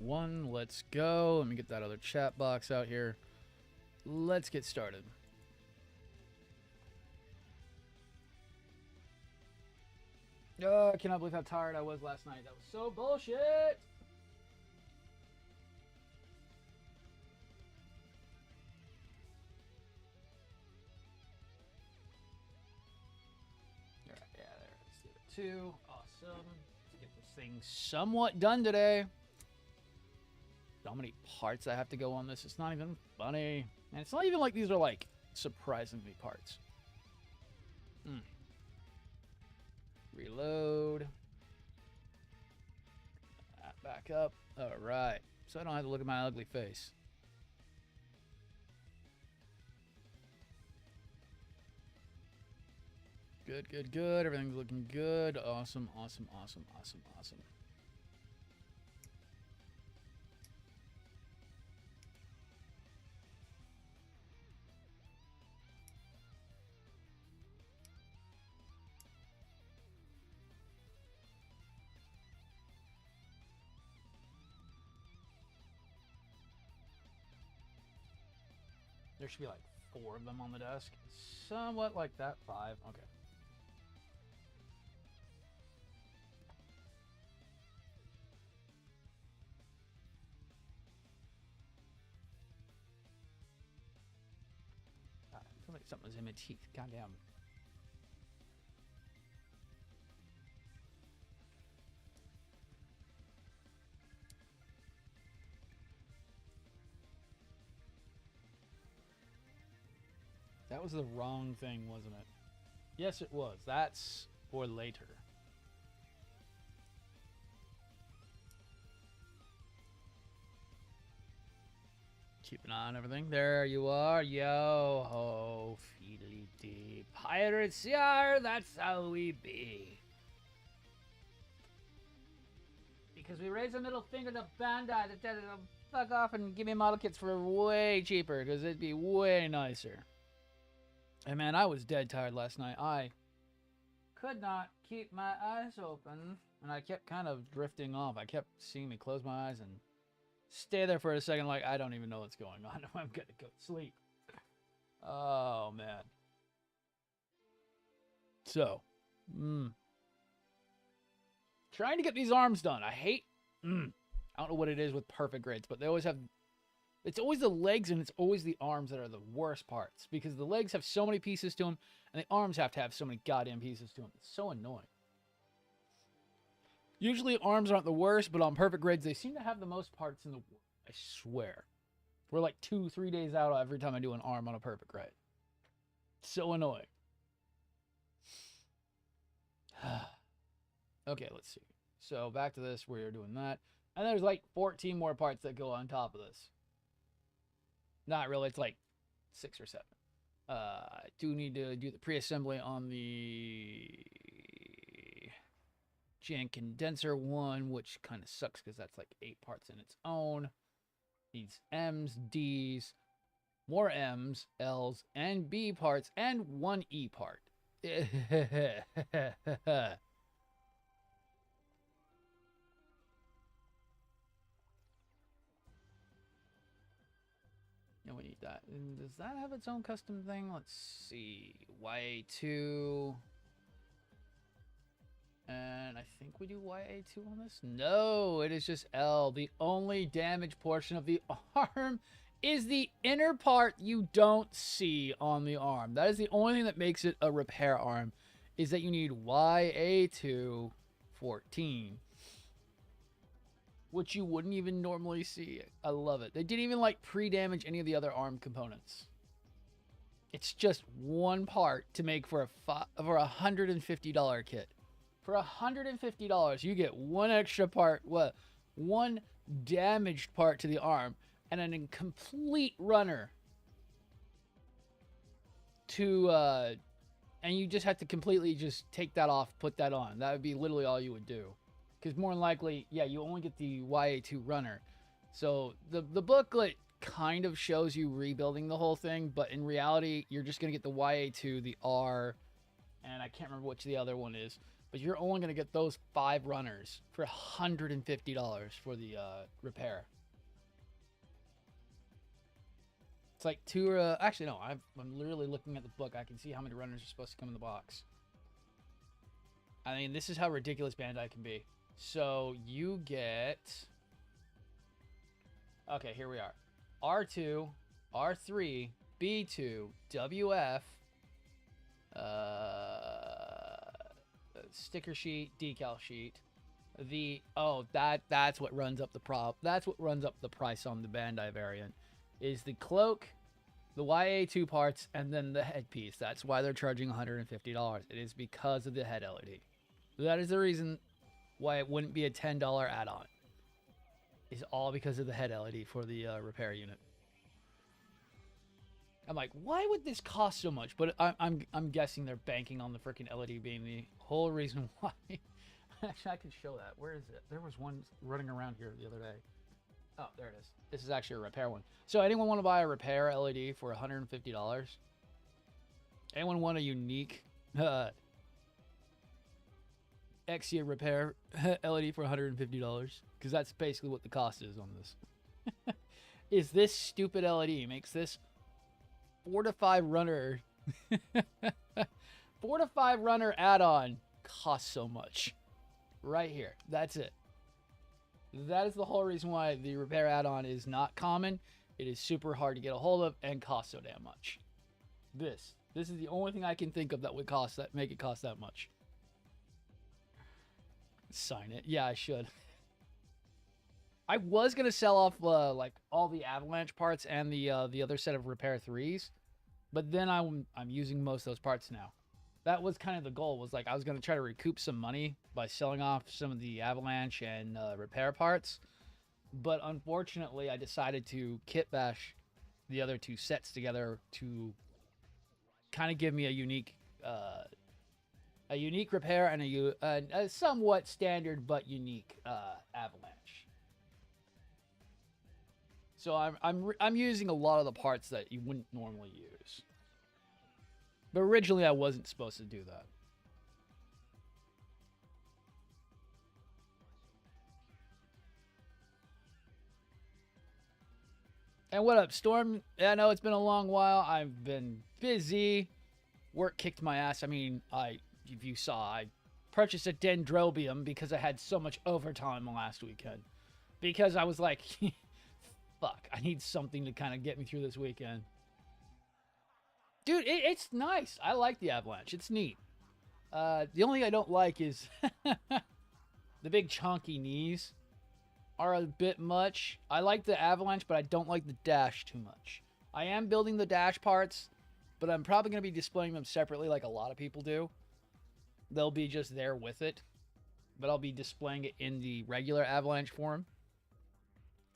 1. Let's go. Let me get that other chat box out here. Let's get started. Oh, I cannot believe how tired I was last night. That was so bullshit. All right, yeah, there. Let's do it 2. Awesome. Let's get this thing somewhat done today. So many parts I have to go on this. It's not even funny. And it's not even like these are like surprisingly parts. Reload. That back up. All right. So I don't have to look at my ugly face. Good, good, good. Everything's looking good. Awesome, awesome, awesome, awesome, awesome. There should be like 4 of them on the desk. Somewhat like that. 5. Okay. God, I feel like something was in my teeth. Goddamn. That was the wrong thing, wasn't it? Yes, it was. That's for later. Keep an eye on everything. There you are. Yo ho, fidelity. Pirates, yar, that's how we be. Because we raise a middle finger to Bandai to tell them to fuck off and give me model kits for way cheaper, because it'd be way nicer. Hey man, I was dead tired last night. I could not keep my eyes open, and I kept kind of drifting off. I kept seeing me close my eyes and stay there for a second like I don't even know what's going on. I'm gonna go to sleep. Oh man. So, trying to get these arms done. I hate, I don't know what it is with perfect grids, but they always have, it's always the legs and it's always the arms that are the worst parts, because the legs have so many pieces to them and the arms have to have so many goddamn pieces to them. It's so annoying. Usually arms aren't the worst, but on perfect grids, they seem to have the most parts in the world. I swear. We're like 2-3 days out every time I do an arm on a perfect grid. So annoying. Okay, let's see. So back to this, we're doing that. And there's like 14 more parts that go on top of this. Not really, it's like 6 or 7. I do need to do the pre-assembly on the Jan condenser one, which kind of sucks because that's like 8 parts in its own. Needs M's, D's, more M's, L's, and B parts, and 1 E part. No, we need that. And does that have its own custom thing? Let's see. YA2. And I think we do YA2 on this. No, it is just L. The only damaged portion of the arm is the inner part you don't see on the arm. That is the only thing that makes it a repair arm, is that you need YA2 14. Which you wouldn't even normally see. I love it. They didn't even like pre-damage any of the other arm components. It's just one part to make for a $150 kit. For $150, you get one extra part, one damaged part to the arm, and an incomplete runner to, and you just have to completely just take that off, put that on. That would be literally all you would do. Because more than likely, yeah, you only get the YA2 runner. So the booklet kind of shows you rebuilding the whole thing, but in reality, you're just going to get the YA2, the R, and I can't remember which the other one is. but you're only going to get those 5 runners for $150 for the repair. It's like 2, actually no, I'm literally looking at the book. I can see how many runners are supposed to come in the box. I mean, this is how ridiculous Bandai can be. So you get, okay, here we are. R2, R3, B2, WF, sticker sheet, decal sheet. That's what runs up the That's what runs up the price on the Bandai variant. Is the cloak, the YA2 parts, and then the headpiece. That's why they're charging $150. It is because of the head LED. That is the reason why it wouldn't be a $10 add-on. It's all because of the head LED for the repair unit. I'm like, why would this cost so much? But I'm guessing they're banking on the freaking LED being the whole reason why. Actually, I can show that. Where is it? There was one running around here the other day. Oh, there it is. This is actually a repair one. So anyone want to buy a repair LED for $150? Anyone want a unique exia repair LED for $150? Because that's basically what the cost is on this. Is this stupid LED makes this 4 to 5 runner 4 to 5 runner add-on costs so much. Right here. That's it. That is the whole reason why the repair add-on is not common. It is super hard to get a hold of and costs so damn much. This is the only thing I can think of that would make it cost that much. Sign it. Yeah, I should. I was gonna sell off like all the avalanche parts and the other set of repair 3s, but then I'm using most of those parts now. That was kind of the goal. Was like I was gonna try to recoup some money by selling off some of the avalanche and repair parts, but unfortunately I decided to kit bash the other 2 sets together to kind of give me a unique repair and a somewhat standard but unique avalanche. So I'm using a lot of the parts that you wouldn't normally use. But originally I wasn't supposed to do that. And what up, Storm? Yeah, I know it's been a long while. I've been busy. Work kicked my ass. I mean, if you saw, I purchased a dendrobium because I had so much overtime last weekend. Because I was like, fuck, I need something to kind of get me through this weekend. Dude, it's nice. I like the avalanche. It's neat. The only thing I don't like is the big chunky knees are a bit much. I like the avalanche, but I don't like the dash too much. I am building the dash parts, but I'm probably going to be displaying them separately like a lot of people do. They'll be just there with it, but I'll be displaying it in the regular avalanche form.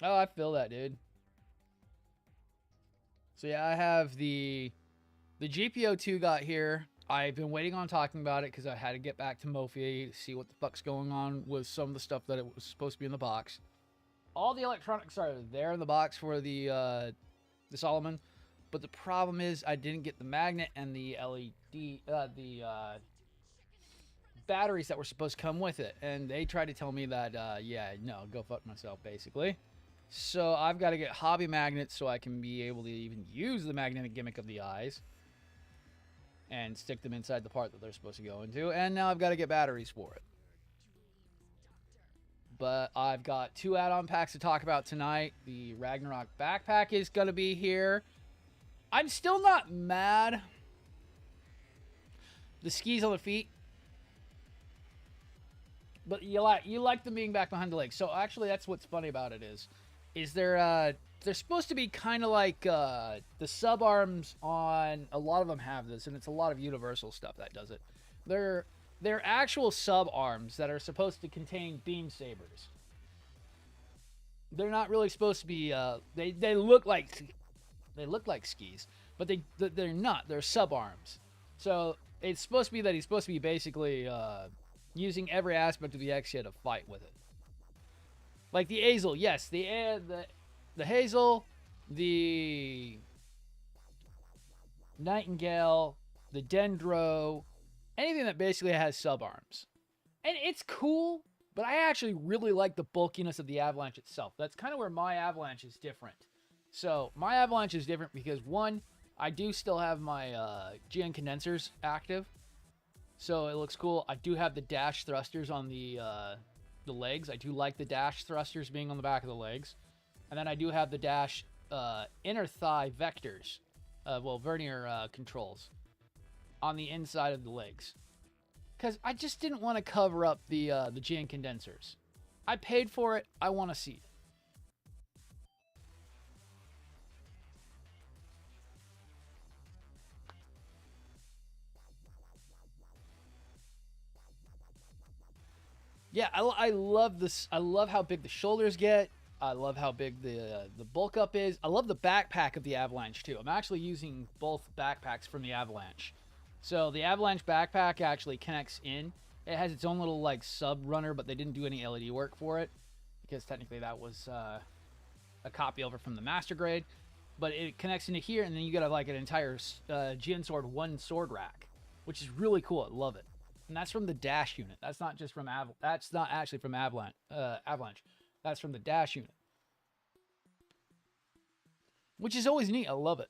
Oh, I feel that, dude. So yeah, I have the GPO2 got here. I've been waiting on talking about it because I had to get back to Mophie to see what the fuck's going on with some of the stuff that it was supposed to be in the box. All the electronics are there in the box for the Solomon, but the problem is I didn't get the magnet and the LED, batteries that were supposed to come with it, and they tried to tell me that, yeah, no, go fuck myself, basically. So I've got to get hobby magnets so I can be able to even use the magnetic gimmick of the eyes and stick them inside the part that they're supposed to go into. And now I've got to get batteries for it. But I've got 2 add-on packs to talk about tonight. The Ragnarok backpack is going to be here. I'm still not mad. The skis on the feet. But you like them being back behind the legs. So actually that's what's funny about it is they're supposed to be kind of like the sub arms on a lot of them have this, and it's a lot of Universal stuff that does it. They're actual sub arms that are supposed to contain beam sabers. They're not really supposed to be they look like skis, but they're not. They're sub arms. So it's supposed to be that he's supposed to be basically using every aspect of the exia to fight with it. Like the Hazel, yes, the Hazel, the Nightingale, the Dendro, anything that basically has sub arms. And it's cool, but I actually really like the bulkiness of the avalanche itself. That's kind of where my avalanche is different. So my avalanche is different because one, I do still have my GN condensers active, so it looks cool. I do have the dash thrusters on the legs. I do like the dash thrusters being on the back of the legs, and then I do have the dash inner thigh vectors, vernier controls on the inside of the legs. Because I just didn't want to cover up the GN condensers. I paid for it. I want to see it. Yeah, I love this. I love how big the shoulders get. I love how big the bulk up is. I love the backpack of the Avalanche too. I'm actually using both backpacks from the Avalanche. So the Avalanche backpack actually connects in. It has its own little like sub runner, but they didn't do any LED work for it because technically that was a copy over from the master grade. But it connects into here, and then you got like an entire GN Sword one sword rack, which is really cool. I love it. And that's from the dash unit. That's not just from that's not actually from Avalanche. That's from the dash unit, which is always neat. I love it.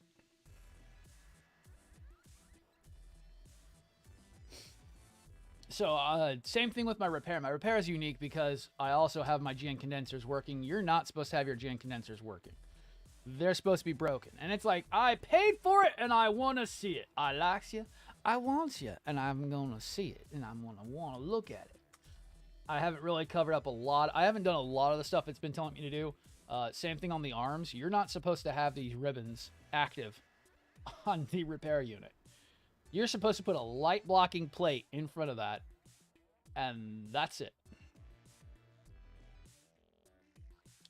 So same thing with my repair. My repair is unique because I also have my GN condensers working. You're not supposed to have your GN condensers working. They're supposed to be broken. And it's like, I paid for it and I want to see it. I likes you. I want you. And I'm going to see it. And I'm going to want to look at it. I haven't really covered up a lot. I haven't done a lot of the stuff it's been telling me to do. Same thing on the arms. You're not supposed to have these ribbons active on the repair unit. You're supposed to put a light blocking plate in front of that. And that's it.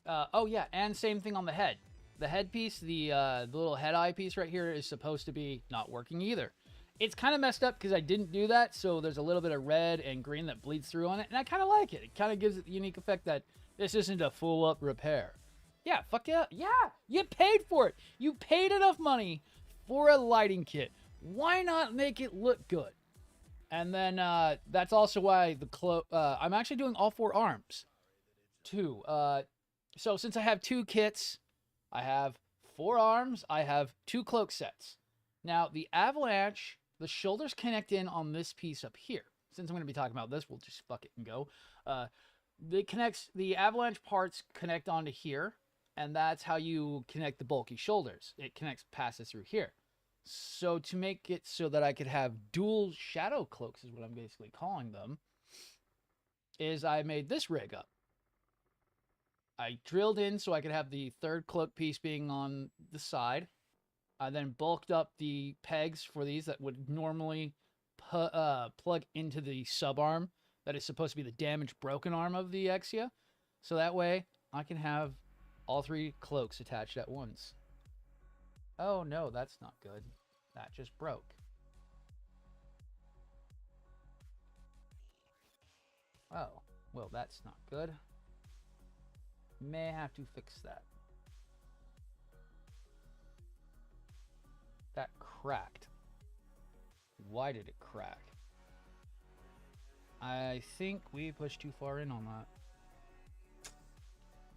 Oh, yeah. And same thing on the head. The headpiece, the little head eye piece right here is supposed to be not working either. It's kind of messed up because I didn't do that, so there's a little bit of red and green that bleeds through on it, and I kind of like it. It kind of gives it the unique effect that this isn't a full-up repair. Yeah, fuck yeah. Yeah, you paid for it. You paid enough money for a lighting kit. Why not make it look good? And then that's also why I'm actually doing all 4 arms, too. So since I have 2 kits, I have 4 arms. I have 2 cloak sets. Now, the Avalanche, the shoulders connect in on this piece up here. Since I'm going to be talking about this, we'll just fuck it and go. The Avalanche parts connect onto here, and that's how you connect the bulky shoulders. It passes through here. So to make it so that I could have dual shadow cloaks, is what I'm basically calling them, is I made this rig up. I drilled in so I could have the 3rd cloak piece being on the side. I then bulked up the pegs for these that would normally plug into the subarm that is supposed to be the damaged broken arm of the exia. So that way I can have all 3 cloaks attached at once. Oh no, that's not good. That just broke. Oh, well that's not good. May have to fix that. That cracked. Why did it crack? I think we pushed too far in on that.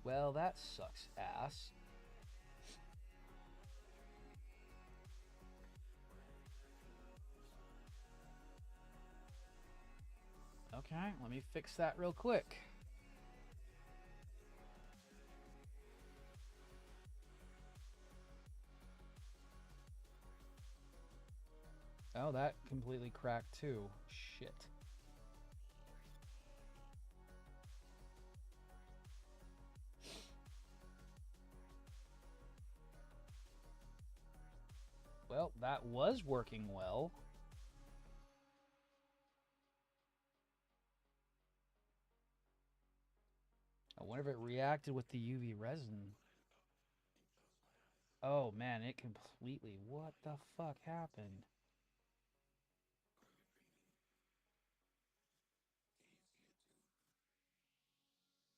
Well, that sucks ass. Okay, let me fix that real quick. Oh, that completely cracked too. Shit. Well, that was working well. I wonder if it reacted with the UV resin. Oh man, it completely... What the fuck happened?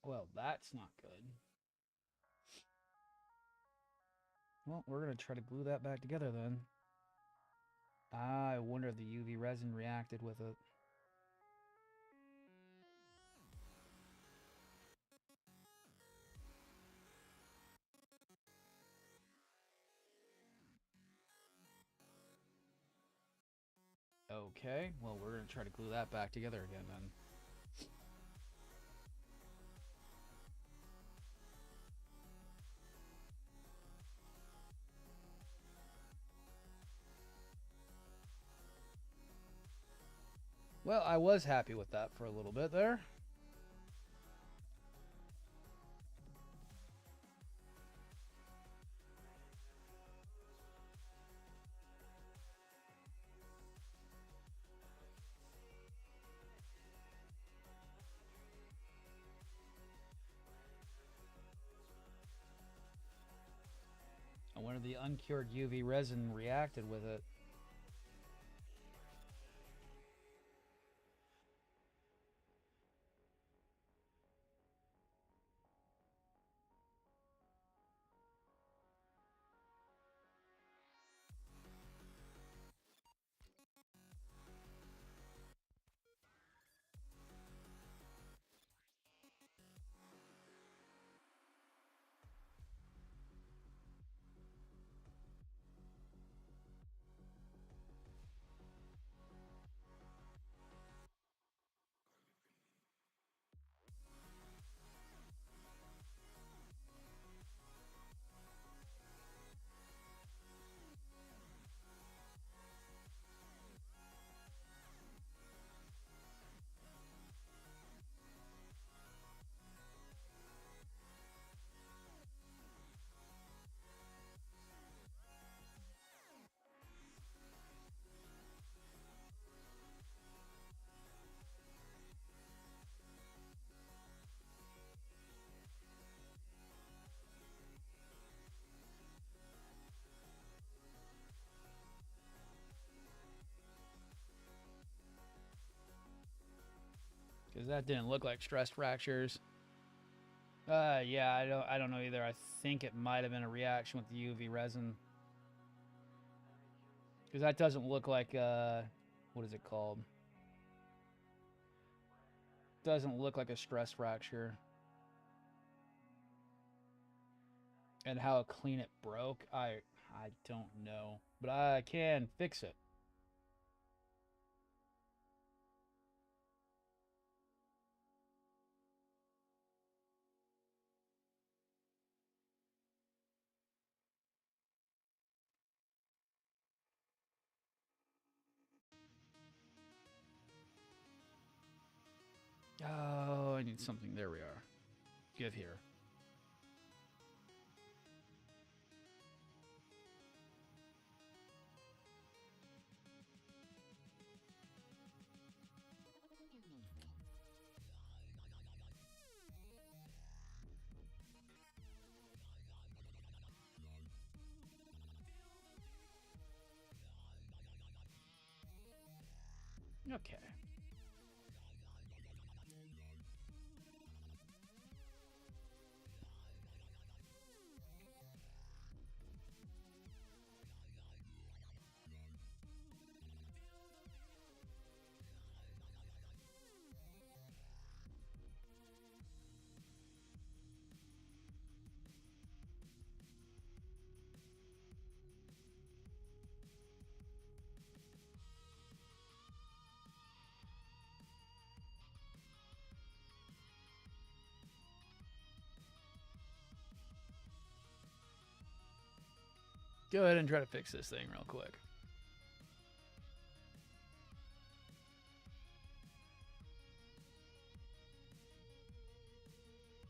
Well, that's not good. Well, we're going to try to glue that back together then. I wonder if the UV resin reacted with it. Okay, well, we're going to try to glue that back together again then. Well, I was happy with that for a little bit there. I wonder if the uncured UV resin reacted with it. Because that didn't look like stress fractures. Yeah, I don't know either. I think it might have been a reaction with the UV resin. Because that doesn't look like, what is it called? Doesn't look like a stress fracture. And how clean it broke, I don't know. But I can fix it. Oh, I need something. There we are. Give here. Okay. Go ahead and try to fix this thing real quick.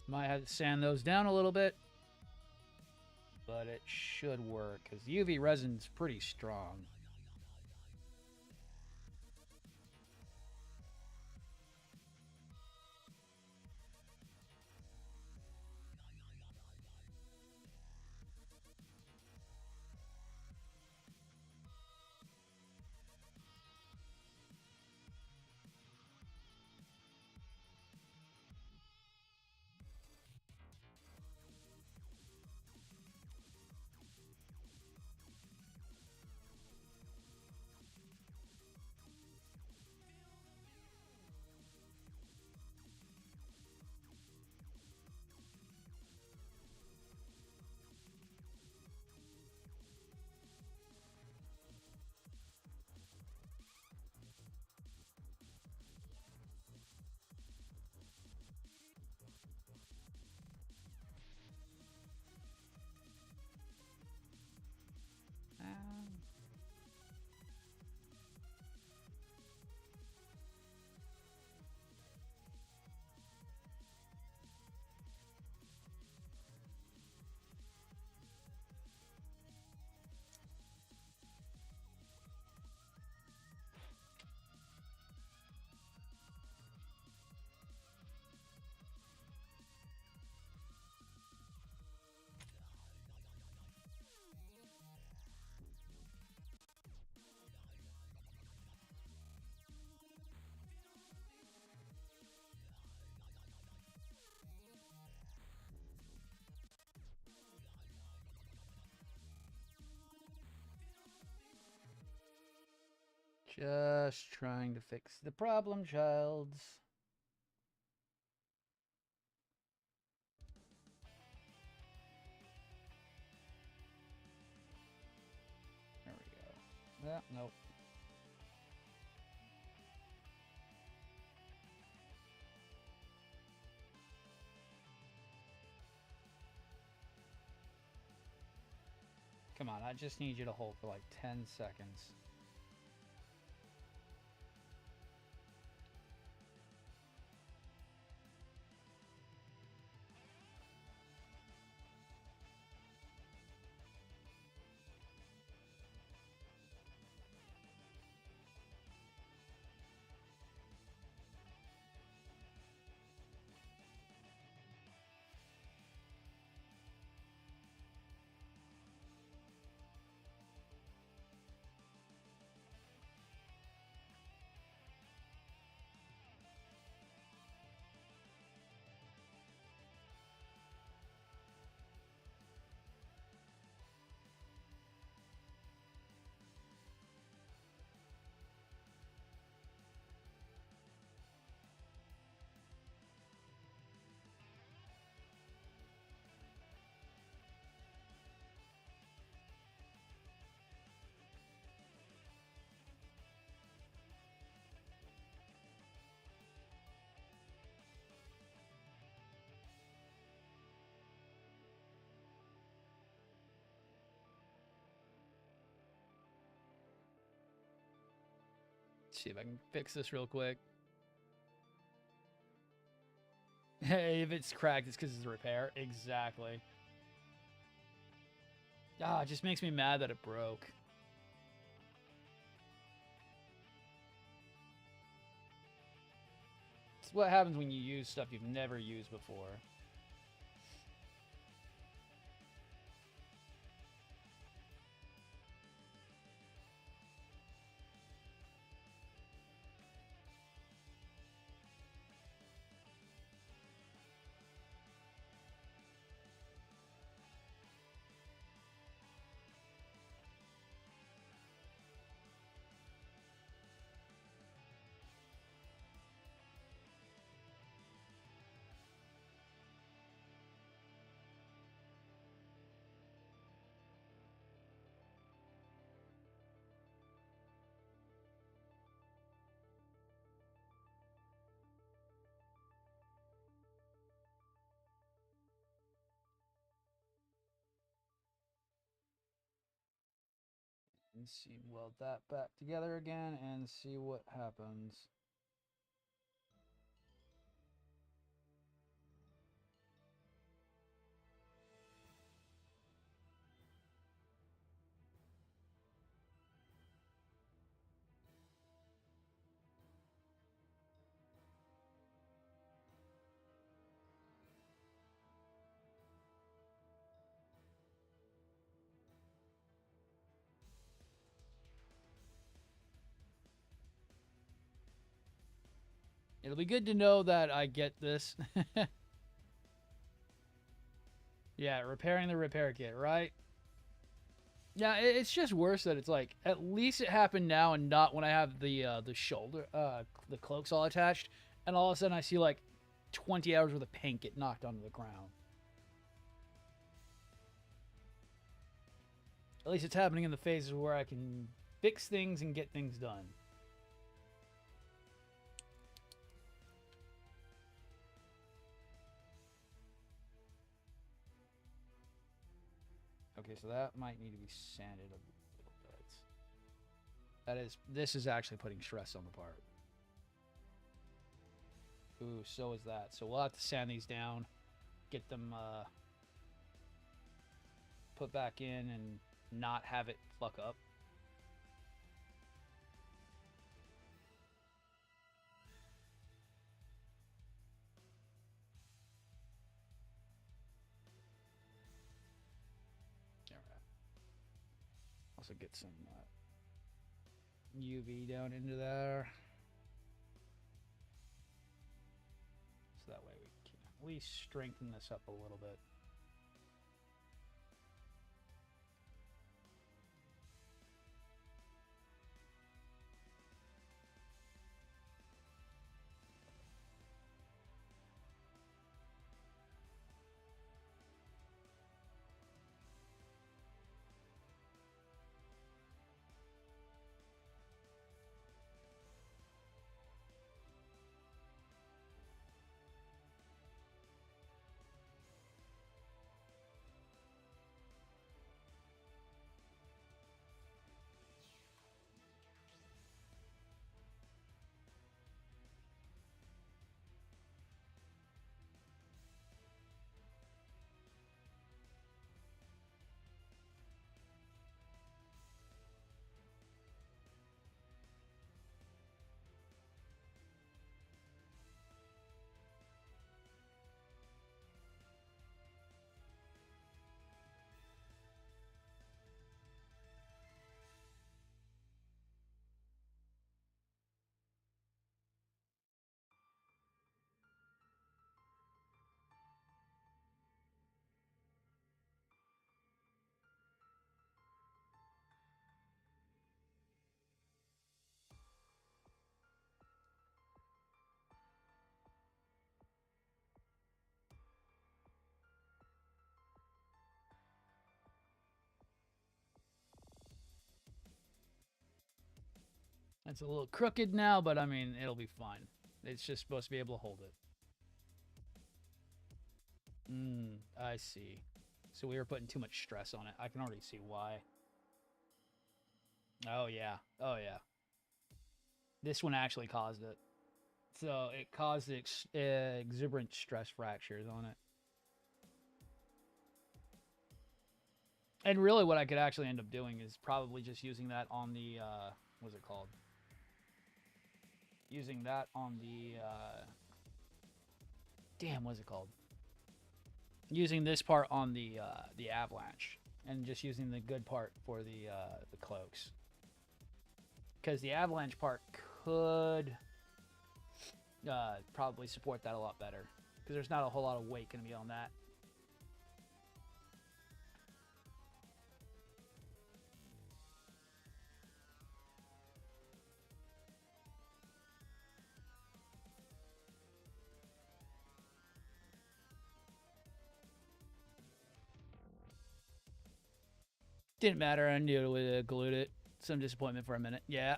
Might have to sand those down a little bit, but it should work because UV resin's pretty strong. Just trying to fix the problem, childs. There we go. Yeah, nope. Come on, I just need you to hold for like 10 seconds. See if I can fix this real quick. Hey, if it's cracked, it's because it's a repair. Exactly. Ah, it just makes me mad that it broke. It's what happens when you use stuff you've never used before. And see, weld that back together again and see what happens. It'll be good to know that I get this. Yeah, repairing the repair kit, right? Yeah, it's just worse that it's like, at least it happened now and not when I have the shoulder, the cloaks all attached, and all of a sudden I see like 20 hours worth of paint get knocked onto the ground. At least it's happening in the phases where I can fix things and get things done. Okay, so that might need to be sanded a little bit. This is actually putting stress on the part. Ooh, so is that. So we'll have to sand these down, get them put back in, and not have it fuck up. Also get some UV down into there. So that way we can at least strengthen this up a little bit. It's a little crooked now, but I mean, it'll be fine. It's just supposed to be able to hold it. I see. So we were putting too much stress on it. I can already see why. Oh, yeah. Oh, yeah. This one actually caused it. So it caused exuberant stress fractures on it. And really what I could actually end up doing is probably just using that on the, what's it called? Using that on the, damn, what's it called? Using this part on the avalanche, and just using the good part for the cloaks. Because the avalanche part could probably support that a lot better. Because there's not a whole lot of weight going to be on that. Didn't matter. I knew it would glued it. Some disappointment for a minute. Yeah.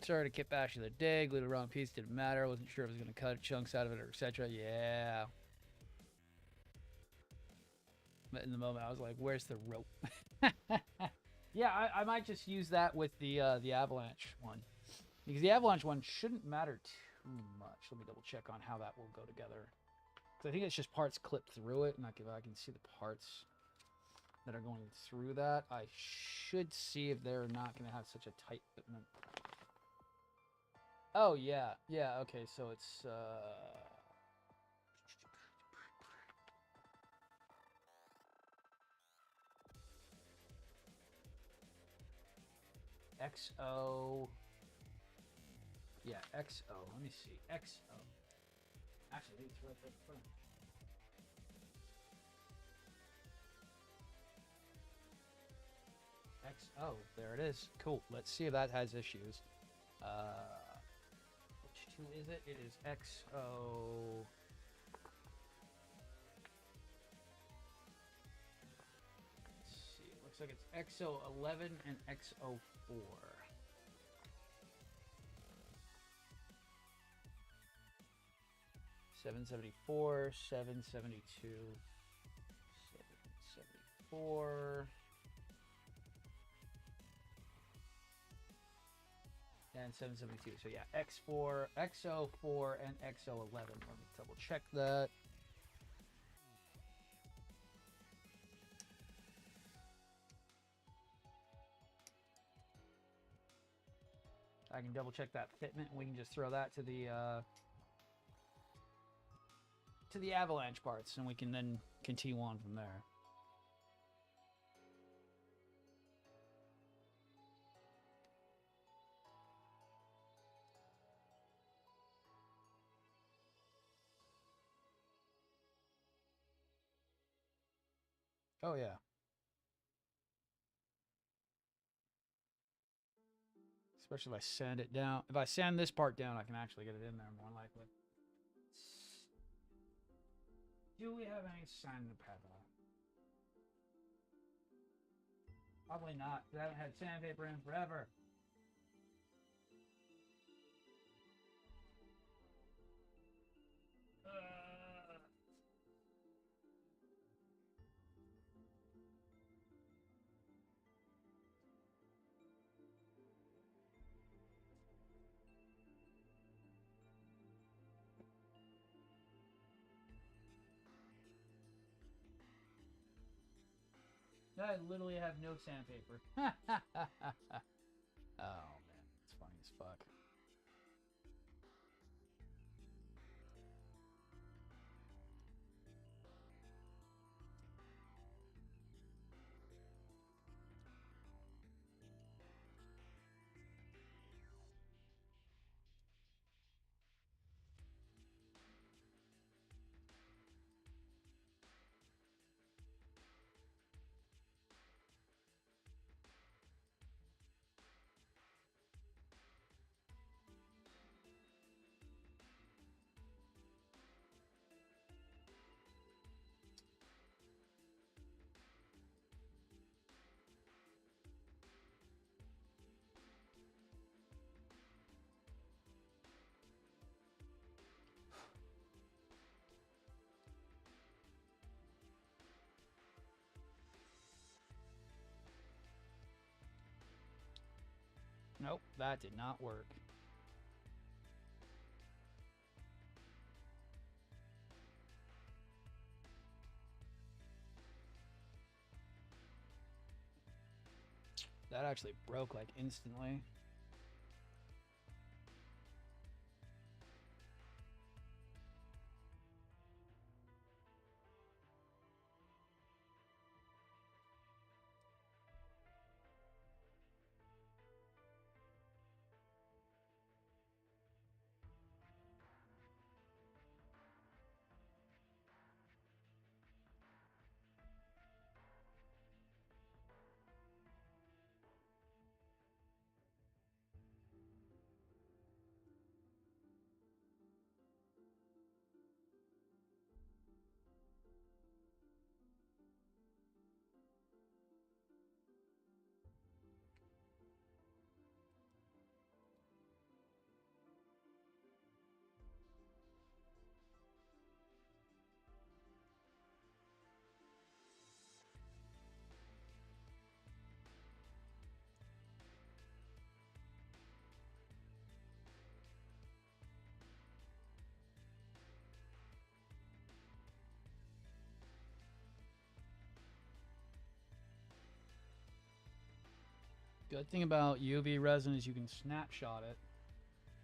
Started a kit bash the other day. Glued the wrong piece. Didn't matter. I wasn't sure if I was going to cut chunks out of it or etc. Yeah. But in the moment, I was like, "Where's the rope?" Yeah, I might just use that with the avalanche one, because the avalanche one shouldn't matter too much. Let me double check on how that will go together. So I think it's just parts clipped through it, and I can see the parts that are going through that. I should see if they're not going to have such a tight fitment. Oh yeah, yeah. Okay, so it's XO. Yeah, XO. Let me see. XO. Actually, it's right there in front. XO. There it is. Cool. Let's see if that has issues. Which two is it? It is XO. Let's see. It looks like it's XO11 and XO4. 774, 772, 774, and 772. So yeah, X4, XO4, and XO11. Let me double check that. I can double check that fitment, and we can just throw that to the avalanche parts, and we can then continue on from there. Oh yeah. Especially if I sand it down. If I sand this part down, I can actually get it in there more likely. Do we have any sandpaper? Probably not, because I haven't had sandpaper in forever. I literally have no sandpaper. Oh man, it's funny as fuck. Nope, that did not work. That actually broke like instantly. Good thing about UV resin is you can snapshot it.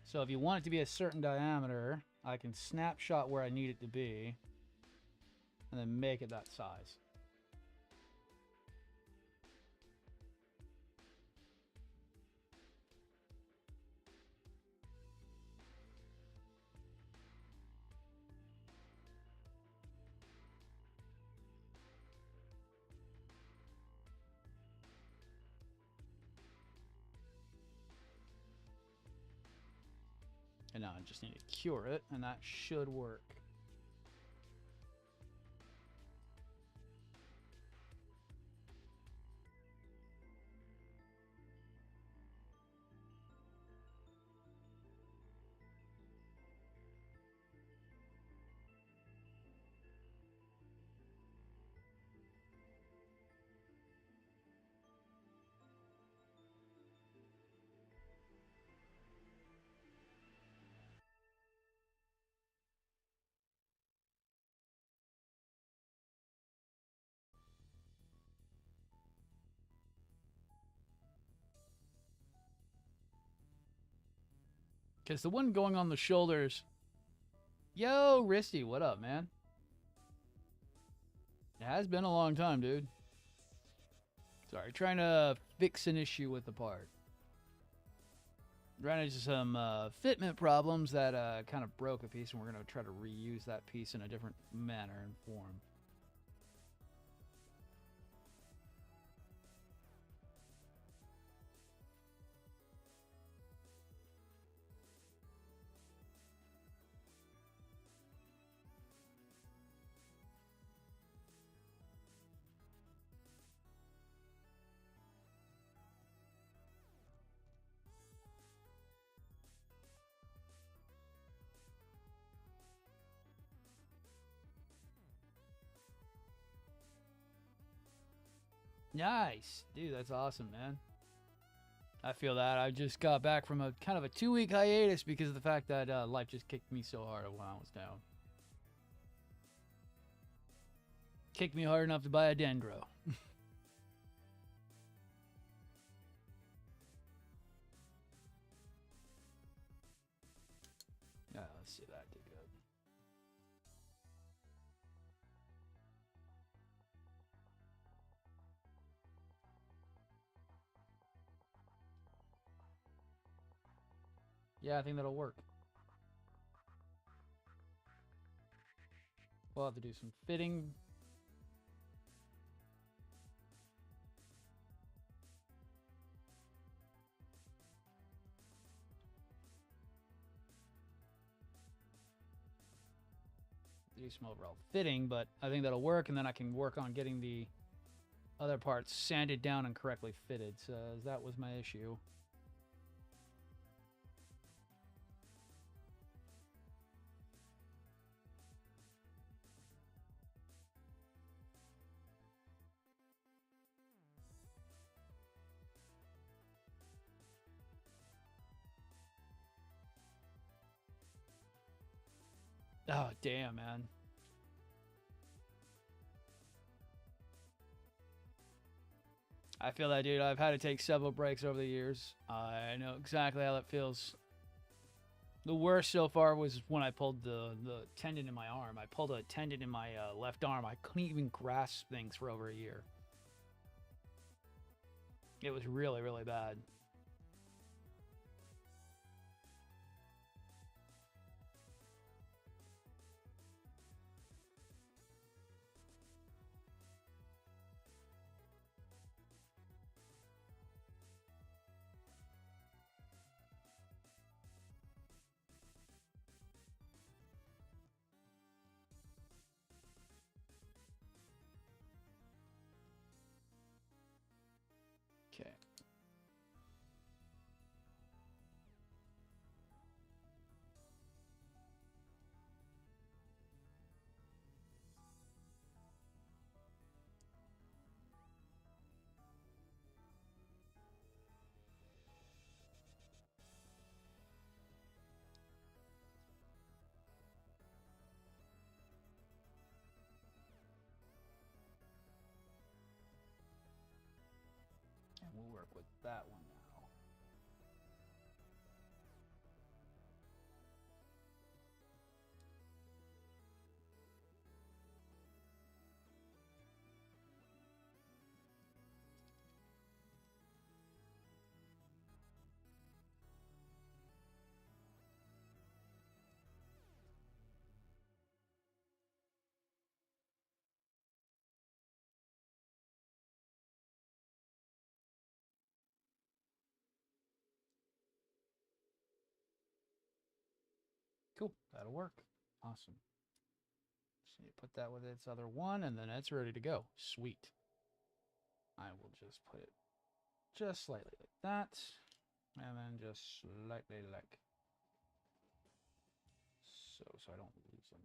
So if you want it to be a certain diameter, I can snapshot where I need it to be and then make it that size. And now I just need to cure it, and that should work. Because the one going on the shoulders... Yo, Risty, what up, man? It has been a long time, dude. Sorry, trying to fix an issue with the part. Ran into some fitment problems that kind of broke a piece, and we're going to try to reuse that piece in a different manner and form. Nice. Dude, that's awesome, man. I feel that. I just got back from a kind of a 2-week hiatus because of the fact that life just kicked me so hard when I was down. Kicked me hard enough to buy a dendro. Yeah, let's see that did good. Yeah, I think that'll work. We'll have to do some fitting. Do some overall fitting, but I think that'll work, and then I can work on getting the other parts sanded down and correctly fitted. So that was my issue. Oh, damn, man. I feel that, dude. I've had to take several breaks over the years. I know exactly how that feels. The worst so far was when I pulled the tendon in my arm. I pulled a tendon in my left arm. I couldn't even grasp things for over a year. It was really, really bad. Okay. And we'll work with that one now. Cool. That'll work. Awesome. So you put that with its other one, and then it's ready to go. Sweet. I will just put it just slightly like that, and then just slightly like so I don't lose them.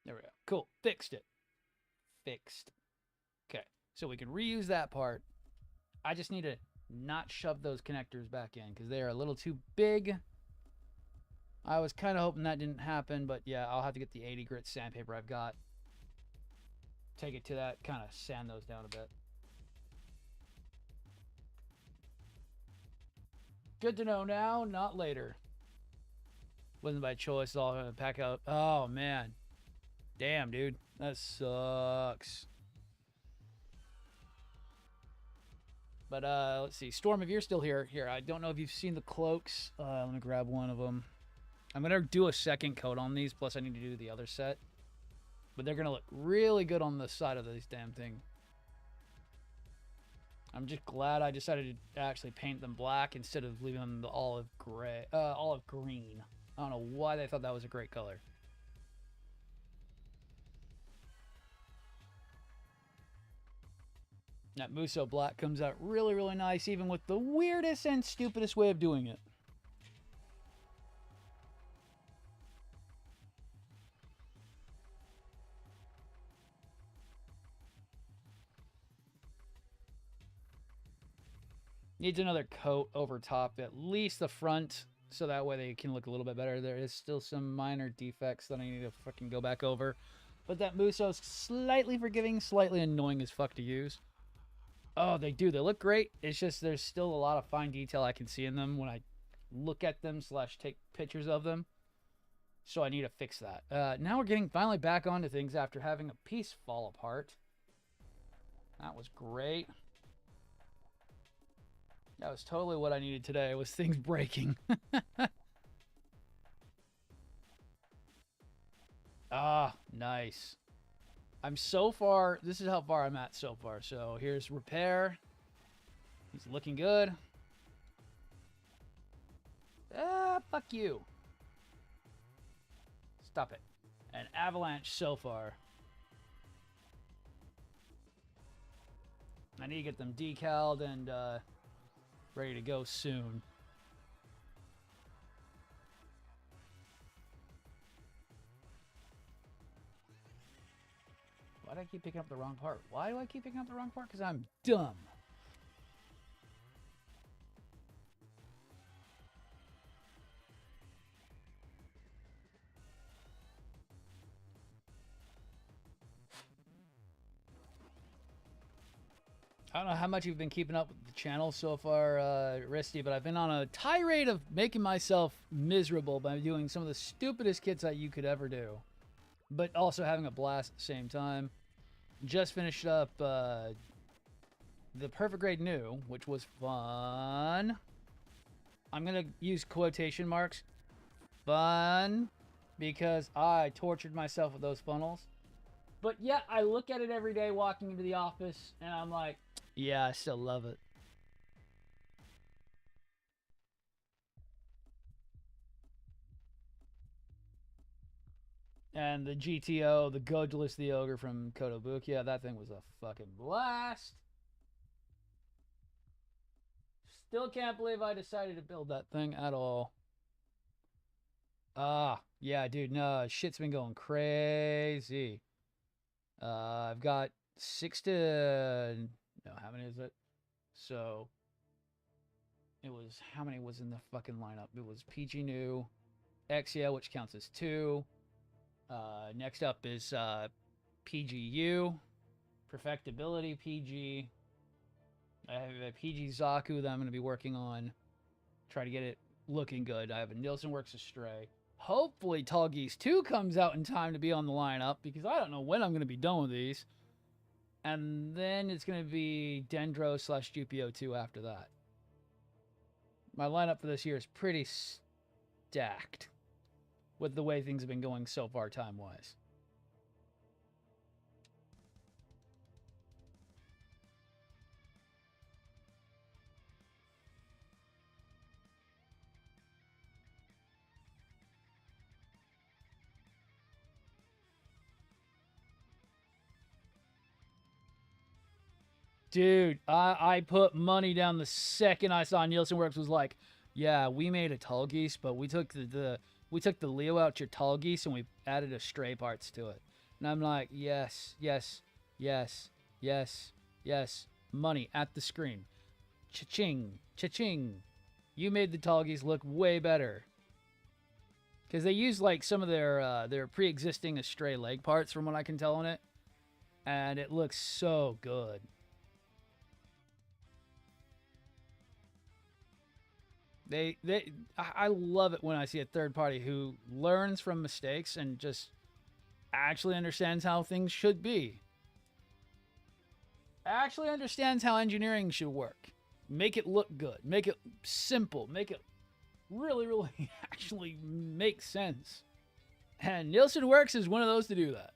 There we go. Cool. Fixed it. Fixed. Okay. So we can reuse that part. I just need to not shove those connectors back in because they are a little too big. I was kind of hoping that didn't happen, but yeah, I'll have to get the 80 grit sandpaper I've got. Take it to that, kind of sand those down a bit. Good to know now, not later. Wasn't by choice, all gonna pack out. Oh man. Damn, dude. That sucks. But let's see. Storm, if you're still here, I don't know if you've seen the cloaks. Let me grab one of them. I'm gonna do a second coat on these, plus I need to do the other set. But they're gonna look really good on the side of this damn thing. I'm just glad I decided to actually paint them black instead of leaving them the olive gray, olive green. I don't know why they thought that was a great color. That Muso black comes out really, really nice, even with the weirdest and stupidest way of doing it. Needs another coat over top, at least the front, so that way they can look a little bit better. There is still some minor defects that I need to fucking go back over. But that Muso's slightly forgiving, slightly annoying as fuck to use. Oh, they do. They look great. It's just there's still a lot of fine detail I can see in them when I look at them / take pictures of them. So I need to fix that. Now we're getting finally back onto things after having a piece fall apart. That was great. That was totally what I needed today, was things breaking. Ah, nice. I'm so far, this is how far I'm at so far. So here's repair. He's looking good. Ah, fuck you. Stop it. An avalanche so far. I need to get them decaled and ready to go soon. Why do I keep picking up the wrong part? Why do I keep picking up the wrong part? Because I'm dumb. I don't know how much you've been keeping up with the channel so far, Risty, but I've been on a tirade of making myself miserable by doing some of the stupidest kits that you could ever do, but also having a blast at the same time. Just finished up the Perfect Grade New, which was fun. I'm going to use quotation marks. Fun. Because I tortured myself with those funnels. But yeah, I look at it every day walking into the office, and I'm like, yeah, I still love it. And the GTO, the Godless the Ogre from Kotobuki, yeah, that thing was a fucking blast. Still can't believe I decided to build that thing at all. Yeah, dude, no, shit's been going crazy. I've got 6 to... No, how many is it? So, it was... How many was in the fucking lineup? It was PG New, Exia, which counts as 2. Next up is PGU, Perfectibility PG. I have a PG Zaku that I'm going to be working on. Try to get it looking good. I have a Nielsen Works Astray. Hopefully Tall Geese 2 comes out in time to be on the lineup, because I don't know when I'm going to be done with these. And then it's going to be Dendro / GPO 2 after that. My lineup for this year is pretty stacked with the way things have been going so far time-wise. Dude, I put money down the second I saw Nielsen Works was like, yeah, we made a Tall Geese, but we took the Leo out your Tall Geese and we added a Stray parts to it. And I'm like, yes, yes, yes, yes, yes. Money at the screen. Cha-ching, cha-ching. You made the Tall Geese look way better. Because they used like some of their pre-existing Astray leg parts from what I can tell on it. And it looks so good. I love it when I see a third party who learns from mistakes and just actually understands how things should be. Actually understands how engineering should work. Make it look good. Make it simple. Make it really, really actually make sense. And Nielsen Works is one of those to do that.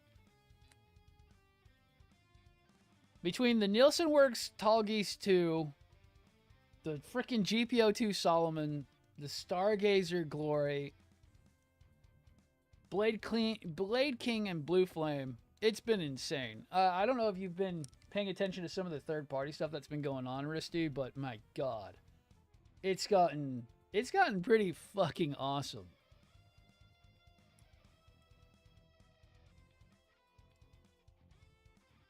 Between the Nielsen Works Tall Geese 2, the frickin' GPO2 Solomon, the Stargazer Glory, Blade King, and Blue Flame, it's been insane. I don't know if you've been paying attention to some of the third-party stuff that's been going on, Risty, but my god. It's gotten pretty fucking awesome.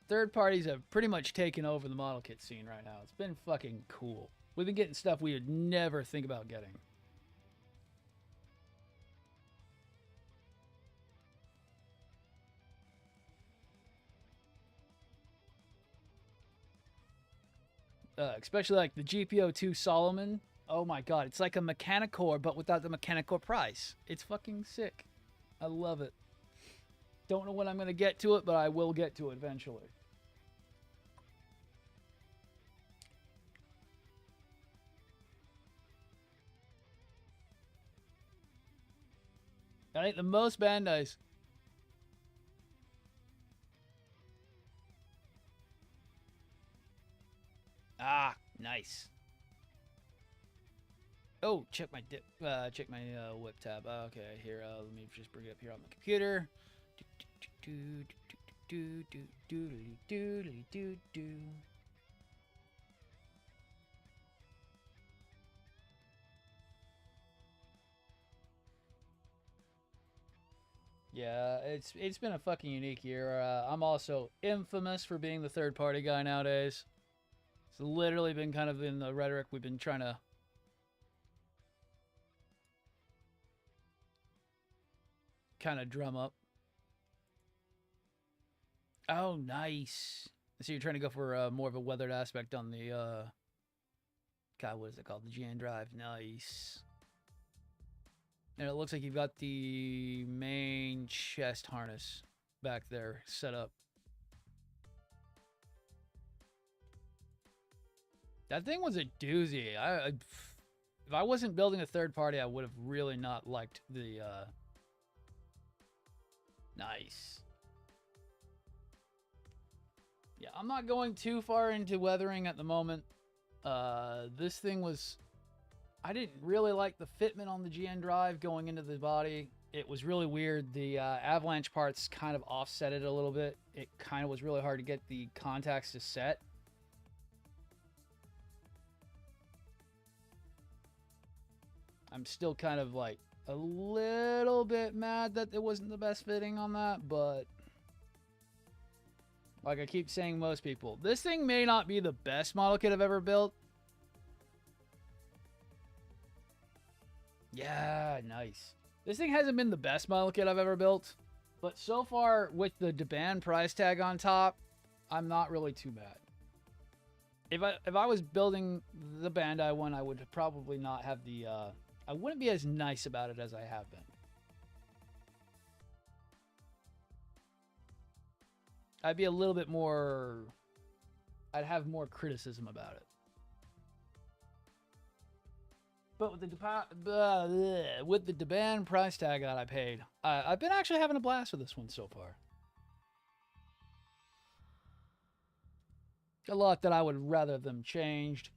Third parties have pretty much taken over the model kit scene right now. It's been fucking cool. We've been getting stuff we would never think about getting. Especially like the GPO2 Solomon. Oh my god, it's like a Mechanicore, but without the Mechanicore price. It's fucking sick. I love it. Don't know when I'm going to get to it, but I will get to it eventually. I think the most Bandais. Ah, nice. Oh, check my whip tab. Okay, here. Let me just bring it up here on the computer. Yeah, it's been a fucking unique year. I'm also infamous for being the third party guy nowadays. It's literally been kind of in the rhetoric we've been trying to kind of drum up. Oh, nice. So you're trying to go for more of a weathered aspect on the, God, what is it called? The GN drive. Nice. And it looks like you've got the main chest harness back there set up. That thing was a doozy. If I wasn't building a third party, I would have really not liked the, Nice. Yeah, I'm not going too far into weathering at the moment. This thing was... I didn't really like the fitment on the GN drive going into the body. It was really weird. The avalanche parts kind of offset it a little bit. It kind of was really hard to get the contacts to set. I'm still kind of like a little bit mad that it wasn't the best fitting on that, but like I keep saying, most people, this thing may not be the best model kit I've ever built. Yeah, nice. This thing hasn't been the best model kit I've ever built, but so far with the Deban price tag on top, I'm not really too bad. If I was building the Bandai one, I would probably not have the I wouldn't be as nice about it as I have been. I'd be a little bit more... I'd have more criticism about it. But with the Deban price tag that I paid, I've been actually having a blast with this one so far. A lot that I would rather them changed.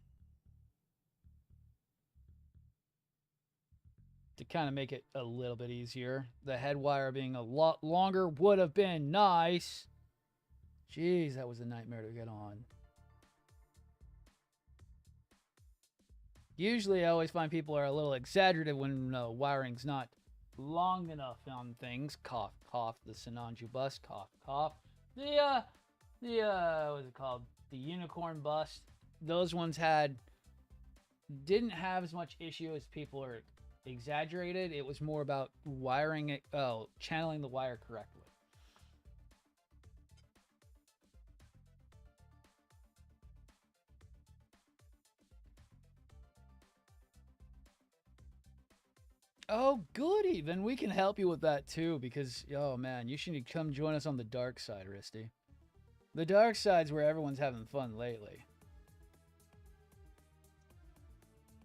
To kind of make it a little bit easier. The head wire being a lot longer would have been nice. Jeez, that was a nightmare to get on. Usually I always find people are a little exaggerative when wiring's not long enough on things. Cough, cough. The Sinanju bust. Cough, cough. What was it called? The unicorn bust. Those ones didn't have as much issue as people are exaggerated. It was more about wiring it, channeling the wire correctly. Oh, goody. Then we can help you with that too, because, oh man, you should come join us on the dark side, Risty. The dark side's where everyone's having fun lately.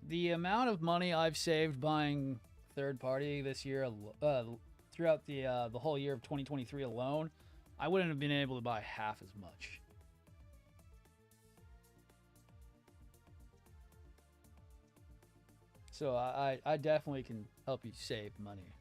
The amount of money I've saved buying third party this year, throughout the whole year of 2023 alone, I wouldn't have been able to buy half as much. So I definitely can help you save money.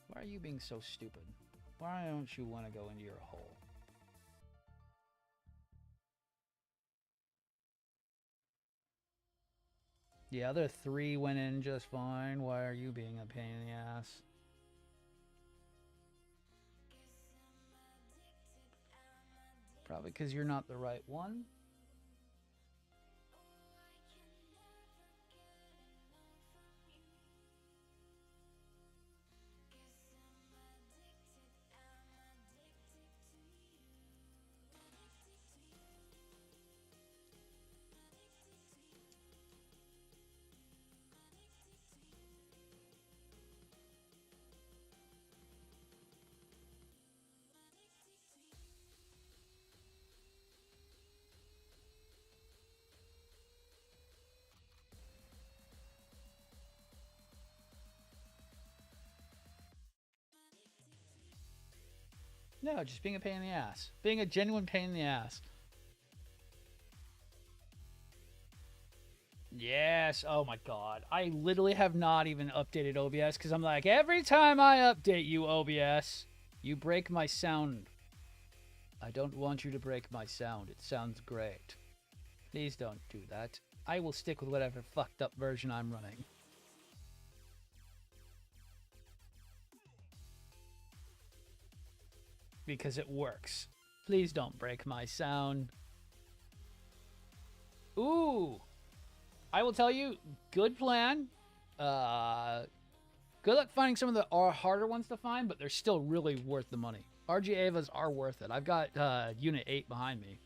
Why are you being so stupid? Why don't you want to go into your hole? The other three went in just fine. Why are you being a pain in the ass? Probably because you're not the right one. No, just being a pain in the ass. Being a genuine pain in the ass. Yes, oh my god. I literally have not even updated OBS because I'm like, every time I update you, OBS, you break my sound. I don't want you to break my sound. It sounds great. Please don't do that. I will stick with whatever fucked up version I'm running. Because it works. Please don't break my sound. Ooh. I will tell you, good plan. Good luck finding some of the harder ones to find, but they're still really worth the money. RG Avas are worth it. I've got Unit 8 behind me.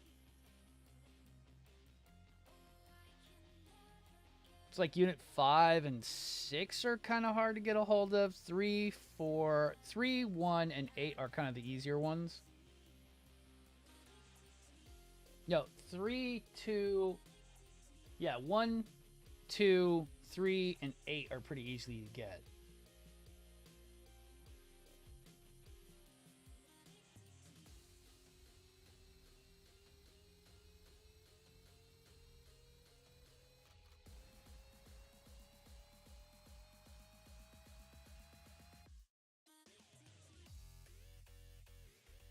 It's like Unit 5 and 6 are kind of hard to get a hold of. 3, 4, 3, 1, and 8 are kind of the easier ones. No, 3, 2... Yeah, 1, 2, 3, and 8 are pretty easy to get.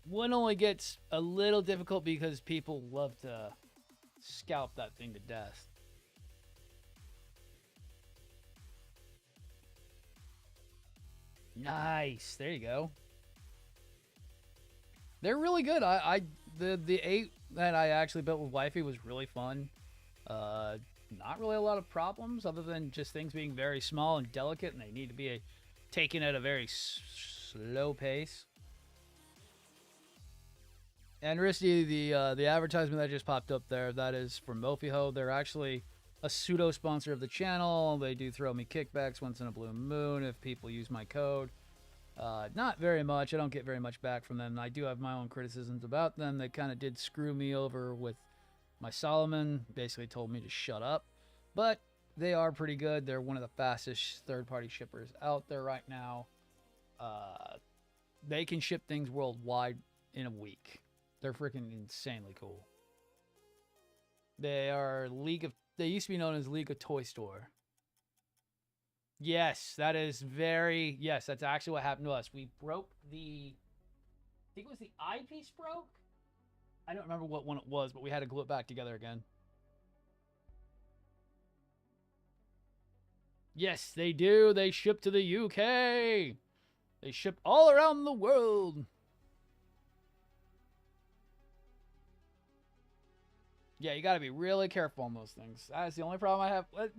One only gets a little difficult because people love to scalp that thing to death. Nice. There you go. They're really good. The 8 that I actually built with Wifey was really fun. Not really a lot of problems other than just things being very small and delicate, and they need to be taken at a very slow pace. And Risty, the advertisement that just popped up there, that is from Mofiho. They're actually a pseudo sponsor of the channel. They do throw me kickbacks once in a blue moon if people use my code. Not very much. I don't get very much back from them. I do have my own criticisms about them. They kind of did screw me over with my Solomon. Basically told me to shut up. But they are pretty good. They're one of the fastest third-party shippers out there right now. They can ship things worldwide in a week. They're freaking insanely cool. They are they used to be known as League of Toy Store. Yes, that is yes, that's actually what happened to us. We broke I think it was the eyepiece broke? I don't remember what one it was, but we had to glue it back together again. Yes, they do. They ship to the UK. They ship all around the world. Yeah, you got to be really careful on those things. That's the only problem I have. But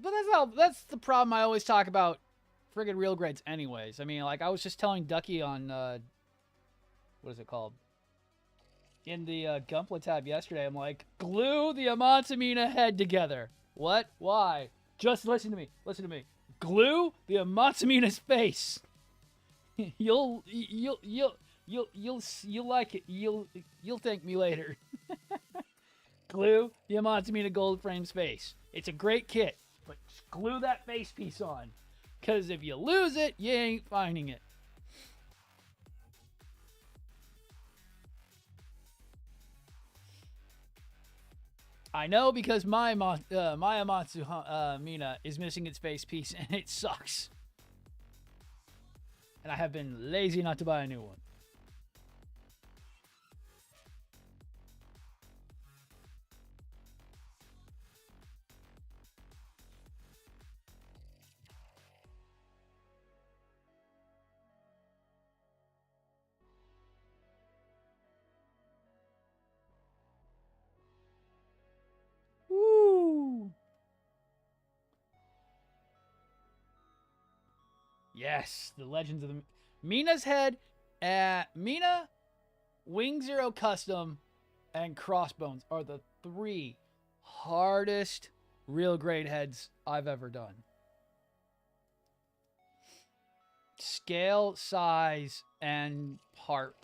that's the problem I always talk about friggin' real grades anyways. I mean, like I was just telling Ducky on, what is it called? In the Gunpla tab yesterday, I'm like, glue the Amansamina head together. What? Why? Just listen to me. Listen to me. Glue the Amansamina's face. You'll like it. You'll thank me later. Glue the Amansamina gold frame's face. It's a great kit, but just glue that face piece on. Because if you lose it, you ain't finding it. I know because my Amatsu Mina is missing its face piece and it sucks. And I have been lazy not to buy a new one. Woo! Yes, the Legends of the Mina's head, Mina, Wing Zero Custom, and Crossbones are the 3 hardest real grade heads I've ever done. Scale, size, and part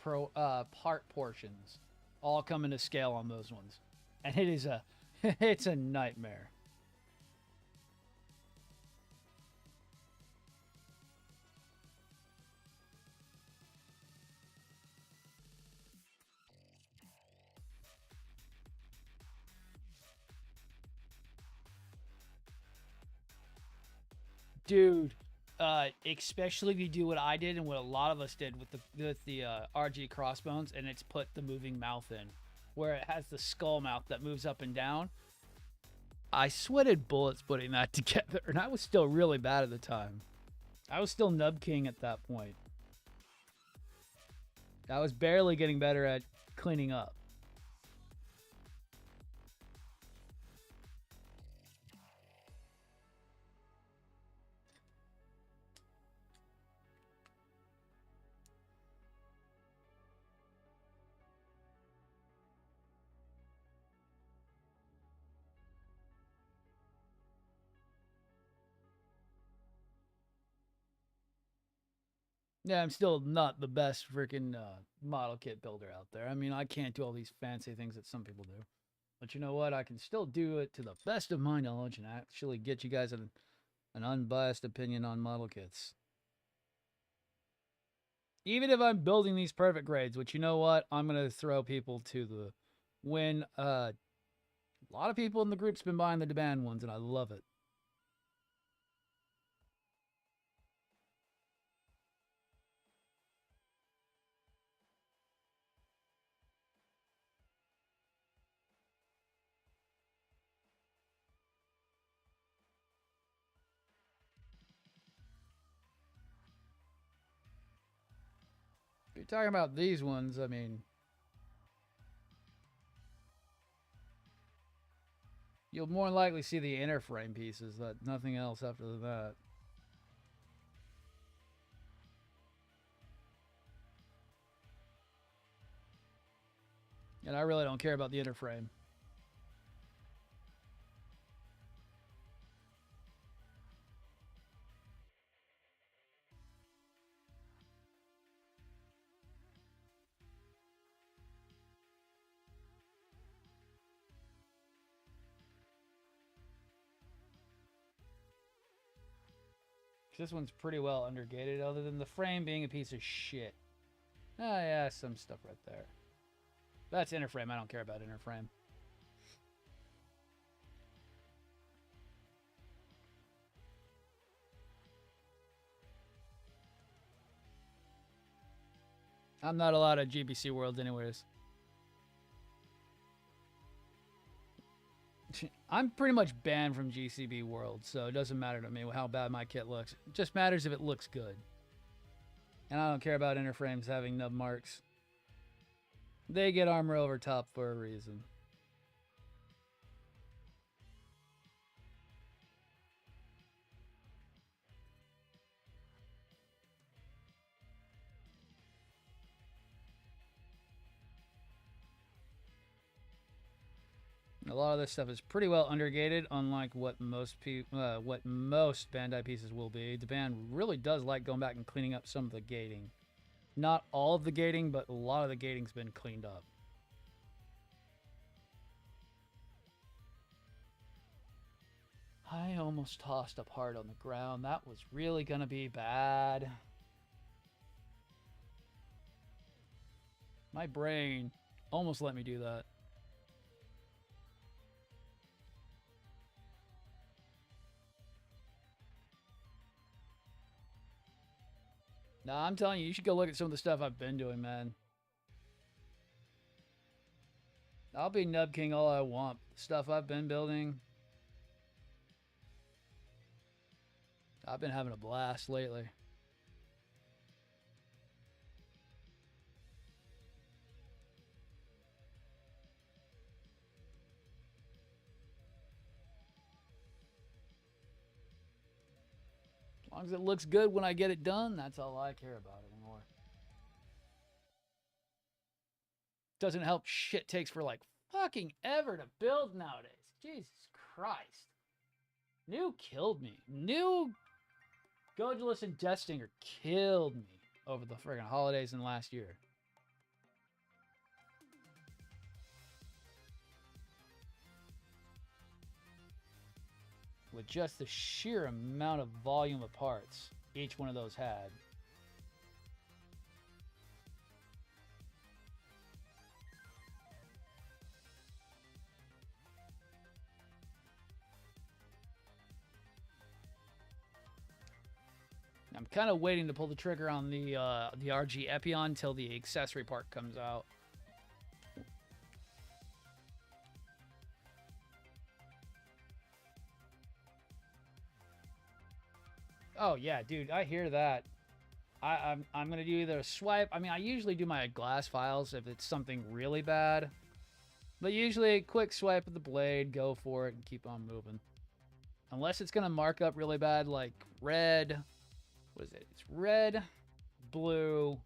portions all come into scale on those ones, and it is it's a nightmare. Dude, especially if you do what I did and what a lot of us did with the RG Crossbones, and it's put the moving mouth in, where it has the skull mouth that moves up and down. I sweated bullets putting that together, and I was still really bad at the time. I was still Nub King at that point. I was barely getting better at cleaning up. Yeah, I'm still not the best freaking model kit builder out there. I mean, I can't do all these fancy things that some people do. But you know what? I can still do it to the best of my knowledge and actually get you guys an unbiased opinion on model kits. Even if I'm building these perfect grades, which you know what? I'm going to throw people to the when a lot of people in the group's been buying the demand ones and I love it. If you're talking about these ones, I mean, you'll more likely see the inner frame pieces, but nothing else after that. And I really don't care about the inner frame. This one's pretty well undergated, other than the frame being a piece of shit. Ah, yeah, some stuff right there. That's inner frame. I don't care about inner frame. I'm not allowed at GBC World anyways. I'm pretty much banned from GCB World, so it doesn't matter to me how bad my kit looks. It just matters if it looks good. And I don't care about inner frames having nub marks. They get armor over top for a reason. A lot of this stuff is pretty well undergated, unlike what most Bandai pieces will be. The band really does like going back and cleaning up some of the gating. Not all of the gating, but a lot of the gating's been cleaned up. I almost tossed a part on the ground. That was really gonna be bad. My brain almost let me do that. Nah, I'm telling you, you should go look at some of the stuff I've been doing, man. I'll be Nub King all I want. The stuff I've been building, I've been having a blast lately. As long as it looks good when I get it done, that's all I care about anymore. Doesn't help shit takes for like fucking ever to build nowadays. Jesus Christ. New killed me. New Godulus and Deathstinger killed me over the friggin' holidays and last year. With just the sheer amount of volume of parts each one of those had. I'm kind of waiting to pull the trigger on the RG Epion until the accessory part comes out. Oh yeah, dude, I hear that. I'm gonna do either a swipe. I mean, I usually do my glass files if it's something really bad, but usually a quick swipe of the blade, go for it, and keep on moving. Unless it's gonna mark up really bad, like red. What is it? It's red, blue,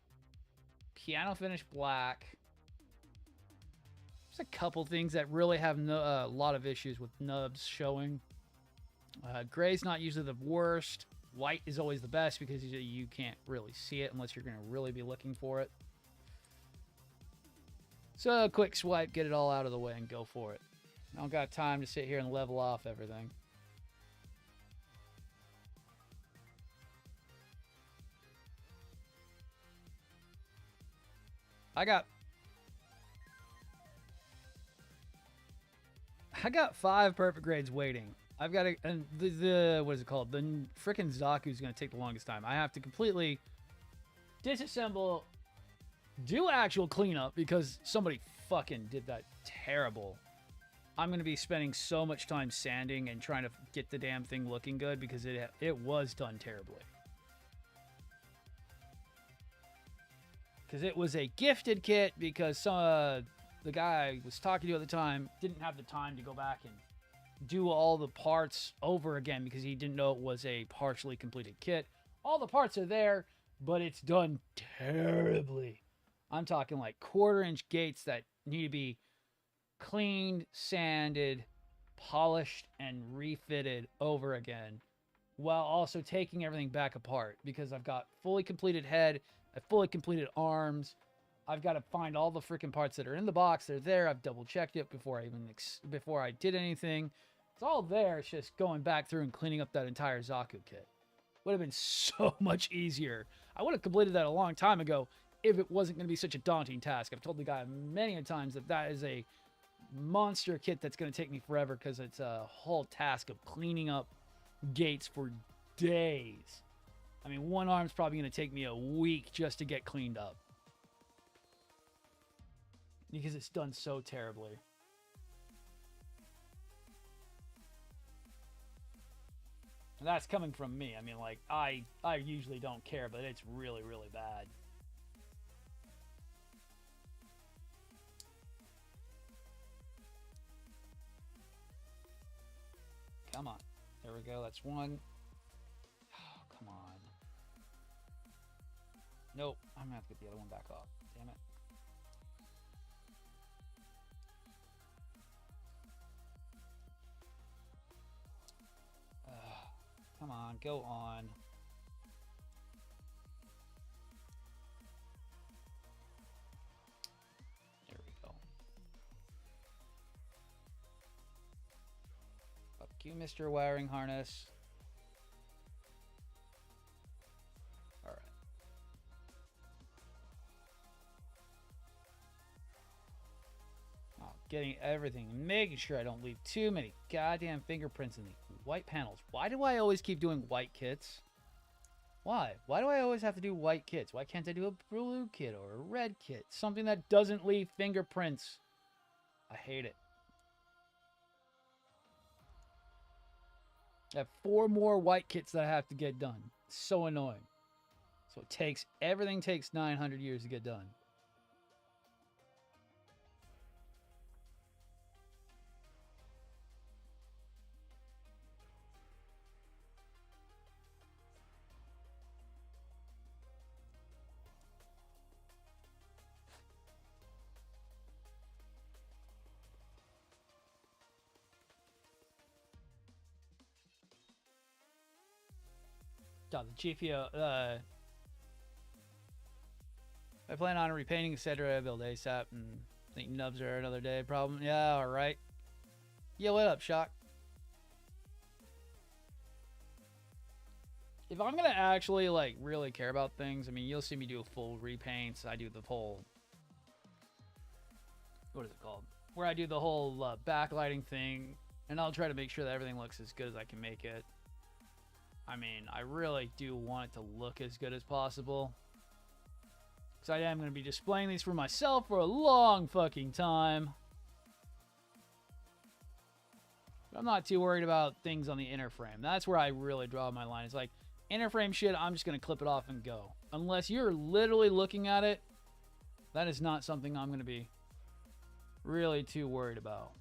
piano finish black. There's a couple things that really have a lot of issues with nubs showing. Gray's not usually the worst. white is always the best because you can't really see it unless you're going to really be looking for it. So a quick swipe, get it all out of the way, and go for it. I don't got time to sit here and level off everything. I got 5 perfect grades waiting. I've got and the what is it called? The frickin' Zaku is going to take the longest time. I have to completely disassemble, do actual cleanup because somebody fucking did that terrible. I'm going to be spending so much time sanding and trying to get the damn thing looking good because it was done terribly. Because it was a gifted kit because the guy I was talking to at the time didn't have the time to go back and do all the parts over again because he didn't know it was a partially completed kit. All the parts are there, but it's done terribly. I'm talking like 1/4-inch gates that need to be cleaned, sanded, polished, and refitted over again, while also taking everything back apart because I've got fully completed head, a fully completed arms. I've got to find all the freaking parts that are in the box. They're there. I've double checked it before I did anything. It's all there. It's just going back through and cleaning up that entire Zaku kit. Would have been so much easier. I would have completed that a long time ago if it wasn't going to be such a daunting task. I've told the guy many a times that is a monster kit that's going to take me forever because it's a whole task of cleaning up gates for days. I mean, one arm's probably going to take me a week just to get cleaned up because it's done so terribly. And that's coming from me. I mean, like, I usually don't care, but it's really, really bad. Come on. There we go. That's one. Oh, come on. Nope. I'm going to have to get the other one back off. Damn it. Come on. Go on. There we go. Fuck you, Mr. Wiring Harness. Alright. Oh, getting everything. Making sure I don't leave too many goddamn fingerprints in the white panels. Why do I always keep doing white kits? Why? Why do I always have to do white kits? Why can't I do a blue kit or a red kit? Something that doesn't leave fingerprints. I hate it. I have 4 more white kits that I have to get done. It's so annoying. So everything takes 900 years to get done. The GPO, I plan on repainting, etc. Build ASAP, and think nubs are another day problem. Yeah, alright. Yeah, what up, Shock? If I'm gonna actually, like, really care about things, I mean, you'll see me do full repaints. I do the whole... What is it called? Where I do the whole backlighting thing, and I'll try to make sure that everything looks as good as I can make it. I mean, I really do want it to look as good as possible. Because I am going to be displaying these for myself for a long fucking time. But I'm not too worried about things on the inner frame. That's where I really draw my line. It's like, inner frame shit, I'm just going to clip it off and go. Unless you're literally looking at it, that is not something I'm going to be really too worried about.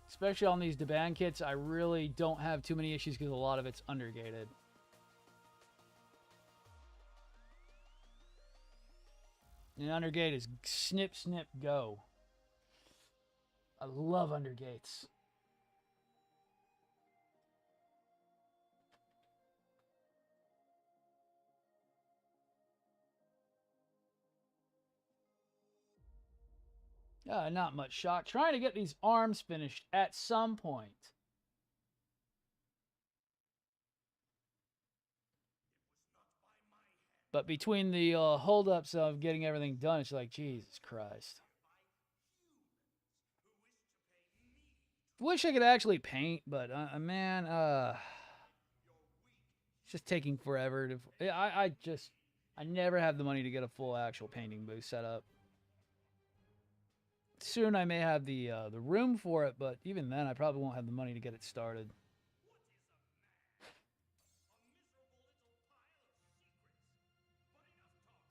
Especially on these Deban kits, I really don't have too many issues because a lot of it's undergated. And undergate is snip, snip, go. I love undergates. Not much shock. Trying to get these arms finished at some point. But between the holdups of getting everything done, it's like, Jesus Christ. Wish I could actually paint, but man, it's just taking forever to. I never have the money to get a full actual painting booth set up. Soon I may have the room for it, but even then I probably won't have the money to get it started.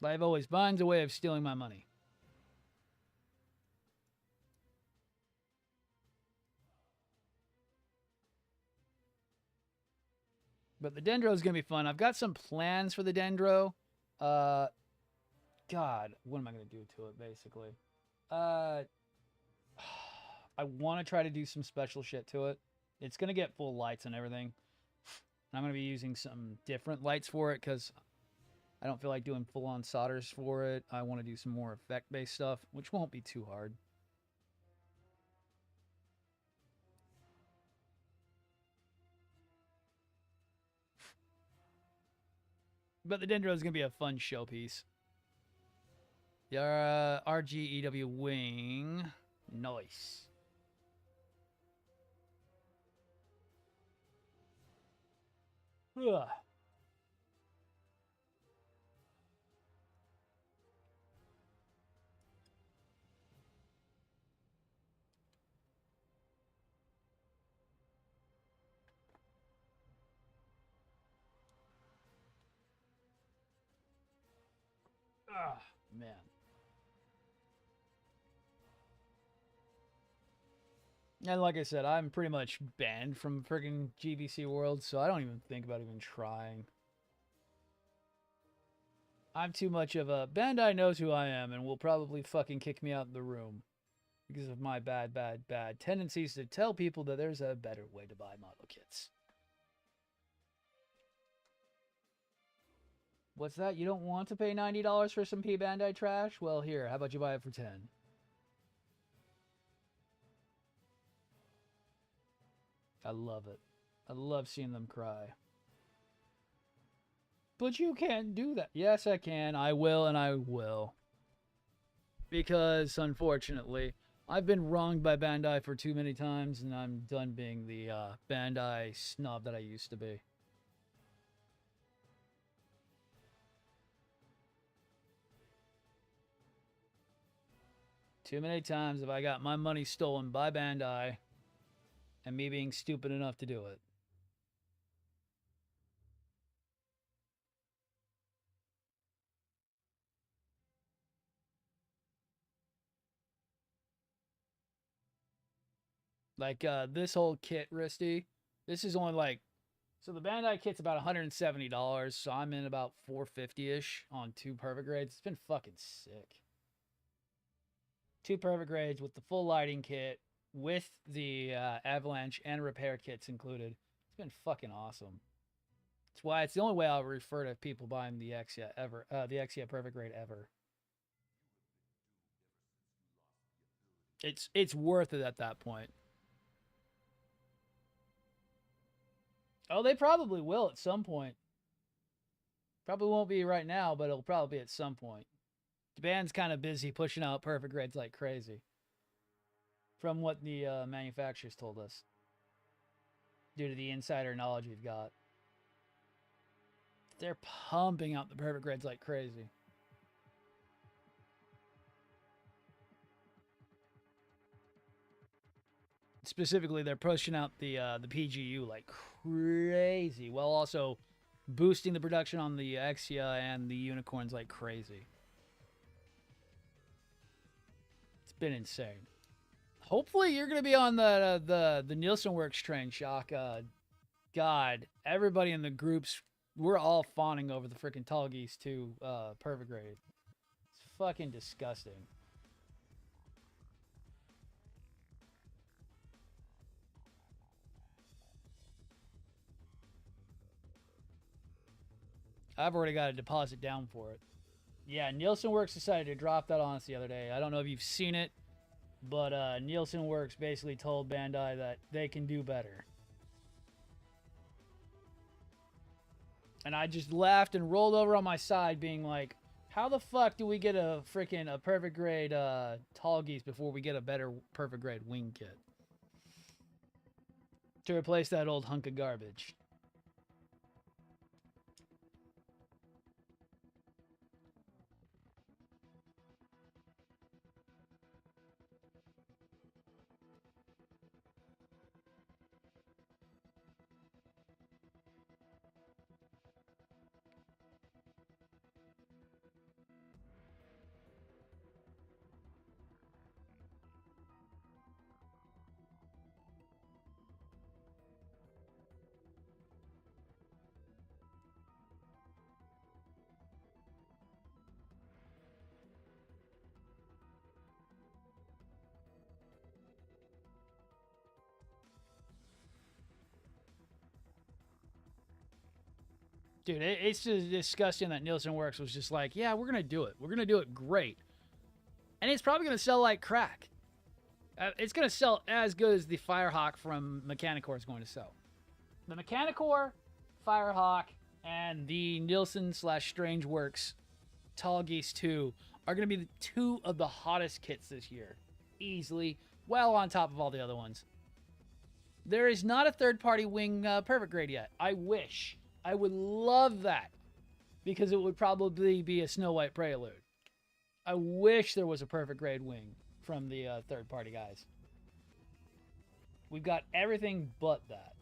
Life always finds a way of stealing my money. But the dendro is going to be fun. I've got some plans for the dendro. God, what am I going to do to it, basically? I want to try to do some special shit to it. It's going to get full lights and everything. I'm going to be using some different lights for it because I don't feel like doing full-on solders for it. I want to do some more effect-based stuff, which won't be too hard. But the dendro is going to be a fun showpiece. The RGEW wing. Nice. Ugh. Man. And like I said, I'm pretty much banned from friggin' GBC World, so I don't even think about even trying. I'm too much of a... Bandai knows who I am and will probably fucking kick me out of the room because of my bad tendencies to tell people that there's a better way to buy model kits. What's that? You don't want to pay $90 for some Bandai trash? Well, here, how about you buy it for 10? I love it. I love seeing them cry. But you can't do that. Yes, I can. I will, and I will. Because, unfortunately, I've been wronged by Bandai for too many times, and I'm done being the Bandai snob that I used to be. Too many times have I got my money stolen by Bandai, and me being stupid enough to do it. Like, this whole kit, Risty, this is only like... So the Bandai kit's about $170, so I'm in about $450-ish on 2 perfect grades. It's been fucking sick. 2 perfect grades with the full lighting kit, with the avalanche and repair kits included. It's been fucking awesome. That's why it's the only way I'll refer to people buying the exia ever, the exia perfect grade ever. It's worth it at that point. Oh, they probably will at some point. Probably won't be right now, but it'll probably be at some point. The band's kind of busy pushing out perfect grades like crazy. From what the manufacturers told us. Due to the insider knowledge we've got. They're pumping out the perfect grades like crazy. Specifically, they're pushing out the PGU like crazy, while also boosting the production on the exia and the unicorns like crazy. It's been insane. Hopefully, you're gonna be on the Nielsen Works train, Shock. God, everybody in the groups, we're all fawning over the freaking Tall Geese 2 perfect grade. It's fucking disgusting. I've already got a deposit down for it. Yeah, Nielsen Works decided to drop that on us the other day. I don't know if you've seen it. But Nielsen Works basically told Bandai that they can do better. And I just laughed and rolled over on my side being like, how the fuck do we get a perfect grade tall geese before we get a better perfect grade wing kit? To replace that old hunk of garbage. Dude, it's just disgusting that Nielsen Works was just like, yeah, we're going to do it. We're going to do it great. And it's probably going to sell like crack. It's going to sell as good as the Firehawk from Mechanicore is going to sell. The Mechanicore, Firehawk, and the Nielsen/Strange Works Tall Geese 2 are going to be the two of the hottest kits this year. Easily. Well on top of all the other ones. There is not a third-party wing perfect grade yet. I wish. I would love that. Because it would probably be a Snow White Prelude. I wish there was a perfect grade wing from the third-party guys. We've got everything but that.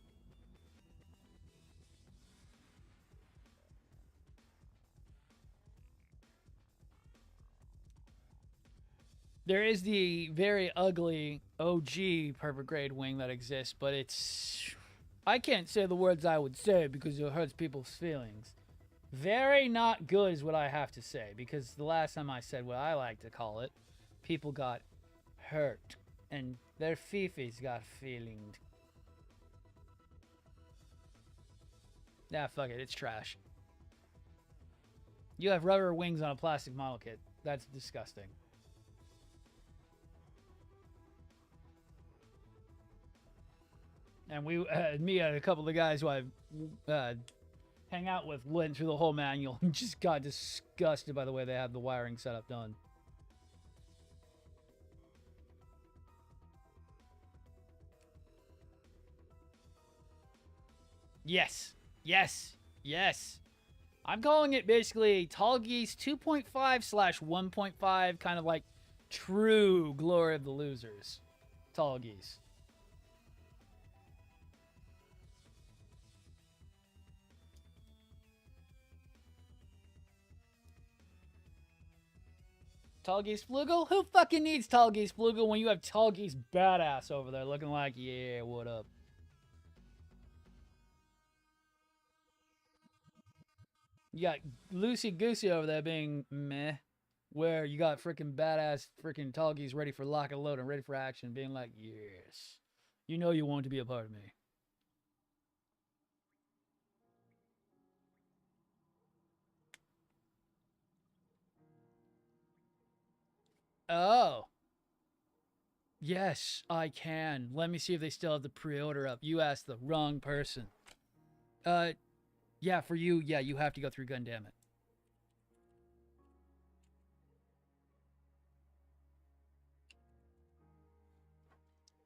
There is the very ugly OG perfect grade wing that exists, but it's... I can't say the words I would say because it hurts people's feelings. Very not good is what I have to say, because the last time I said what I like to call it, people got hurt, and their fifis got feelinged. Nah, fuck it, it's trash. You have rubber wings on a plastic model kit. That's disgusting. And me and a couple of the guys who I hang out with went through the whole manual and just got disgusted by the way they have the wiring setup done. Yes. Yes. Yes. I'm calling it basically Tall Geese 2.5/1.5, kind of like true Glory of the Losers. Tall Geese. Tall Geese Flugel? Who fucking needs Tall Geese Flugel when you have Tall Geese Badass over there looking like, yeah, what up? You got Loosey Goosey over there being meh, where you got freaking badass freaking Tall Geese ready for lock and load and ready for action, being like, yes, you know you want to be a part of me. Oh. Yes, I can. Let me see if they still have the pre-order up. You asked the wrong person. Yeah, for you, yeah, you have to go through Gundam It.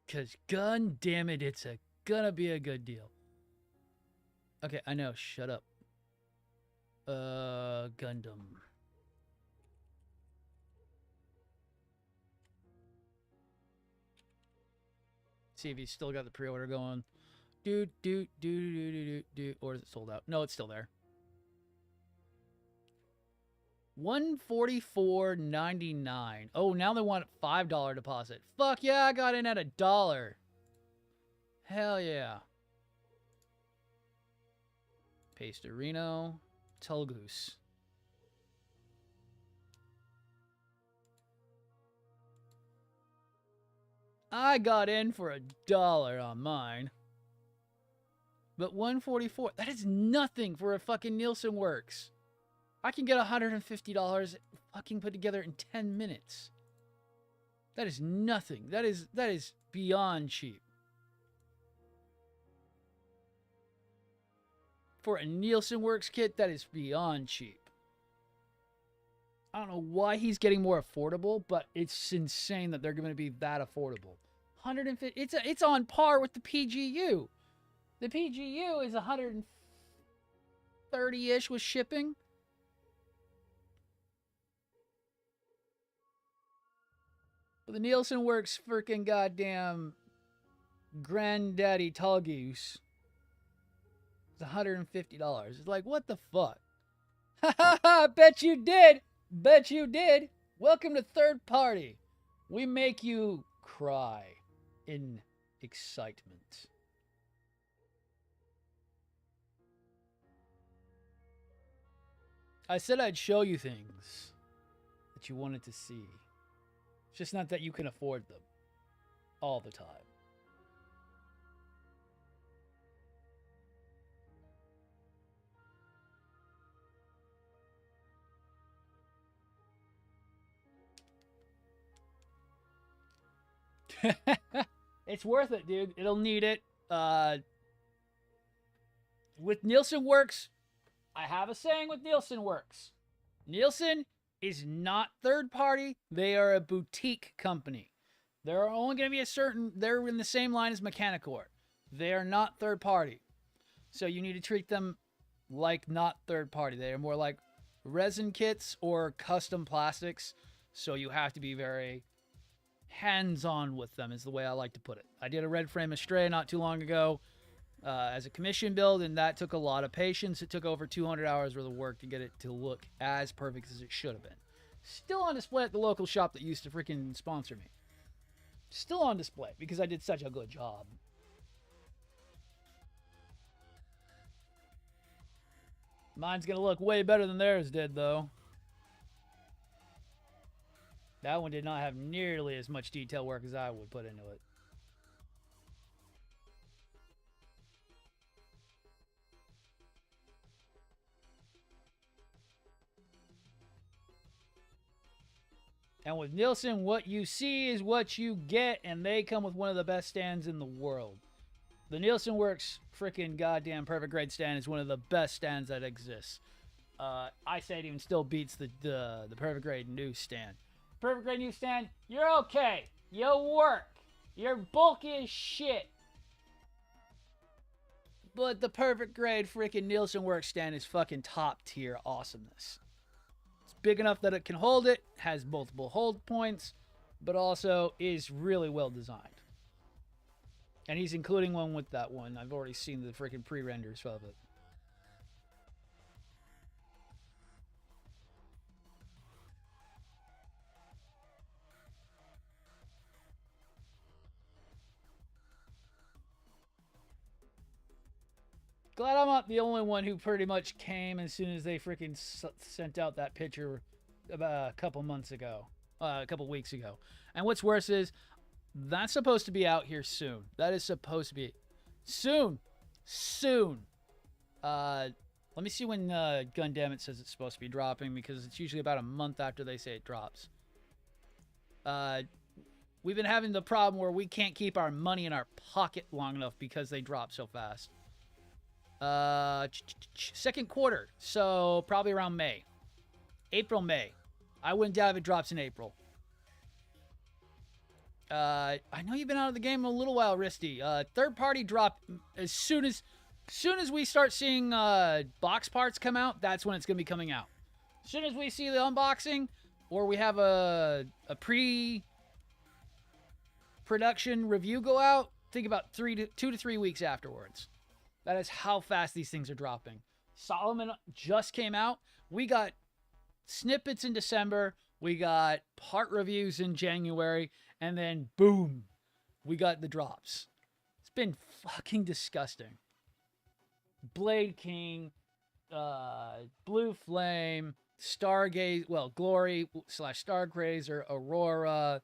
Because Gundam It, it's gonna be a good deal. Okay, I know, shut up. Gundam. See if he's still got the pre-order going. Or is it sold out? No, it's still there. $144.99. Oh, now they want a $5 deposit. Fuck yeah, I got in at $1. Hell yeah. Pastorino. Telgoose. I got in for $1 on mine. But $144, that is nothing for a fucking Nielsen Works. I can get $150 fucking put together in 10 minutes. That is nothing. That is beyond cheap. For a Nielsen Works kit, that is beyond cheap. I don't know why he's getting more affordable, but it's insane that they're going to be that affordable. 150. It's on par with the PGU. The PGU is 130-ish with shipping. But the Nielsen Works freaking goddamn Granddaddy Tall Goose is $150. It's like, what the fuck? Ha ha ha! Bet you did! Bet you did! Welcome to Third Party. We make you cry in excitement. I said I'd show you things that you wanted to see. It's just not that you can afford them all the time. It's worth it, dude. It'll need it. With Nielsen Works, I have a saying with Nielsen Works. Nielsen is not third party. They are a boutique company. They're only going to be they're in the same line as Mechanicore. They are not third party. So you need to treat them like not third party. They are more like resin kits or custom plastics. So you have to be very hands-on with them is the way I like to put it. I did a red frame Astray not too long ago as a commission build, and that took a lot of patience. It took over 200 hours worth of work to get it to look as perfect as it should have been. Still on display at the local shop that used to freaking sponsor me. Still on display because I did such a good job. Mine's gonna look way better than theirs did, though. That one did not have nearly as much detail work as I would put into it. And with Nielsen, what you see is what you get, and they come with one of the best stands in the world. The Nielsen Works freaking goddamn perfect grade stand is one of the best stands that exists. I say it even still beats the perfect grade new stand. Perfect grade new stand, you're okay. You work. You're bulky as shit. But the perfect grade freaking Nielsen Works stand is fucking top tier awesomeness. It's big enough that it can hold it, has multiple hold points, but also is really well designed. And he's including one with that one. I've already seen the freaking pre-renders of it. Glad I'm not the only one who pretty much came as soon as they freaking sent out that picture about a couple months ago. A couple weeks ago. And what's worse is, that's supposed to be out here soon. That is supposed to be soon. Soon. Let me see when Gundam it says it's supposed to be dropping, because it's usually about a month after they say it drops. We've been having the problem where we can't keep our money in our pocket long enough because they drop so fast. Second quarter, so probably around May. April, May. I wouldn't doubt if it drops in April. I know you've been out of the game a little while, Risty. Third party drop as soon as we start seeing box parts come out. That's when it's gonna be coming out. As soon as we see the unboxing, or we have a pre-production review go out, think about 2 to 3 weeks afterwards. That is how fast these things are dropping. Solomon just came out. We got snippets in December. We got part reviews in January. And then, boom, we got the drops. It's been fucking disgusting. Blade King, Blue Flame, Stargaze, well, Glory / Stargazer, Aurora.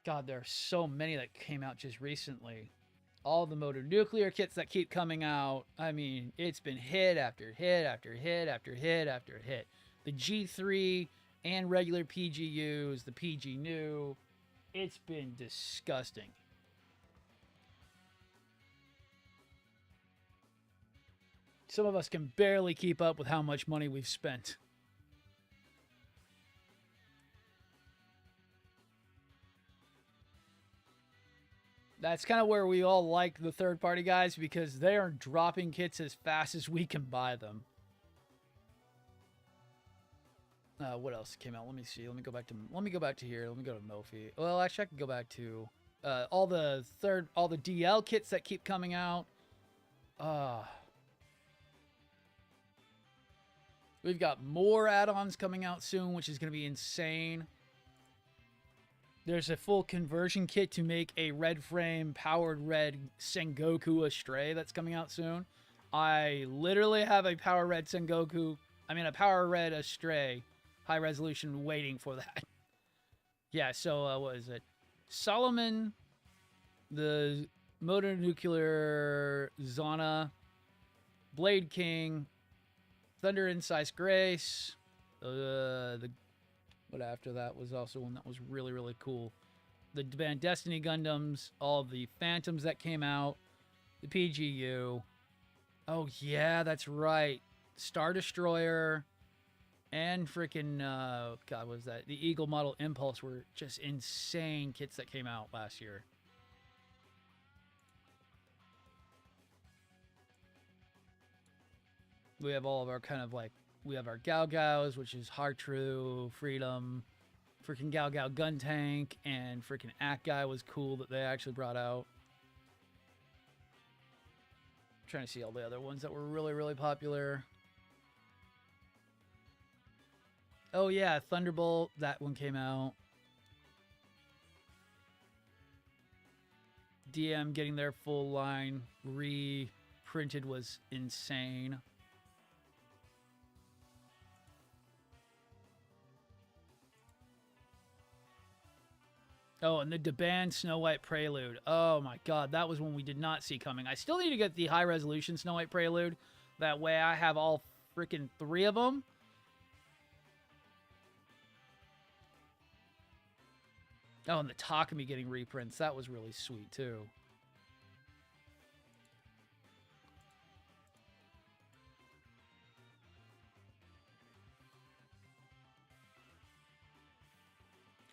God, there are so many that came out just recently. All the Motor Nuclear kits that keep coming out. I mean, it's been hit after hit after hit after hit after hit. The G3 and regular PGUs, the PG new. It's been disgusting. Some of us can barely keep up with how much money we've spent. That's kind of where we all like the third-party guys, because they are dropping kits as fast as we can buy them. What else came out? Let me see. Let me go back to here. Let me go to Mophie. Well, actually, I can go back to all the DL kits that keep coming out. We've got more add-ons coming out soon, which is going to be insane. There's a full conversion kit to make a red frame powered red Sengoku Astray that's coming out soon. I literally have a power red Astray high resolution waiting for that. Yeah, so what is it? Solomon, the Motor Nuclear Zana, Blade King, Thunder Incise Grace, what after that was also one that was really, really cool. The Band Destiny Gundams, all the Phantoms that came out, the PGU. Oh, yeah, that's right. Star Destroyer and freaking, God, what was that? The Eagle Model Impulse were just insane kits that came out last year. We have all of our kind of like, we have our Gao Gaos, which is Hartrue, Freedom, freaking Gao Gao Gun Tank, and freaking Act Guy was cool that they actually brought out. I'm trying to see all the other ones that were really, really popular. Oh yeah, Thunderbolt, that one came out. DM getting their full line reprinted was insane. Oh, and the Daban Snow White Prelude. Oh my god, that was one we did not see coming. I still need to get the high resolution Snow White Prelude. That way I have all freaking 3 of them. Oh, and the Takumi getting reprints. That was really sweet too.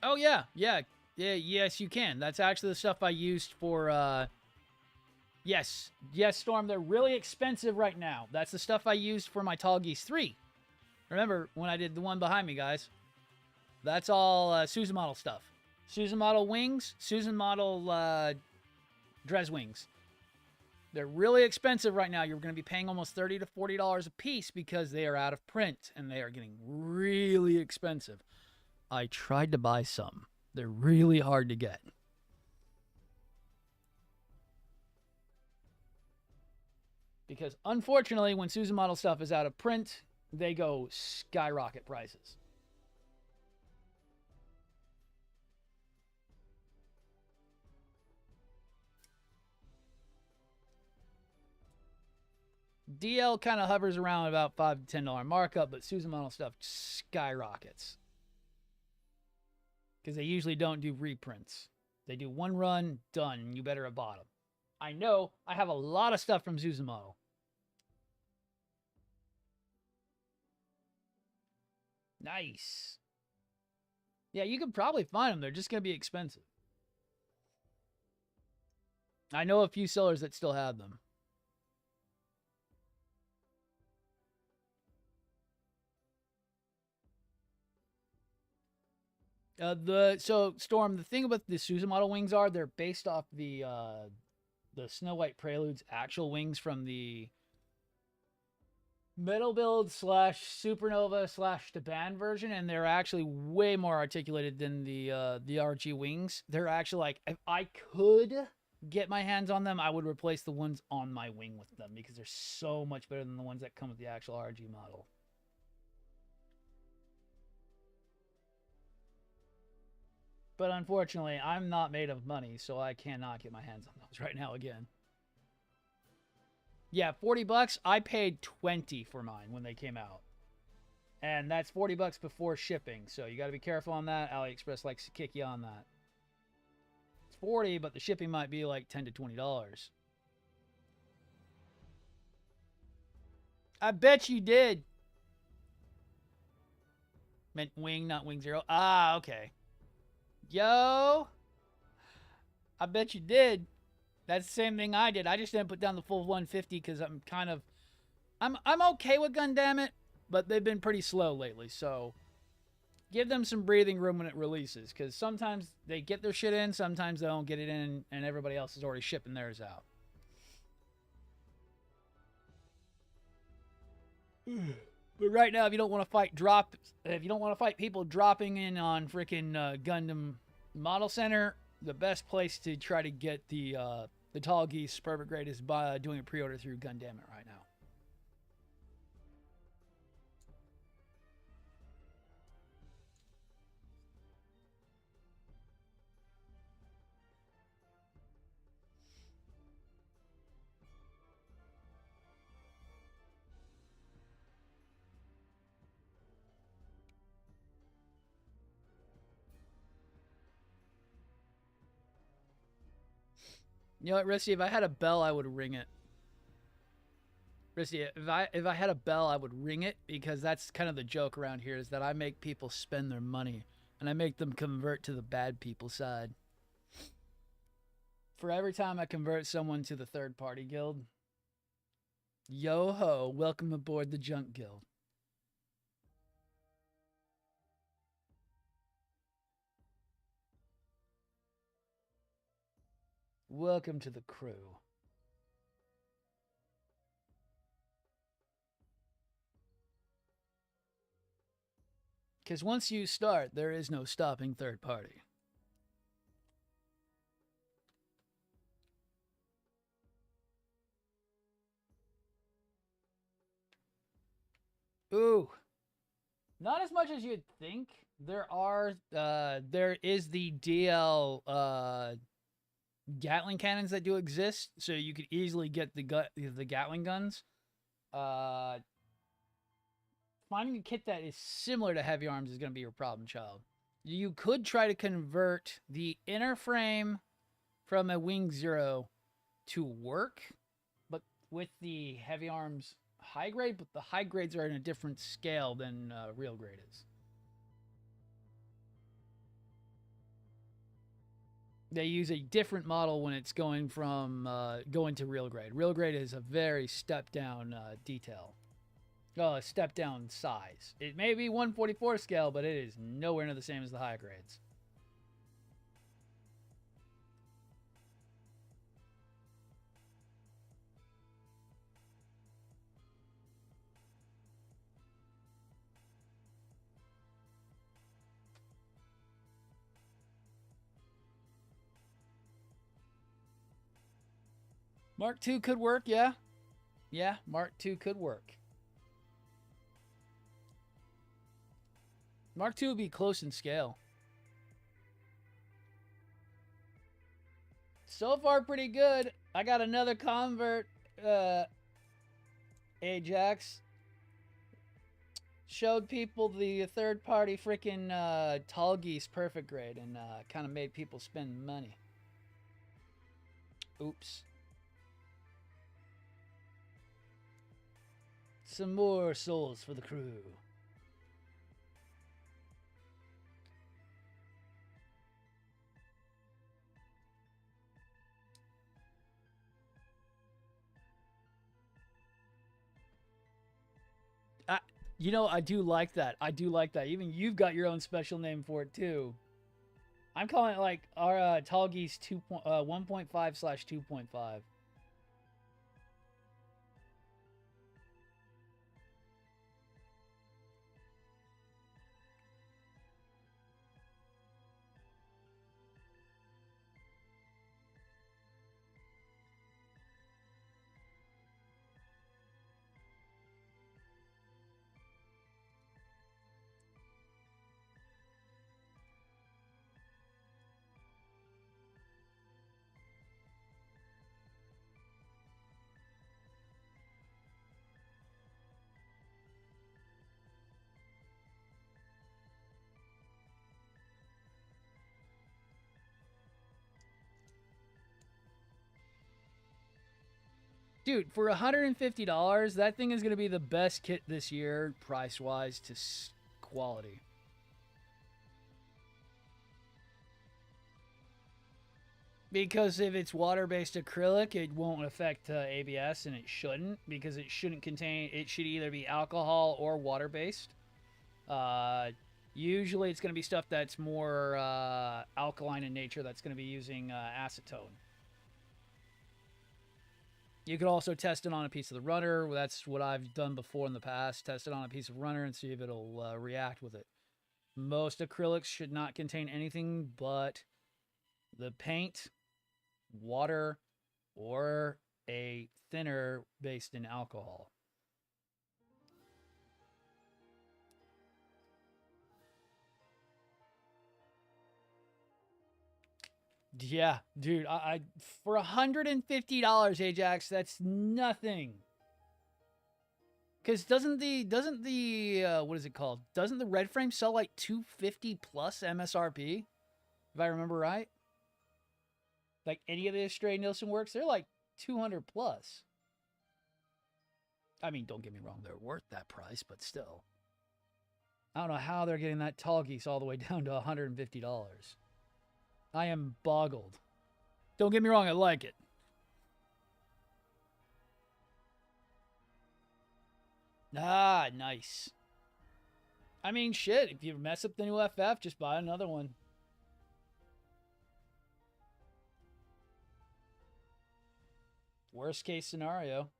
Oh yeah, yeah. Yeah, yes, you can. That's actually the stuff I used for, yes, Storm, they're really expensive right now. That's the stuff I used for my Tall Geese 3. Remember when I did the one behind me, guys? That's all Susan Model stuff. Susan Model wings, Susan Model Dres wings. They're really expensive right now. You're going to be paying almost $30 to $40 a piece because they are out of print, and they are getting really expensive. I tried to buy some. They're really hard to get. Because unfortunately, when Susan Model stuff is out of print, they go skyrocket prices. DL kind of hovers around about $5 to $10 markup, but Susan Model stuff skyrockets. Because they usually don't do reprints. They do one run, done. You better have bought them. I know I have a lot of stuff from Susan Model. Nice. Yeah, you can probably find them. They're just going to be expensive. I know a few sellers that still have them. So Storm, the thing about the Susan Model wings are they're based off the Snow White Prelude's actual wings from the Metal Build / Supernova / Daban version, and they're actually way more articulated than the RG wings. They're actually like, if I could get my hands on them, I would replace the ones on my wing with them because they're so much better than the ones that come with the actual RG model. But unfortunately, I'm not made of money, so I cannot get my hands on those right now again. Yeah, $40. I paid $20 for mine when they came out. And that's $40 before shipping. So you got to be careful on that. AliExpress likes to kick you on that. It's 40, but the shipping might be like $10 to $20. I bet you did. Meant wing, not wing zero. Ah, okay. Yo. I bet you did. That's the same thing I did. I just didn't put down the full 150 because I'm okay with Gundam It, but they've been pretty slow lately. So give them some breathing room when it releases, because sometimes they get their shit in, sometimes they don't get it in, and everybody else is already shipping theirs out. But right now, if you don't want to fight people dropping in on freaking Gundam Model Center, the best place to try to get the Tall Geese perfect grade is by doing a pre-order through Gundam It right now. You know what, Risty? If I had a bell, I would ring it. Risty, if I had a bell, I would ring it, because that's kind of the joke around here, is that I make people spend their money and I make them convert to the bad people side. For every time I convert someone to the third party guild, yo ho, welcome aboard the junk guild. Welcome to the crew. Because once you start, there is no stopping third party. Ooh. Not as much as you'd think. There is the DL Gatling cannons that do exist, so you could easily get the Gatling guns. Finding a kit that is similar to heavy arms is going to be your problem child. You could try to convert the inner frame from a Wing Zero to work, but with the heavy arms high grade, but the high grades are in a different scale than real grade is. They use a different model when it's going from going to real grade. Real grade is a very step down detail. Oh, a step down size. It may be 1/44 scale, but it is nowhere near the same as the high grades. Mark II could work, yeah. Yeah, Mark II could work. Mark II would be close in scale. So far, pretty good. I got another convert, Ajax. Showed people the third-party freaking Tall Geese perfect grade, and kind of made people spend money. Oops. Some more souls for the crew. You know, I do like that. I do like that. Even you've got your own special name for it, too. I'm calling it, like, our Tall Geese 1.5/2.5. Dude, for $150, that thing is going to be the best kit this year, price-wise to quality. Because if it's water-based acrylic, it won't affect ABS, and it shouldn't, because it shouldn't contain, it should either be alcohol or water-based. Usually it's going to be stuff that's more alkaline in nature, that's going to be using acetone. You could also test it on a piece of the runner. That's what I've done before in the past. Test it on a piece of runner and see if it'll react with it. Most acrylics should not contain anything but the paint, water, or a thinner based in alcohol. Yeah, dude, I for $150, Ajax, that's nothing. Because doesn't the what is it called? Doesn't the red frame sell like $250 plus MSRP? If I remember right. Like any of the Stray Nielsen works, they're like 200 plus. I mean, don't get me wrong, they're worth that price, but still. I don't know how they're getting that tall geese all the way down to $150. I am boggled. Don't get me wrong, I like it. Ah, nice. I mean, shit, if you mess up the new FF, just buy another one. Worst case scenario,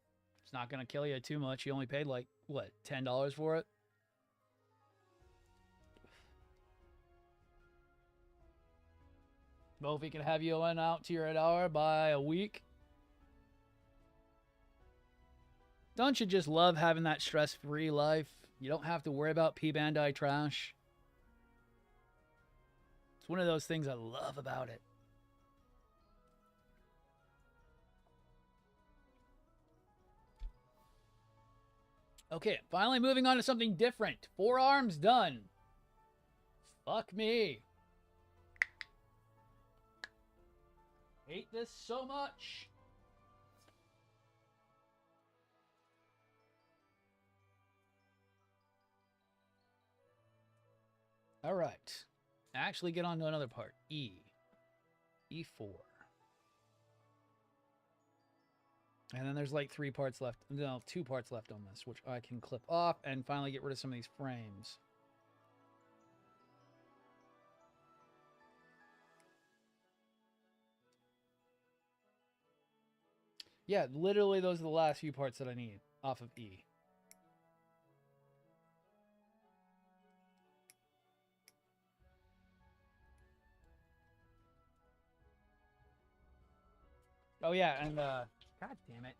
it's not going to kill you too much. You only paid like, what, $10 for it? Well, if he can have you went out to your hour by a week. Don't you just love having that stress-free life? You don't have to worry about P-Bandai trash. It's one of those things I love about it. Okay, finally moving on to something different. Forearms done. Fuck me. Hate this so much. All right. Actually get on to another part. E. E4. And then there's like 3 parts left. No, 2 parts left on this, which I can clip off and finally get rid of some of these frames. Yeah, literally those are the last few parts that I need off of E. Oh yeah, and god damn it.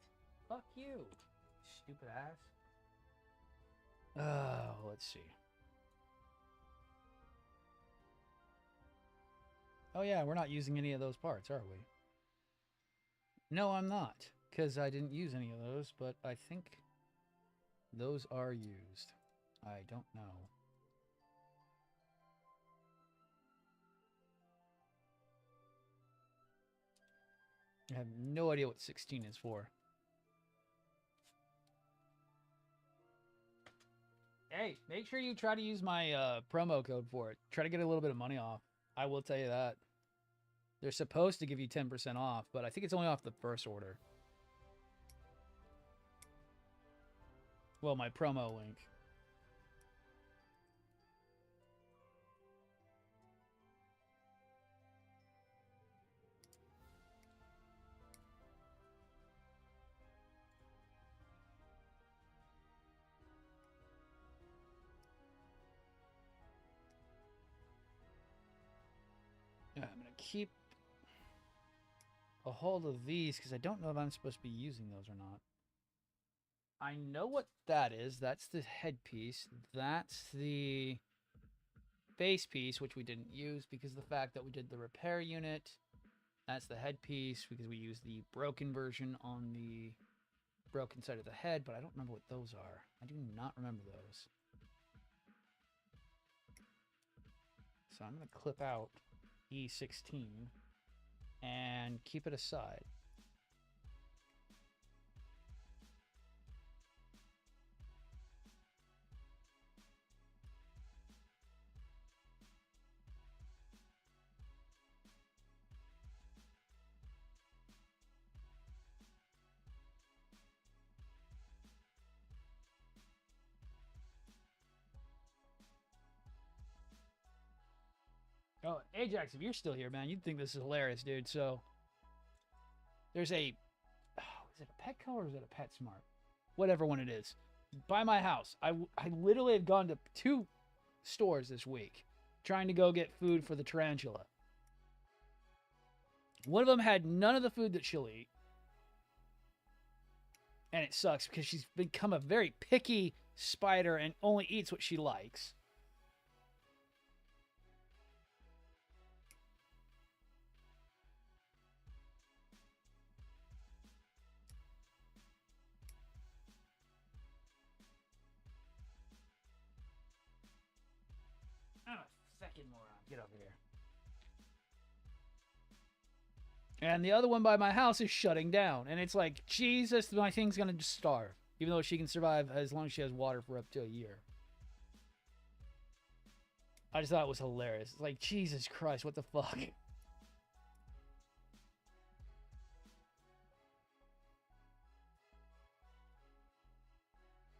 Fuck you, stupid ass. Let's see. Oh yeah, we're not using any of those parts, are we? No, I'm not, because I didn't use any of those, but I think those are used. I don't know. I have no idea what 16 is for. Hey, make sure you try to use my promo code for it. Try to get a little bit of money off. I will tell you that. They're supposed to give you 10% off, but I think it's only off the first order. Well, my promo link. Yeah, I'm going to keep a hold of these because I don't know if I'm supposed to be using those or not. I know what that is. That's the headpiece. That's the base piece, which we didn't use because of the fact that we did the repair unit. That's the headpiece because we used the broken version on the broken side of the head, but I don't remember what those are. I do not remember those. So I'm going to clip out E16 and keep it aside. Oh, Ajax, if you're still here, man, you'd think this is hilarious, dude. So, there's a... Oh, is it a Petco or is it a PetSmart? Whatever one it is. By my house. I literally have gone to 2 stores this week trying to go get food for the tarantula. One of them had none of the food that she'll eat. And it sucks because she's become a very picky spider and only eats what she likes. Oh, second moron. Get over here. And the other one by my house is shutting down. And it's like, Jesus, my thing's going to just starve. Even though she can survive as long as she has water for up to a year. I just thought it was hilarious. It's like, Jesus Christ, what the fuck?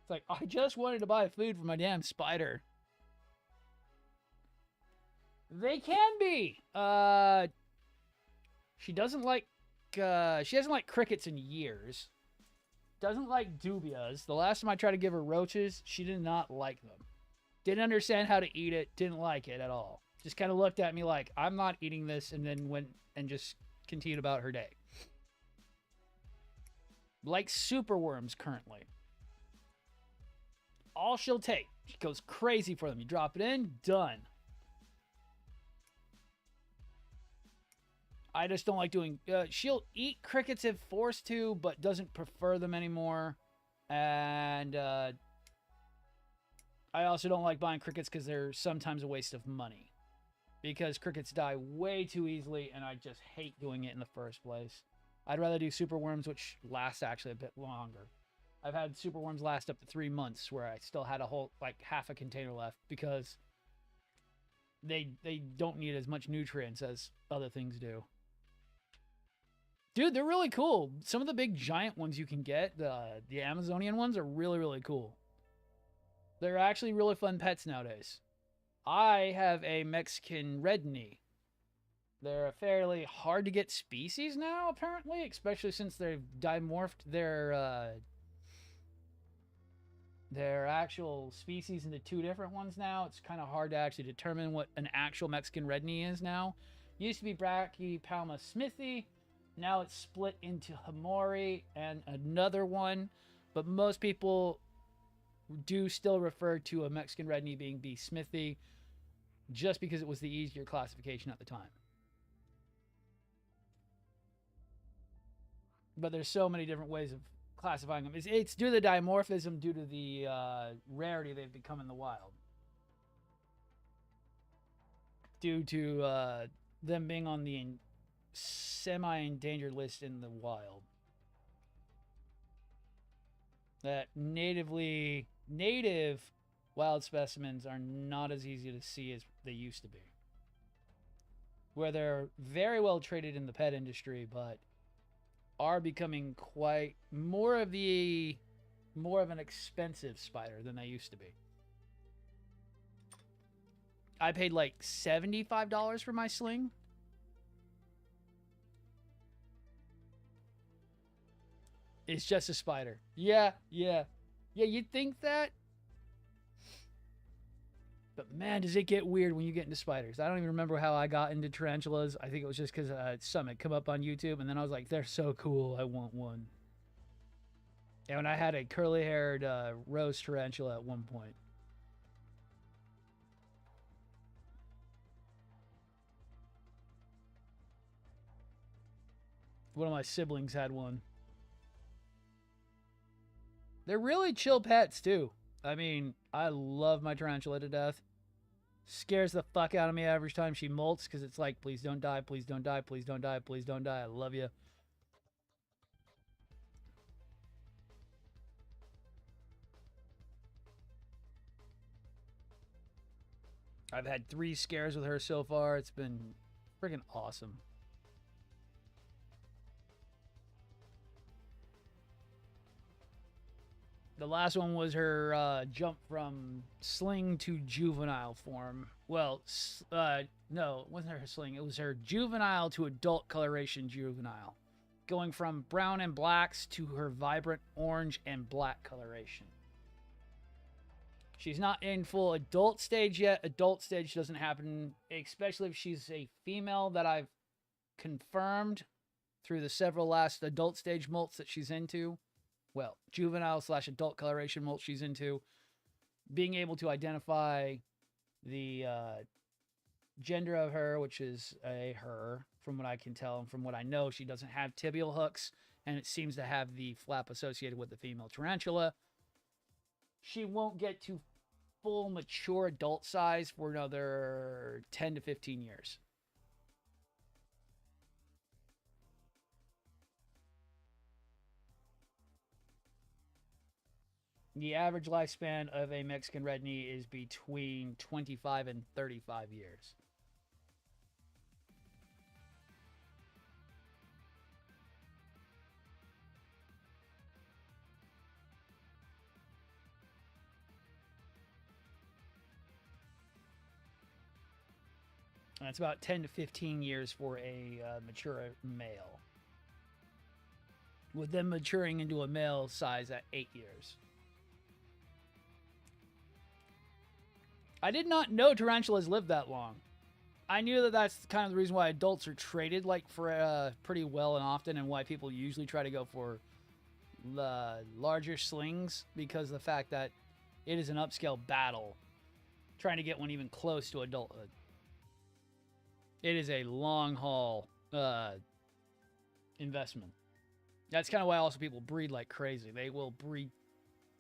It's like, I just wanted to buy food for my damn spider. They can be. She doesn't like, she hasn't liked crickets in years. Doesn't like dubias. The last time I tried to give her roaches, she did not like them. Didn't understand how to eat it. Didn't like it at all. Just kind of looked at me like, I'm not eating this, and then went and just continued about her day. Like superworms currently. All she'll take. She goes crazy for them. You drop it in, done. I just don't like doing... she'll eat crickets if forced to, but doesn't prefer them anymore. And I also don't like buying crickets because they're sometimes a waste of money. Because crickets die way too easily, and I just hate doing it in the first place. I'd rather do superworms, which last actually a bit longer. I've had superworms last up to 3 months, where I still had a whole, like, half a container left, because they don't need as much nutrients as other things do. Dude, they're really cool. Some of the big giant ones you can get, the Amazonian ones, are really, really cool. They're actually really fun pets nowadays. I have a Mexican red knee. They're a fairly hard to get species now, apparently, especially since they've dimorphed their actual species into 2 different ones now. It's kind of hard to actually determine what an actual Mexican red knee is now. Used to be Brachypelma smithi. Now it's split into Hamori and another one, but most people do still refer to a Mexican red knee being B. smithi, just because it was the easier classification at the time. But there's so many different ways of classifying them. It's due to the dimorphism, due to the rarity they've become in the wild. Due to them being on the semi-endangered list in the wild. That native wild specimens are not as easy to see as they used to be. Where they're very well traded in the pet industry, but are becoming quite more of an expensive spider than they used to be. I paid like $75 for my sling. It's just a spider. Yeah, you'd think that. But man, does it get weird when you get into spiders. I don't even remember how I got into tarantulas. I think it was just because some had come up on YouTube, and then I was like, they're so cool, I want one. And I had a curly-haired rose tarantula at one point. One of my siblings had one. They're really chill pets, too. I mean, I love my tarantula to death. Scares the fuck out of me every time she molts, because it's like, please don't die, please don't die, please don't die, please don't die. I love you. I've had 3 scares with her so far. It's been freaking awesome. The last one was her jump from sling to juvenile form. Well, no, it wasn't her sling. It was her juvenile to adult coloration juvenile. Going from brown and blacks to her vibrant orange and black coloration. She's not in full adult stage yet. Adult stage doesn't happen, especially if she's a female that I've confirmed through the several last adult stage molts that she's into. Well, juvenile / adult coloration molt she's into. Being able to identify the gender of her, which is a her, from what I can tell and from what I know, she doesn't have tibial hooks, and it seems to have the flap associated with the female tarantula. She won't get to full mature adult size for another 10 to 15 years. The average lifespan of a Mexican red knee is between 25 and 35 years. And it's about 10 to 15 years for a mature male. With them maturing into a male size at 8 years. I did not know tarantulas lived that long. I knew that that's kind of the reason why adults are traded like for pretty well and often, and why people usually try to go for larger slings, because of the fact that it is an upscale battle trying to get one even close to adulthood. It is a long haul investment. That's kind of why also people breed like crazy. They will breed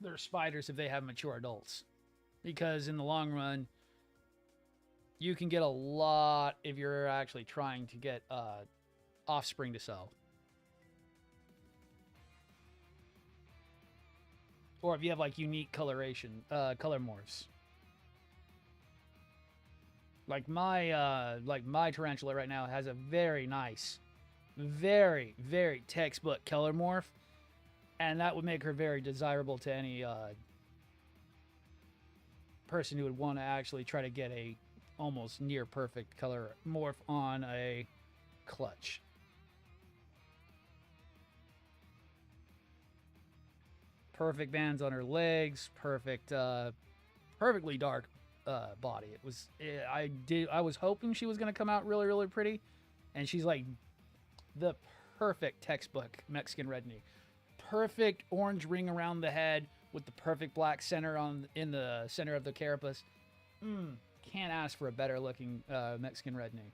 their spiders if they have mature adults. Because in the long run, you can get a lot if you're actually trying to get offspring to sell. Or if you have like unique coloration, color morphs. Like my tarantula right now has a very nice, very, very textbook color morph. And that would make her very desirable to any person who would want to actually try to get a almost near perfect color morph on a clutch. Perfect bands on her legs, perfectly dark body. I was hoping she was going to come out really, really pretty, and she's like the perfect textbook Mexican red knee. Perfect orange ring around the head with the perfect black center in the center of the carapace. Can't ask for a better looking Mexican red knee.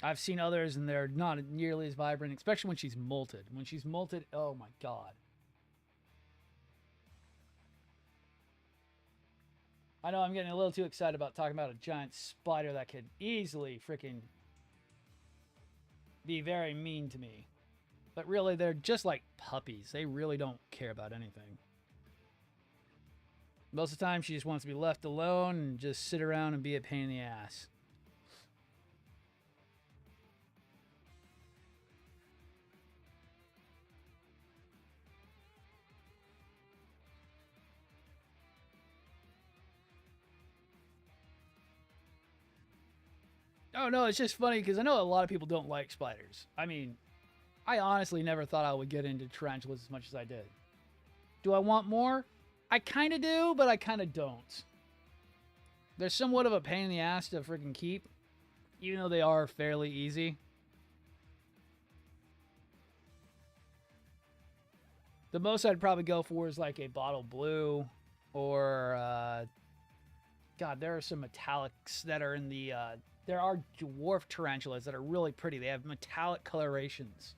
I've seen others and they're not nearly as vibrant, especially when she's molted. When she's molted, oh my god. I know I'm getting a little too excited about talking about a giant spider that could easily freaking be very mean to me. But really, they're just like puppies. They really don't care about anything. Most of the time, she just wants to be left alone and just sit around and be a pain in the ass. Oh, no, it's just funny because I know a lot of people don't like spiders. I mean, I honestly never thought I would get into tarantulas as much as I did. Do I want more? I kind of do, but I kind of don't. They're somewhat of a pain in the ass to freaking keep, even though they are fairly easy. The most I'd probably go for is like a bottle blue or, God, there are some metallics that are in the, there are dwarf tarantulas that are really pretty. They have metallic colorations.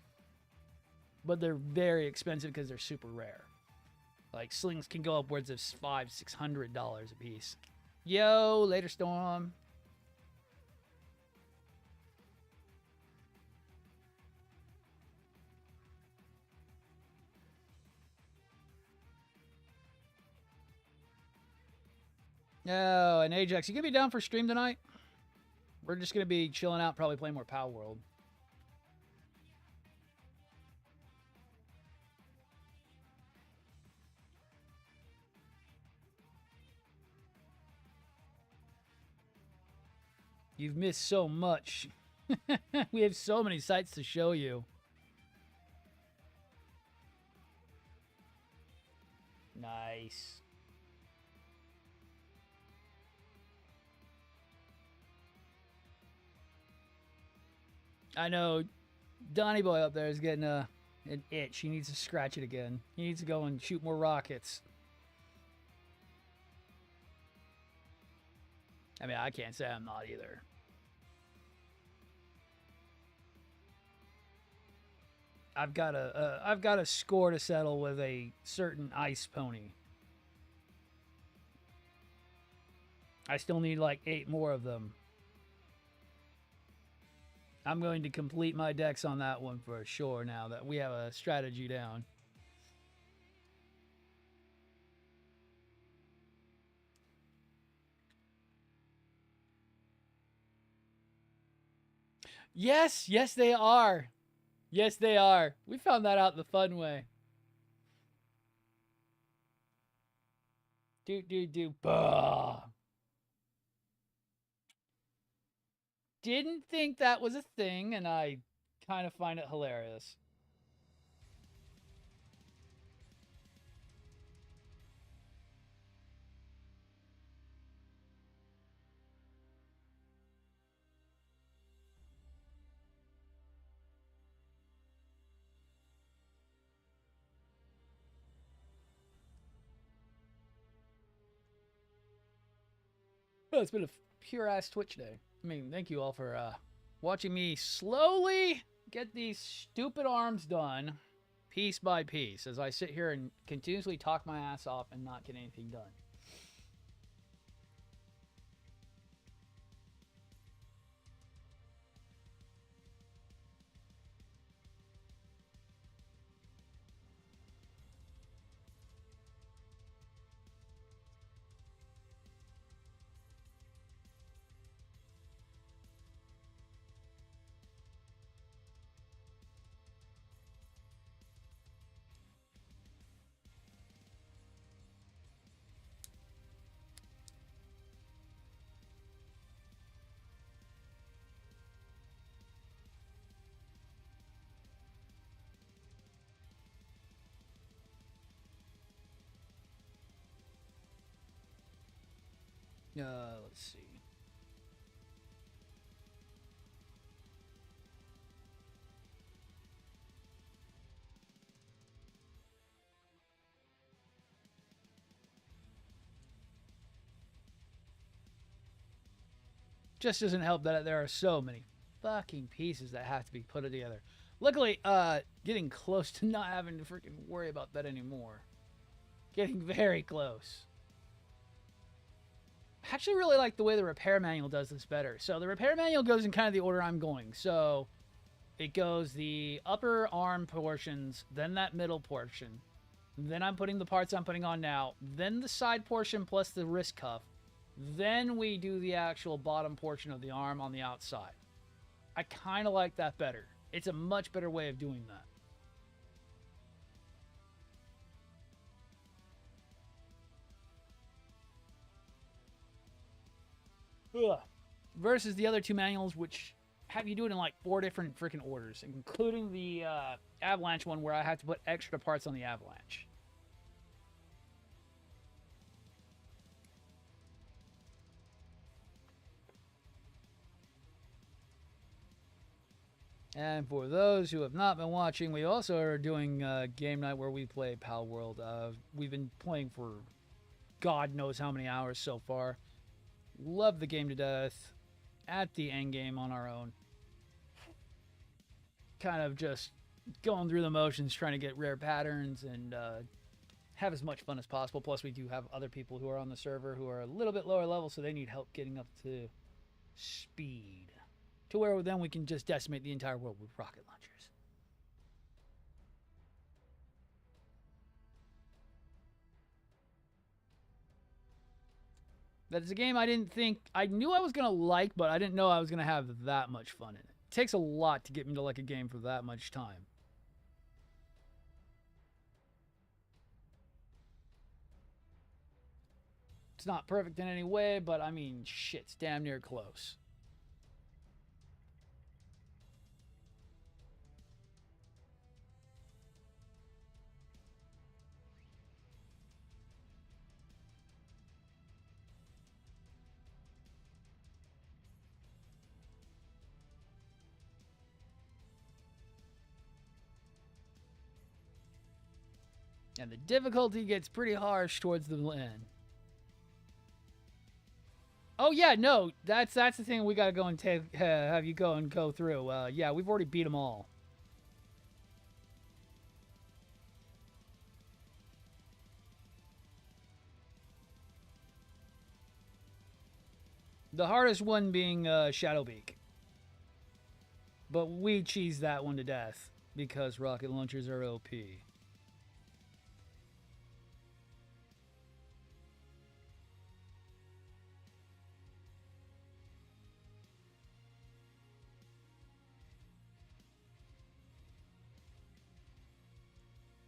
But they're very expensive because they're super rare. Like, slings can go upwards of $500-$600 a piece. Yo, later, Storm. Oh, and Ajax, you gonna be down for stream tonight? We're just gonna be chilling out, probably playing more Pal World. You've missed so much. We have so many sites to show you. Nice. I know Donnie Boy up there is getting an itch. He needs to scratch it again. He needs to go and shoot more rockets. I mean, I can't say I'm not either. I've got a score to settle with a certain ice pony. I still need like 8 more of them. I'm going to complete my decks on that one for sure now that we have a strategy down. Yes, yes they are. Yes they are. We found that out the fun way. Bah. Didn't think that was a thing, and I kind of find it hilarious. Well, it's been a pure ass Twitch day. I mean, thank you all for watching me slowly get these stupid arms done piece by piece as I sit here and continuously talk my ass off and not get anything done. Let's see. Just doesn't help that there are so many fucking pieces that have to be put together. Luckily, getting close to not having to freaking worry about that anymore. Getting very close. I actually really like the way the repair manual does this better. So the repair manual goes in kind of the order I'm going. So it goes the upper arm portions, then that middle portion. Then I'm putting the parts I'm putting on now. Then the side portion plus the wrist cuff. Then we do the actual bottom portion of the arm on the outside. I kind of like that better. It's a much better way of doing that. Ugh. Versus the other two manuals, which have you do it in like 4 different freaking orders, including the Avalanche one where I have to put extra parts on the Avalanche. And for those who have not been watching, we also are doing game night where we play Pal World. We've been playing for God knows how many hours so far. Love the game to death. At the end game on our own. Kind of just going through the motions, trying to get rare patterns and have as much fun as possible. Plus, we do have other people who are on the server who are a little bit lower level, so they need help getting up to speed. To where then we can just decimate the entire world with rocket launchers. That's a game I didn't think... I knew I was going to like, but I didn't know I was going to have that much fun in it. It takes a lot to get me to like a game for that much time. It's not perfect in any way, but I mean, shit, it's damn near close. And the difficulty gets pretty harsh towards the end. Oh yeah, no, that's the thing we gotta go and have you go through. Yeah, we've already beat them all. The hardest one being Shadowbeak. But we cheese that one to death because rocket launchers are OP.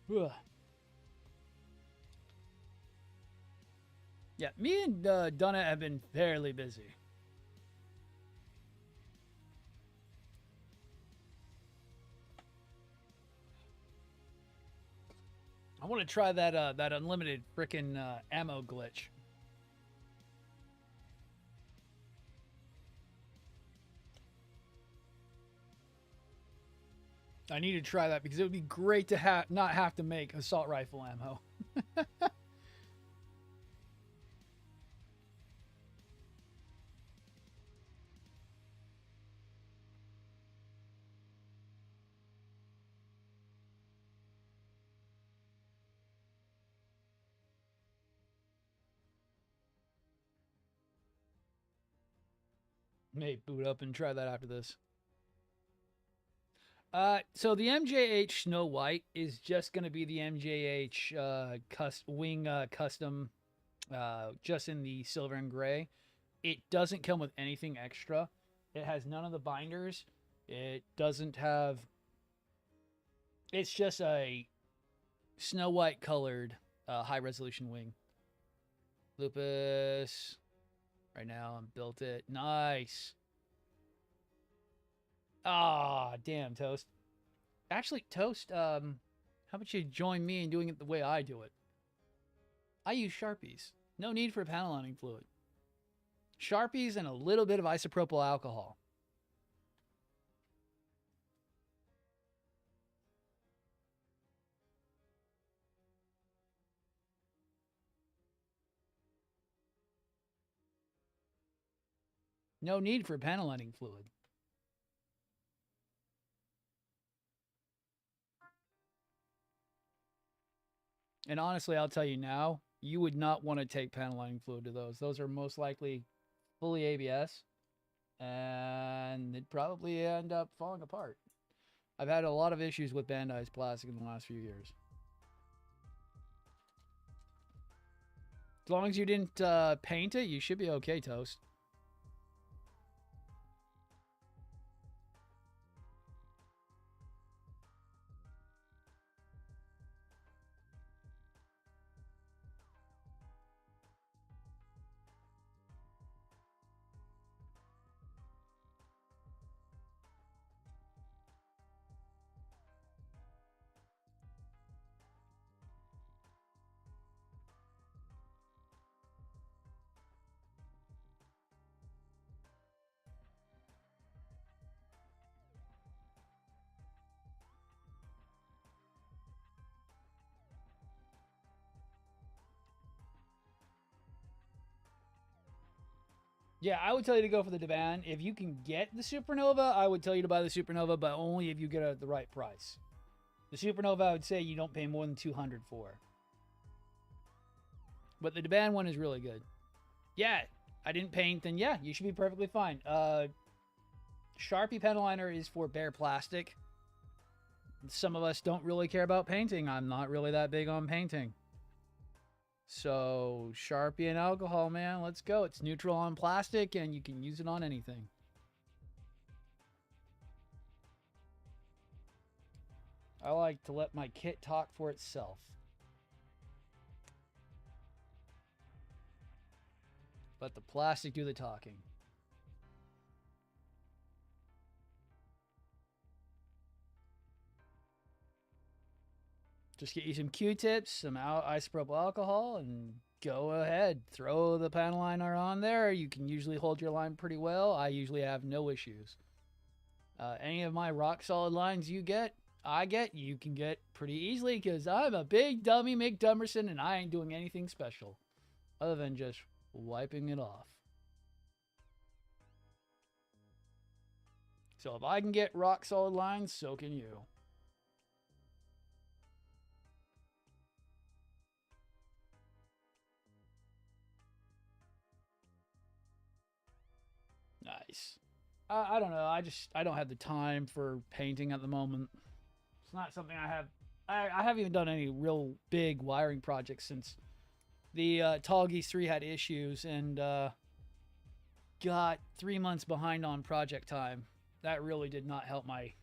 Ugh. Yeah, me and Donna have been fairly busy. I want to try that unlimited frickin' ammo glitch. I need to try that because it would be great to not have to make assault rifle ammo. May boot up and try that after this. So the MJH Snow White is just going to be the MJH wing custom, just in the silver and gray. It doesn't come with anything extra. It has none of the binders. It doesn't have... It's just a Snow White colored high resolution wing. Lupus. Right now, I'm built it. Nice. Ah, damn, Toast. Actually, Toast, how about you join me in doing it the way I do it? I use Sharpies. No need for panel lining fluid. Sharpies and a little bit of isopropyl alcohol. No need for panel lining fluid. And honestly, I'll tell you now, you would not want to take panel lining fluid to those. Those are most likely fully ABS, and it'd probably end up falling apart. I've had a lot of issues with Bandai's plastic in the last few years. As long as you didn't paint it, you should be okay, Toast. Yeah, I would tell you to go for the Daban. If you can get the Supernova, I would tell you to buy the Supernova, but only if you get it at the right price. The Supernova, I would say you don't pay more than $200 for. But the Daban one is really good. Yeah, I didn't paint, then yeah, you should be perfectly fine. Sharpie pen liner is for bare plastic. Some of us don't really care about painting. I'm not really that big on painting. So Sharpie and alcohol, man, let's go. It's neutral on plastic and you can use it on anything. I like to let my kit talk for itself. Let the plastic do the talking. Just get you some Q-tips, some isopropyl alcohol, and go ahead. Throw the panel liner on there. You can usually hold your line pretty well. I usually have no issues. Any of my rock solid lines you get, you can get pretty easily because I'm a big dummy McDumberson and I ain't doing anything special other than just wiping it off. So if I can get rock solid lines, so can you. Nice. I don't know. I don't have the time for painting at the moment. It's not something I have. I haven't even done any real big wiring projects since the Tall Geese 3 had issues and got 3 months behind on project time. That really did not help my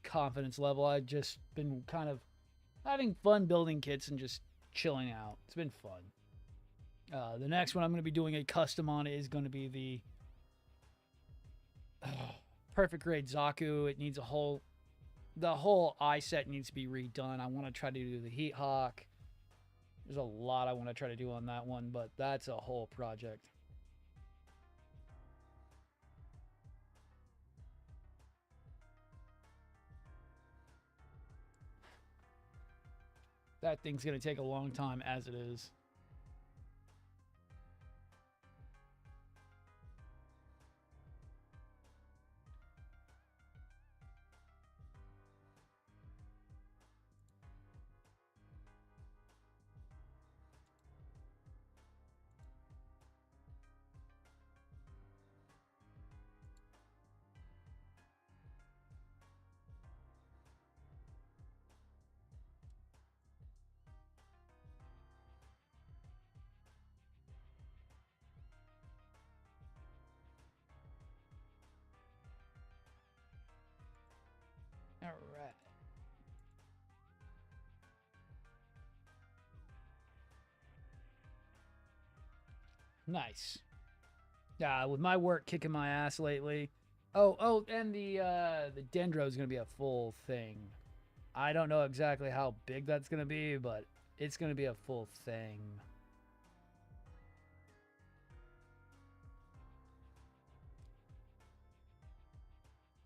confidence level. I've just been kind of having fun building kits and just chilling out. It's been fun. The next one I'm going to be doing a custom on is going to be the perfect grade Zaku. It needs the whole eye set needs to be redone. I want to try to do the Heat Hawk. There's a lot I want to try to do on that one, but that's a whole project. That thing's going to take a long time as it is. All right. Nice. Yeah, with my work kicking my ass lately. Oh, and the dendro is gonna be a full thing. I don't know exactly how big that's gonna be, but it's gonna be a full thing.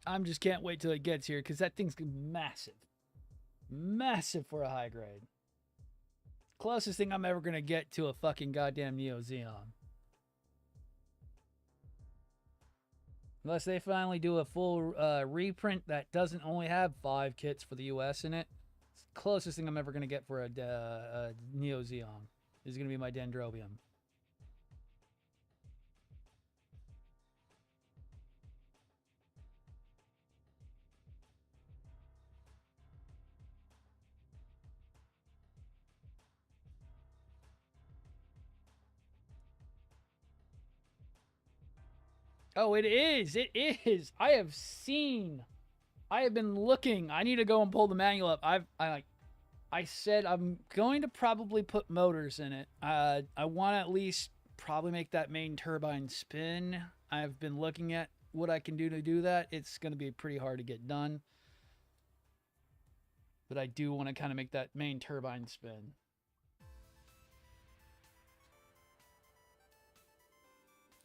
I'm just can't wait till it gets here because that thing's massive. Massive for a high grade. Closest thing I'm ever gonna get to a fucking goddamn Neo Xeon. Unless they finally do a full reprint that doesn't only have 5 kits for the US in it. It's the closest thing I'm ever gonna get for a Neo Xeon is gonna be my Dendrobium. Oh, it is. It is. I have seen. I have been looking. I need to go and pull the manual up. I said I'm going to probably put motors in it. I want to at least probably make that main turbine spin. I've been looking at what I can do to do that. It's going to be pretty hard to get done. But I do want to kind of make that main turbine spin.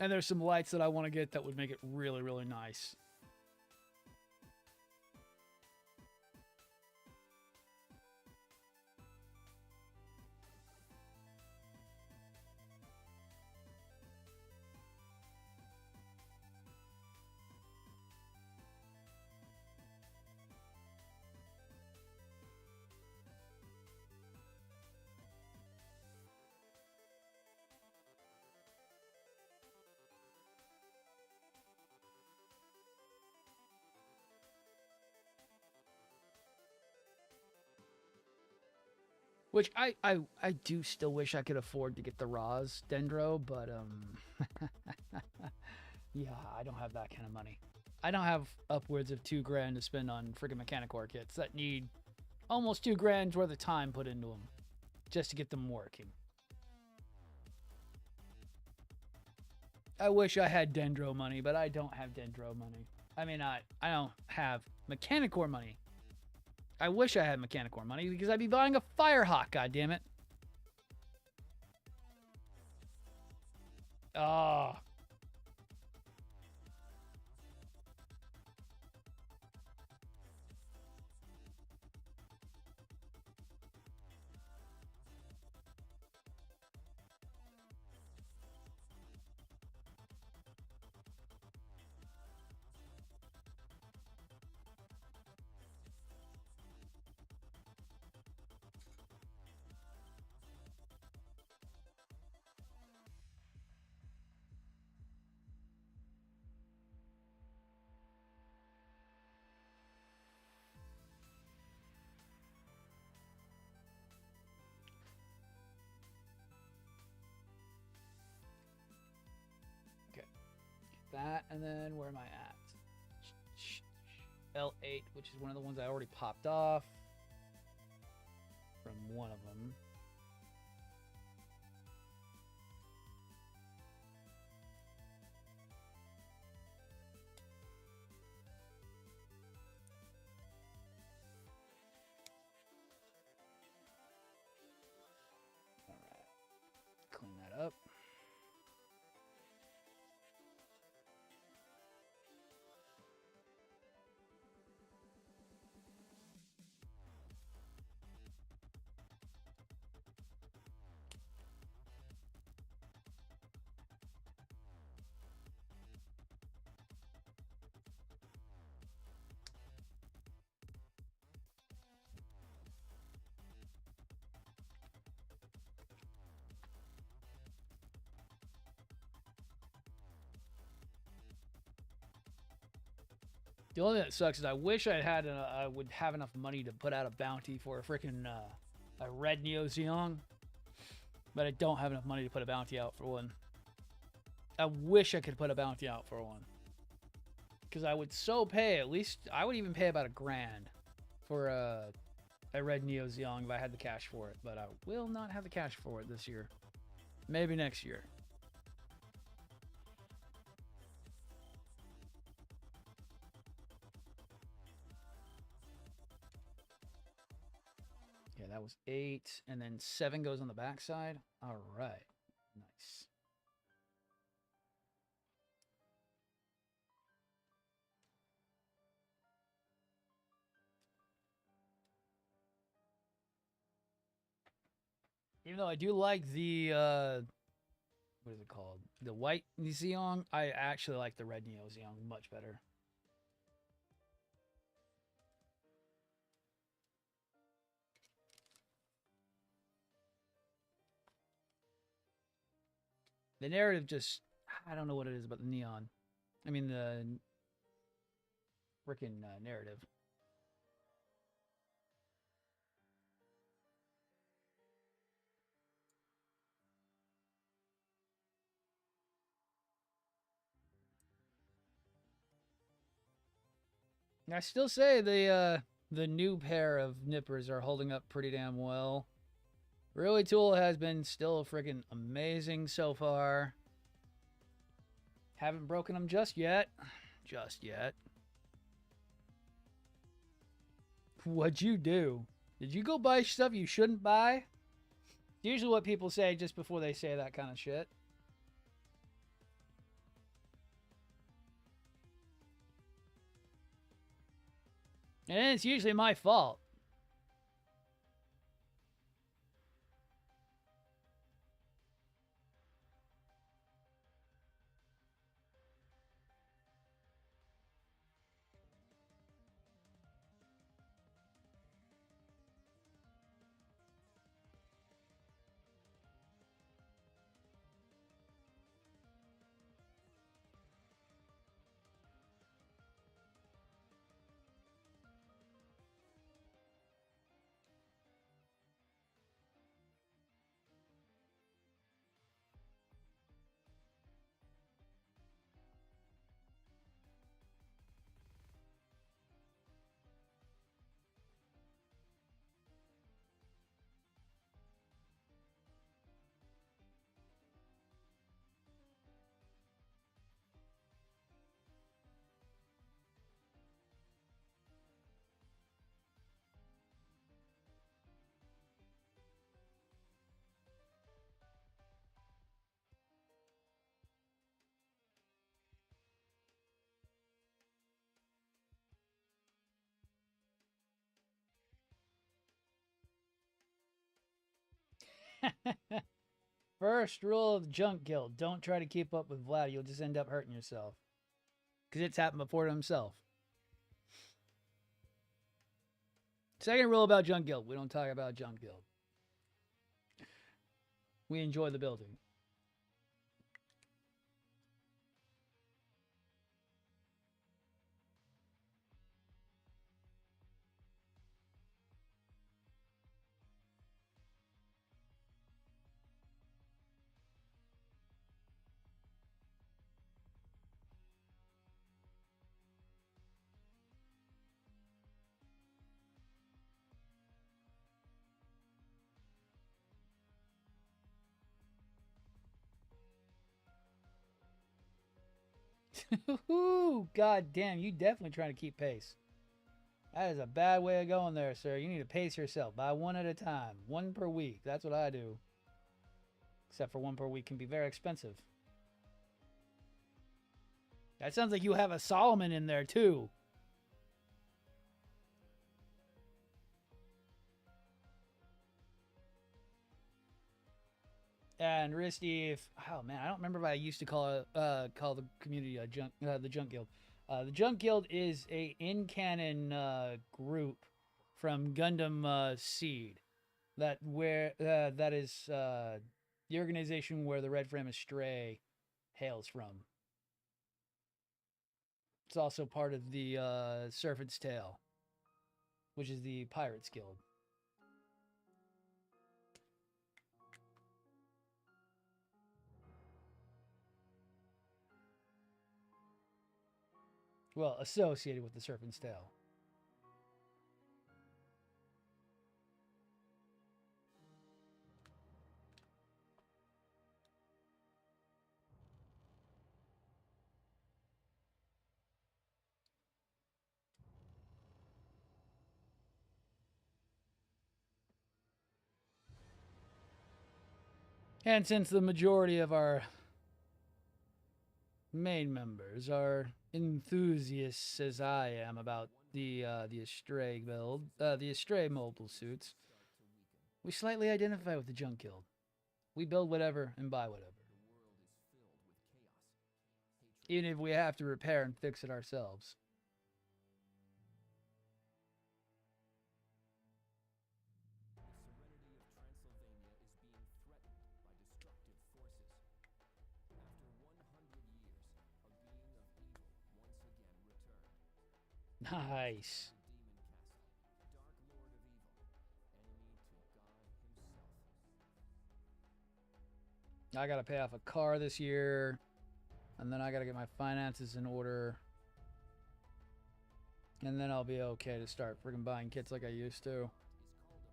And there's some lights that I want to get that would make it really, really nice. Which I do still wish I could afford to get the Raws Dendro, but yeah, I don't have that kind of money. I don't have upwards of $2,000 to spend on freaking Mechanicore kits that need almost $2,000 worth of time put into them just to get them working. I wish I had Dendro money, but I don't have Dendro money. I mean, I don't have Mechanicore money. I wish I had Mechanicore money because I'd be buying a Firehawk, goddammit. Oh. Okay. That, and then where am I at? L8, which is one of the ones I already popped off from one of them. All right. Clean that up. The only thing that sucks is I wish I would have enough money to put out a bounty for a freaking a red Neo Zeong, but I don't have enough money to put a bounty out for one. I wish I could put a bounty out for one, because I would so pay at least. I would even pay about $1,000 for a red Neo Zeong if I had the cash for it, but I will not have the cash for it this year. Maybe next year. Yeah, that was 8, and then 7 goes on the backside. All right, nice. Even though I do like the what is it called? The white Zeong, I actually like the red Neo Zeong much better. The narrative just, I don't know what it is about the neon. I mean, the freaking narrative. I still say the new pair of nippers are holding up pretty damn well. Really Tool has been still freaking amazing so far. Haven't broken them just yet. Just yet. What'd you do? Did you go buy stuff you shouldn't buy? Usually what people say just before they say that kind of shit. And it's usually my fault. First rule of the Junk Guild: don't try to keep up with Vlad. You'll just end up hurting yourself. Because it's happened before to himself. Second rule about Junk Guild: we don't talk about Junk Guild. We enjoy the building. God damn, you definitely trying to keep pace. That is a bad way of going there, sir. You need to pace yourself. Buy one at a time. One per week. That's what I do. Except for one per week can be very expensive. That sounds like you have a Solomon in there, too. And Risty, oh man, I don't remember what I used to call the community the Junk Guild. The Junk Guild is a in-canon group from Gundam Seed that is the organization where the Red Frame Astray hails from. It's also part of the Serpent's Tail, which is the Pirates Guild. Well, associated with the Serpent's Tail. And since the majority of our main members are enthusiasts, as I am, about the Astray build, the Astray mobile suits, we slightly identify with the Junk Guild. We build whatever and buy whatever, even if we have to repair and fix it ourselves. Nice. I gotta pay off a car this year, and then I gotta get my finances in order, and then I'll be okay to start freaking buying kits like I used to.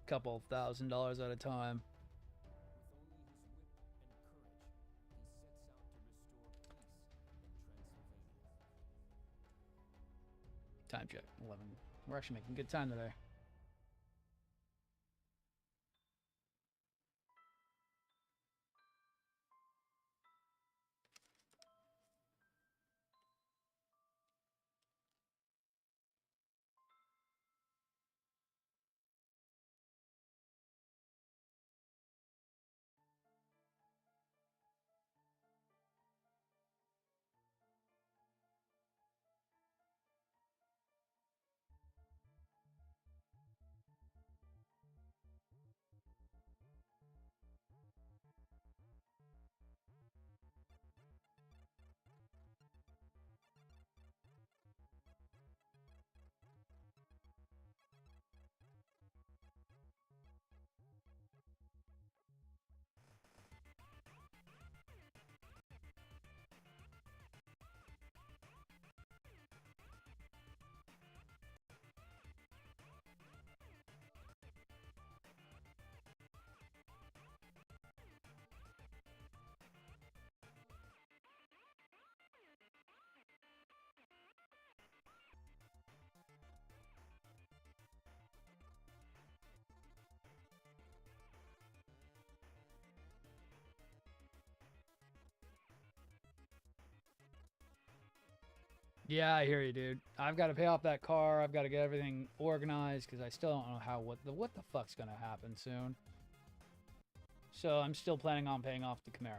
Couple $1,000s at a time. Time check, 11. We're actually making good time today. Yeah, I hear you, dude. I've got to pay off that car. I've got to get everything organized because I still don't know what the fuck's gonna happen soon. So I'm still planning on paying off the Camaro.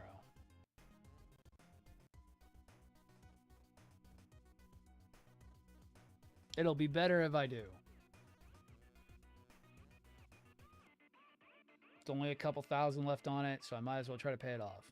It'll be better if I do. It's only a couple thousand left on it, so I might as well try to pay it off.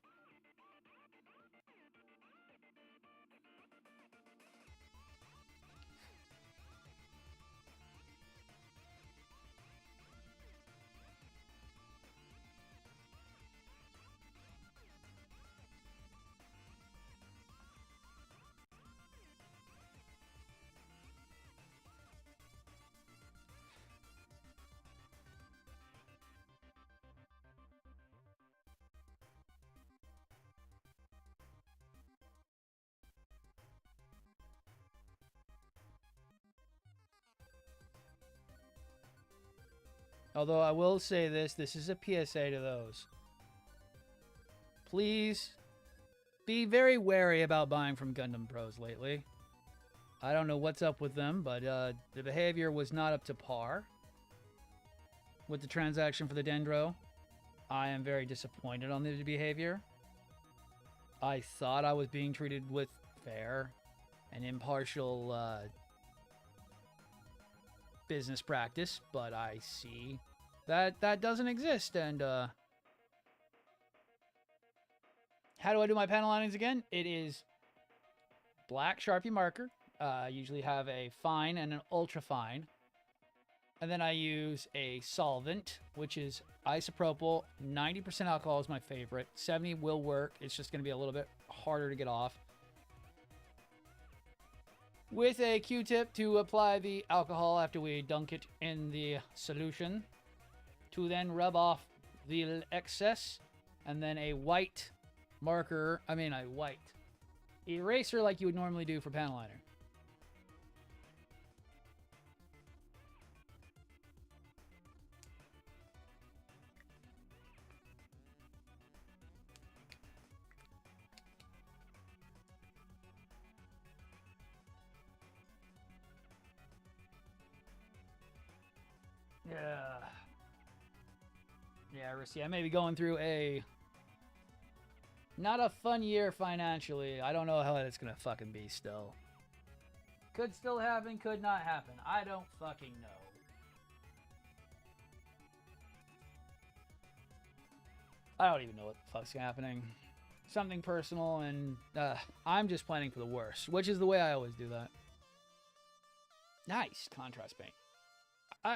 Although I will say this is a PSA to those. Please be very wary about buying from Gundam Pros lately. I don't know what's up with them, but the behavior was not up to par with the transaction for the Dendro. I am very disappointed on the behavior. I thought I was being treated with fair and impartial business practice, but I see that that doesn't exist. And how do I do my panel linings again? It is black Sharpie marker. I usually have a fine and an ultra fine, and then I use a solvent, which is isopropyl. 90% alcohol is my favorite. 70 will work. It's just going to be a little bit harder to get off. With a Q-tip to apply the alcohol after we dunk it in the solution, to then rub off the excess, and then a white marker, a white eraser like you would normally do for panel liner. Yeah, Risky. I may be going through a not a fun year financially. I don't know how it's gonna fucking be still. Could still happen, could not happen. I don't fucking know. I don't even know what the fuck's happening. Something personal, and I'm just planning for the worst, which is the way I always do that. Nice contrast paint.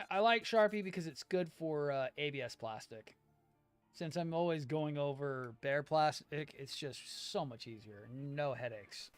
I like Sharpie because it's good for ABS plastic. Since I'm always going over bare plastic, it's just so much easier. No headaches.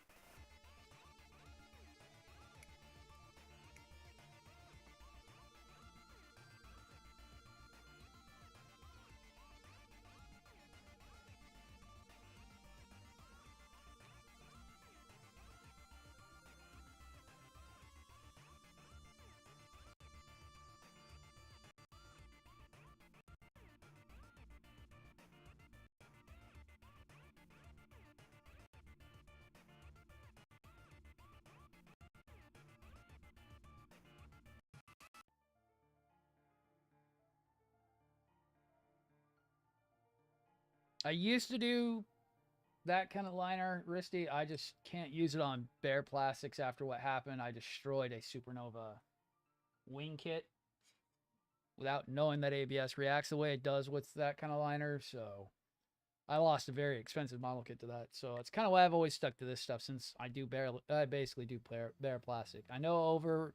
I used to do that kind of liner, Risty. I just can't use it on bare plastics after what happened. I destroyed a Supernova wing kit without knowing that ABS reacts the way it does with that kind of liner, so I lost a very expensive model kit to that. So it's kind of why I've always stuck to this stuff, since I basically do bare plastic. I know over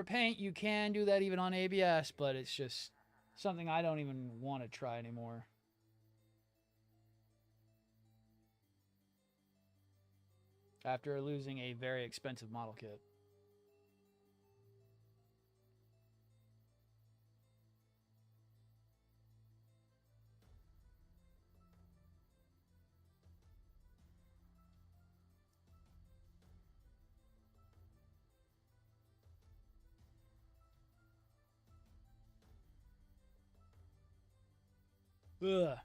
paint you can do that even on ABS, but it's just something I don't even want to try anymore. After losing a very expensive model kit. Ugh.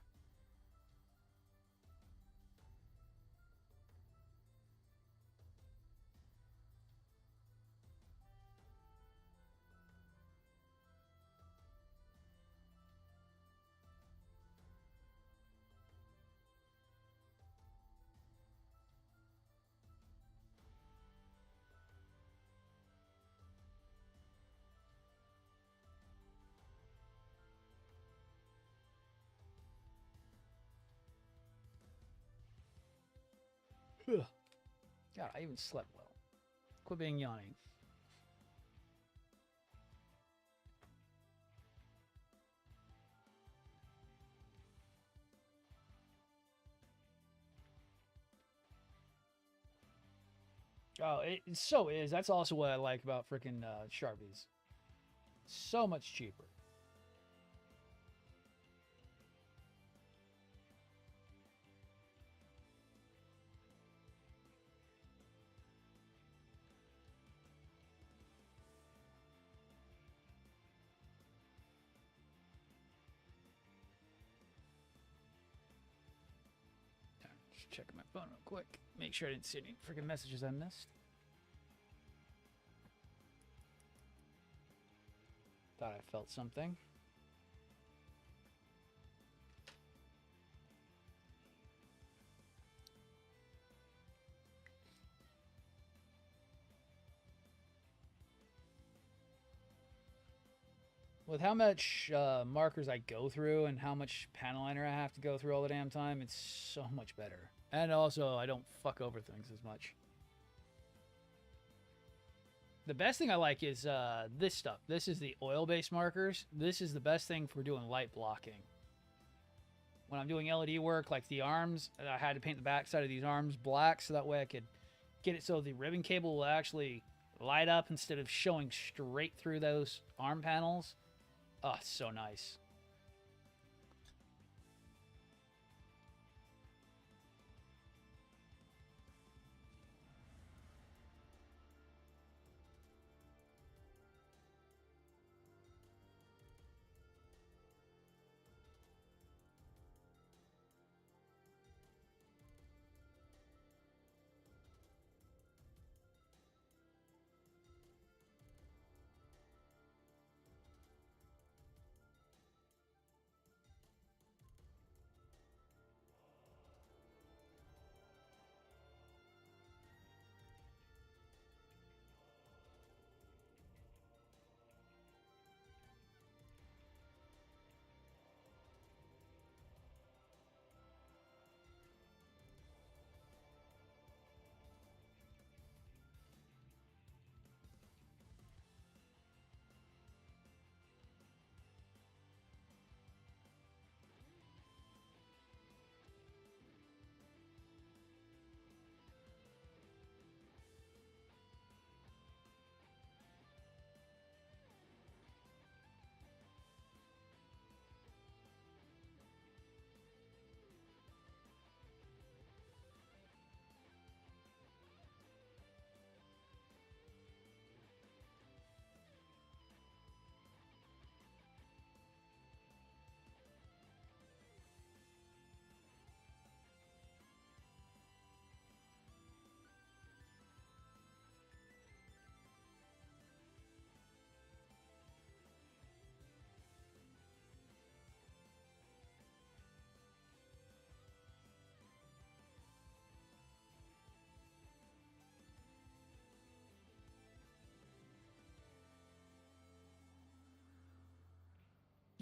Ugh. God, I even slept well. Quit being yawning. Oh, it so is. That's also what I like about freaking Sharpies. So much cheaper. Just checking my phone real quick. Make sure I didn't see any freaking messages I missed. Thought I felt something. With how much markers I go through and how much panel liner I have to go through all the damn time, it's so much better. And also, I don't fuck over things as much. The best thing I like is this stuff. This is the oil-based markers. This is the best thing for doing light blocking. When I'm doing LED work, like the arms, I had to paint the back side of these arms black so that way I could get it so the ribbon cable will actually light up instead of showing straight through those arm panels. Oh, so nice.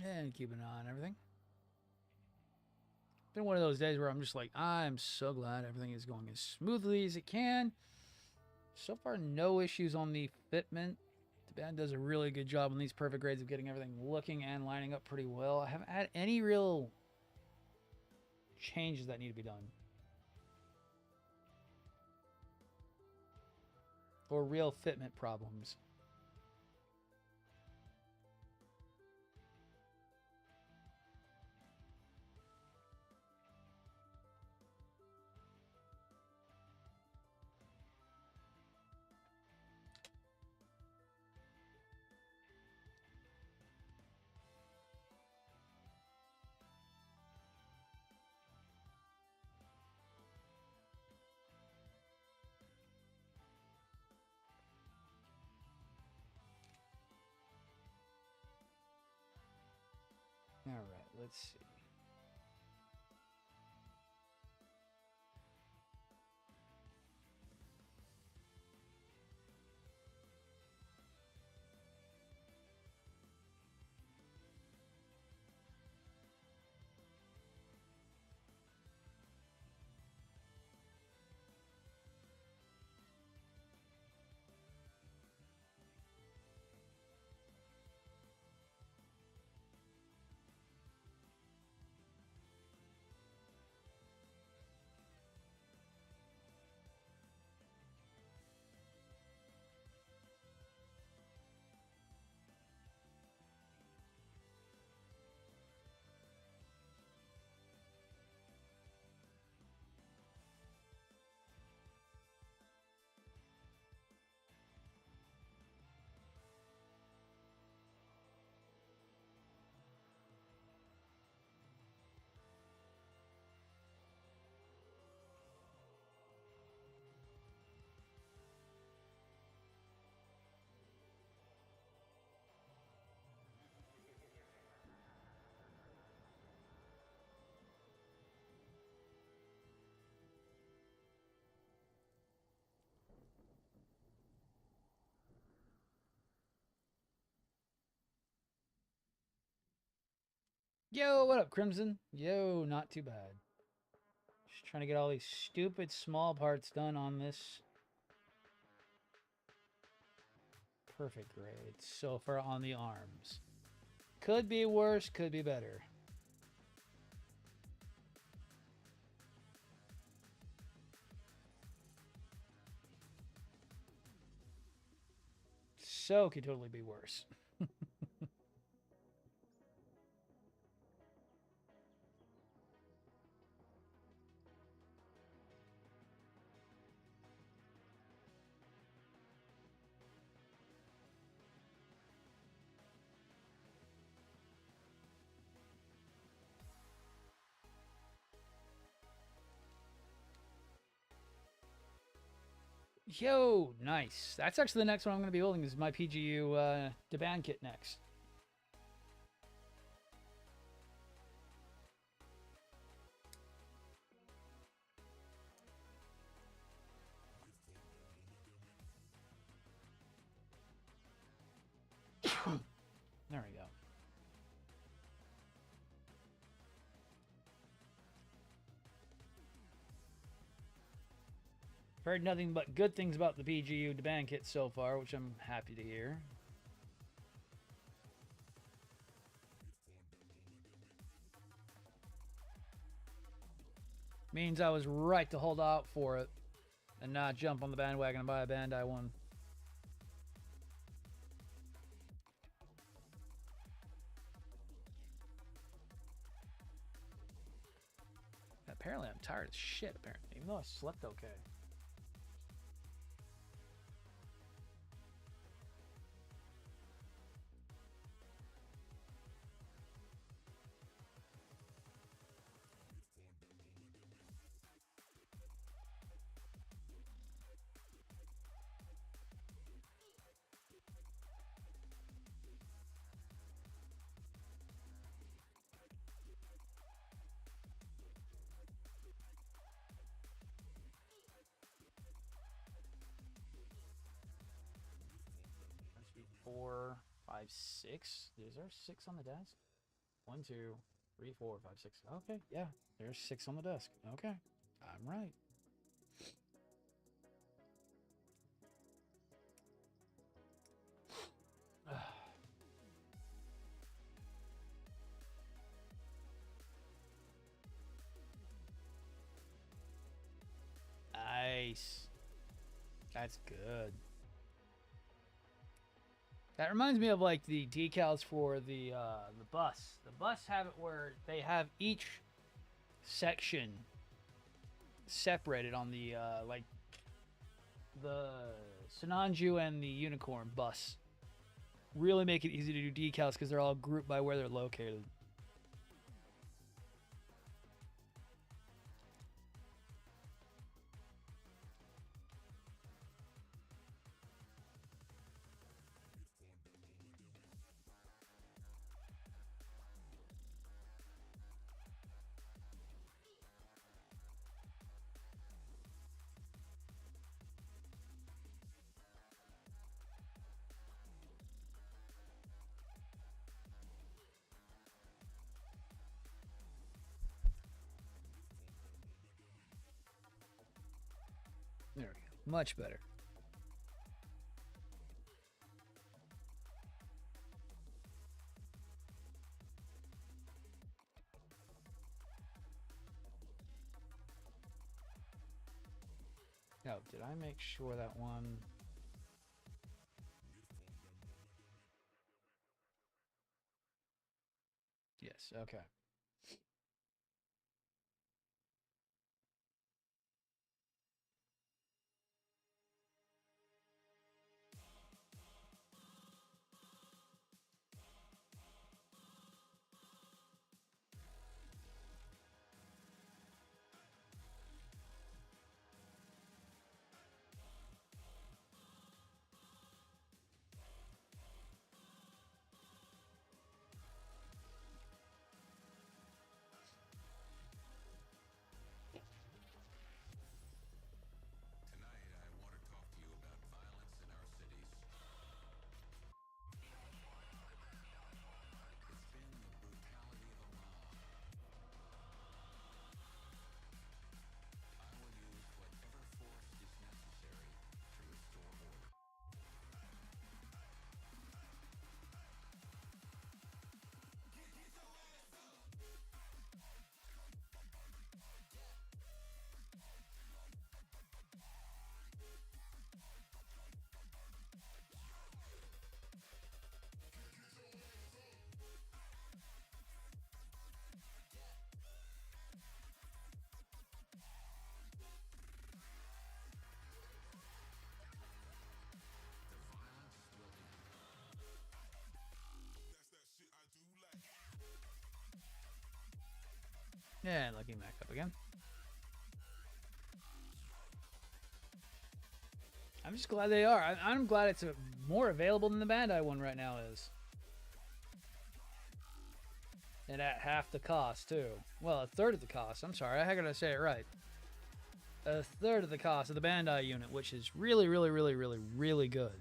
And keep an eye on everything. Been one of those days where I'm just like, I'm so glad everything is going as smoothly as it can. So far, no issues on the fitment. The band does a really good job on these perfect grades of getting everything looking and lining up pretty well. I haven't had any real changes that need to be done. Or real fitment problems. All right, let's see. Yo, what up, Crimson? Yo, not too bad. Just trying to get all these stupid small parts done on this. Perfect grade so far on the arms. Could be worse, could be better. So could totally be worse. Yo, nice. That's actually the next one I'm going to be holding is my PGU Deban kit next. There we go. Heard nothing but good things about the PGU Deban kit so far, which I'm happy to hear. Means I was right to hold out for it and not jump on the bandwagon and buy a Bandai one. Apparently I'm tired as shit, apparently, even though I slept okay. Must be 4, 5, 6. Is there 6 on the desk? 1, 2, 3, 4, 5, 6. Okay, yeah, there's 6 on the desk. Okay, I'm right. Nice. That's good. That reminds me of like the decals for the bus. The bus have it where they have each section separated on the like the Sinanju and the Unicorn bus. Really make it easy to do decals because they're all grouped by where they're located. There we go. Much better. Oh, did I make sure that one... Yes, okay. And looking back up again. I'm just glad they are. I'm glad it's more available than the Bandai one right now is. And at half the cost, too. Well, a third of the cost. I'm sorry, how could I say it right? A third of the cost of the Bandai unit, which is really, really, really, really, really good.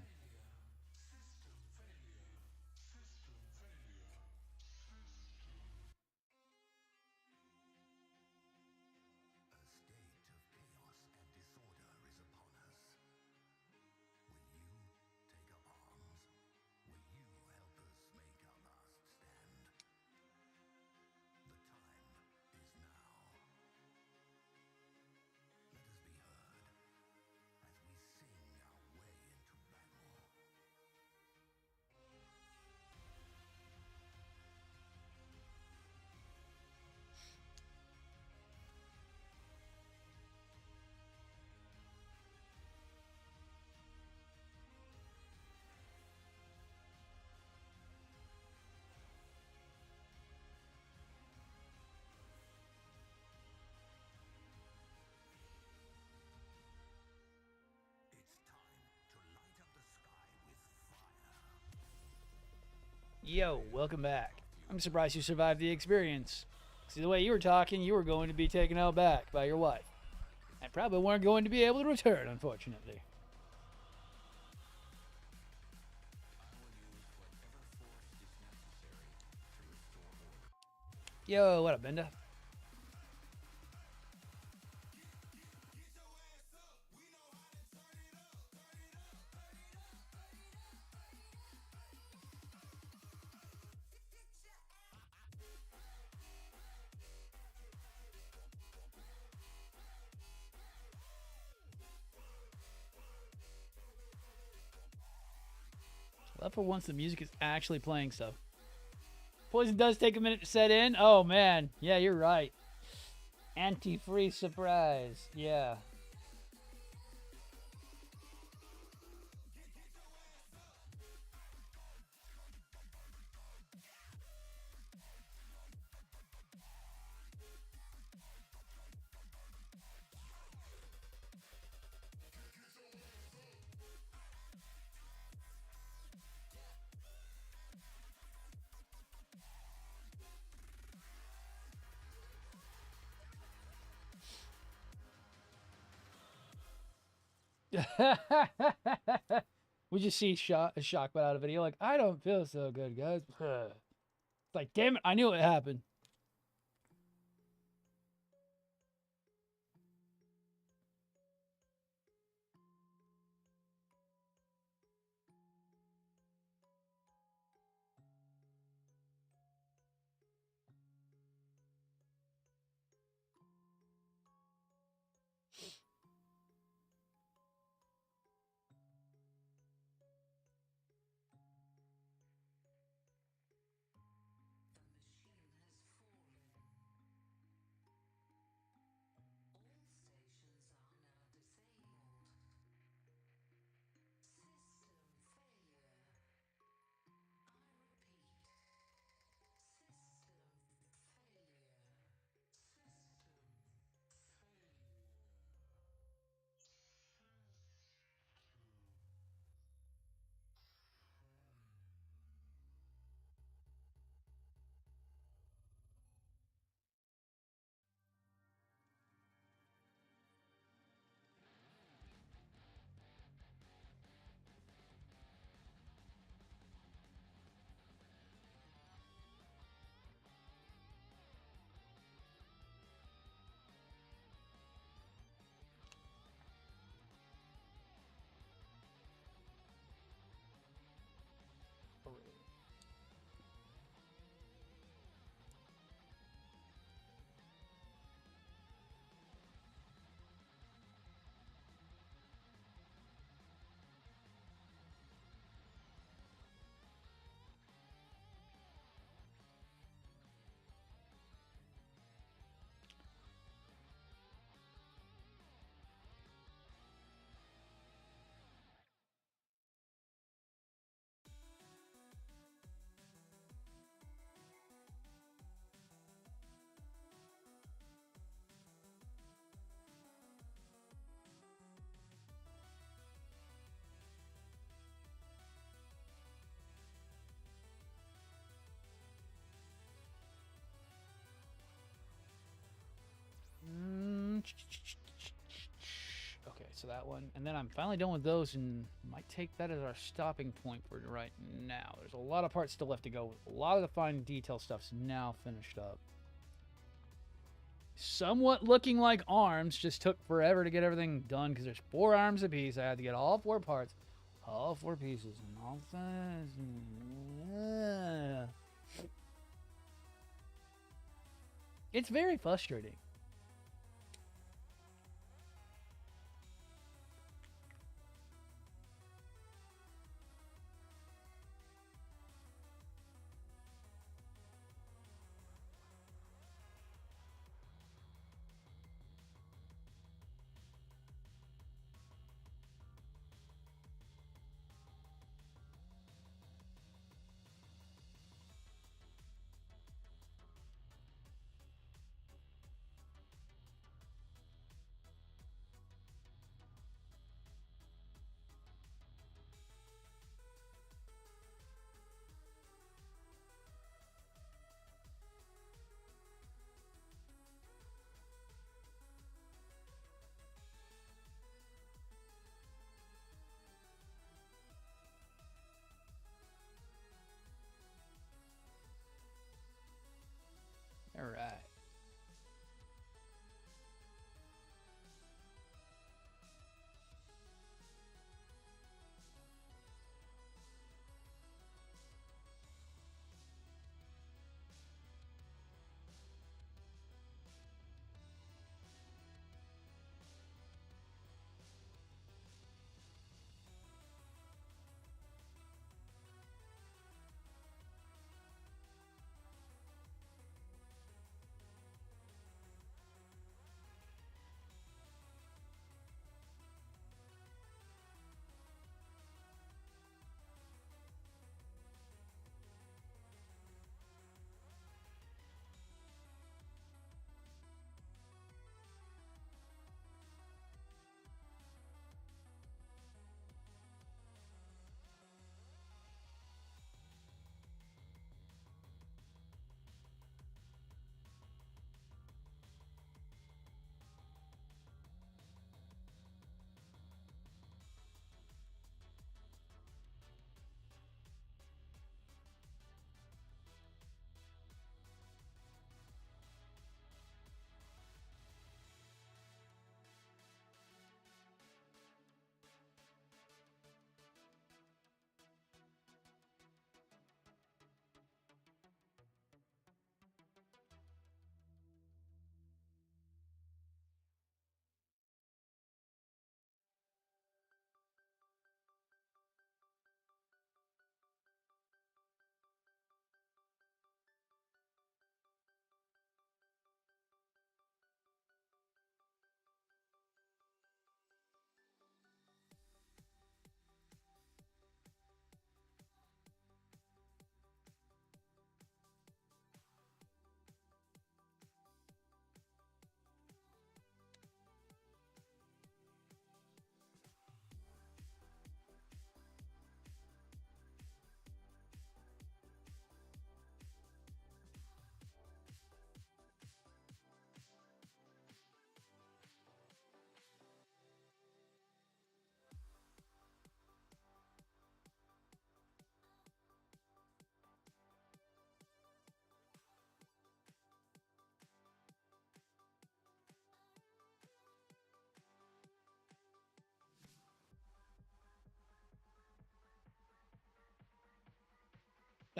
Yo, welcome back. I'm surprised you survived the experience. See, the way you were talking, you were going to be taken out back by your wife. And probably weren't going to be able to return, unfortunately. Yo, what up, Benda? Well, for once, the music is actually playing stuff. Poison does take a minute to set in. Oh, man. Yeah, you're right. Anti-freeze surprise. Yeah. We just see a shock out of video like, I don't feel so good, guys. It's like, damn it, I knew it happened. parts of that one. And then I'm finally done with those and might take that as our stopping point for right now. There's a lot of parts still left to go. A lot of the fine detail stuff's now finished up. Somewhat looking like arms, just took forever to get everything done because there's 4 arms apiece. I had to get all 4 parts, all 4 pieces, and all sides. It's very frustrating. All right.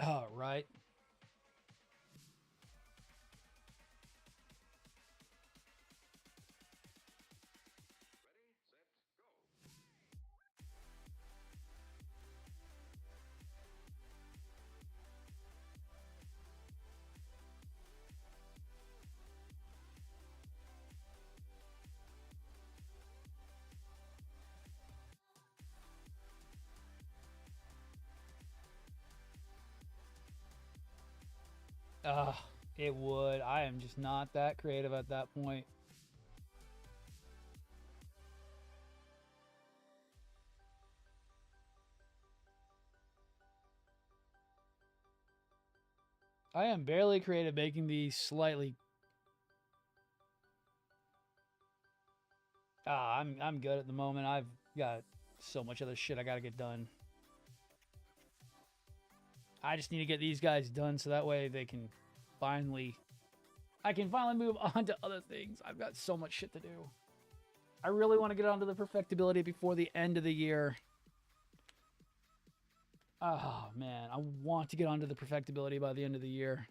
Oh, right. It would. I am just not that creative at that point. I am barely creative making these slightly. I'm good at the moment. I've got so much other shit I gotta get done. I just need to get these guys done so that way they can finally... I can finally move on to other things. I've got so much shit to do. I really want to get onto the perfectibility before the end of the year. Oh, man. I want to get onto the perfectibility by the end of the year.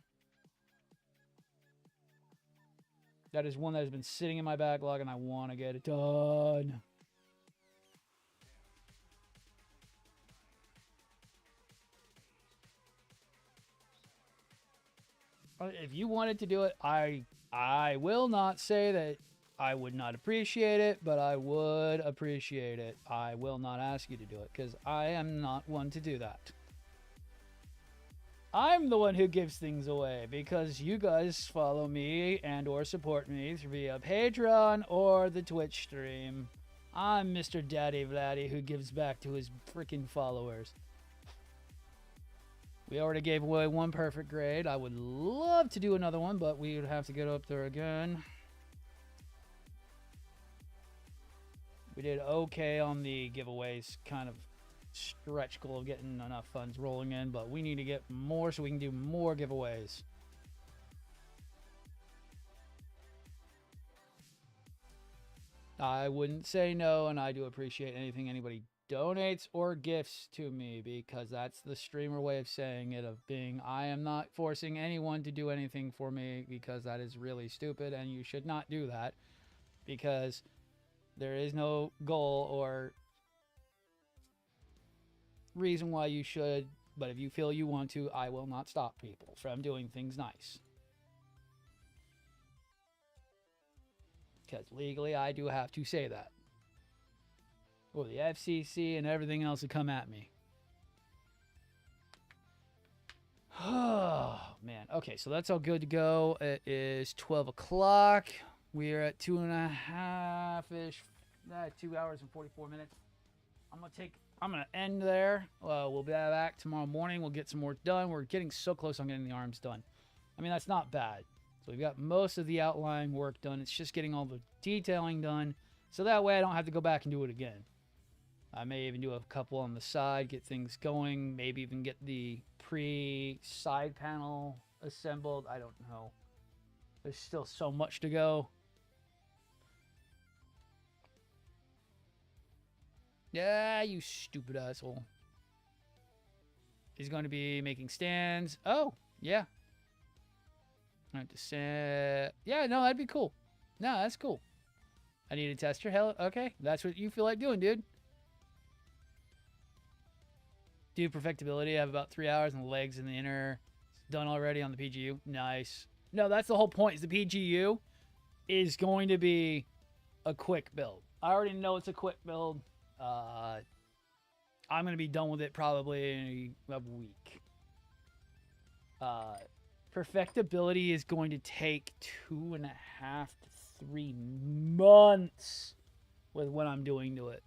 That is one that has been sitting in my backlog, and I want to get it done. If you wanted to do it, I will not say that I would not appreciate it, but I would appreciate it. I will not ask you to do it, because I am not one to do that. I'm the one who gives things away, because you guys follow me and or support me via Patreon or the Twitch stream. I'm Mr. Daddy Vladdy who gives back to his freaking followers. We already gave away one perfect grade. I would love to do another one, but we would have to get up there again. We did okay on the giveaways, kind of stretch goal of getting enough funds rolling in, but we need to get more so we can do more giveaways. I wouldn't say no, and I do appreciate anything anybody donates or gifts to me, because that's the streamer way of saying it, of being, I am not forcing anyone to do anything for me, because that is really stupid and you should not do that, because there is no goal or reason why you should. But if you feel you want to, I will not stop people from doing things nice, because legally I do have to say that. Or the FCC and everything else that come at me. Oh, man. Okay, so that's all good to go. It is 12 o'clock. We're at 2.5-ish, 2 hours and 44 minutes. I'm going to end there. We'll be back tomorrow morning. We'll get some more done. We're getting so close on getting the arms done. I mean, that's not bad. So we've got most of the outline work done. It's just getting all the detailing done, so that way I don't have to go back and do it again. I may even do a couple on the side, get things going, maybe even get the pre-side panel assembled. I don't know. There's still so much to go. Yeah, you stupid asshole. He's going to be making stands. Oh, yeah. I have to say, yeah, no, that'd be cool. No, that's cool. I need to test your hell. Okay, that's what you feel like doing, dude. Do perfectibility. I have about 3 hours on the legs and the inner. It's done already on the PGU. Nice. No, that's the whole point. Is the PGU is going to be a quick build. I already know it's a quick build. I'm going to be done with it probably in a week. Perfectibility is going to take 2.5 to 3 months with what I'm doing to it.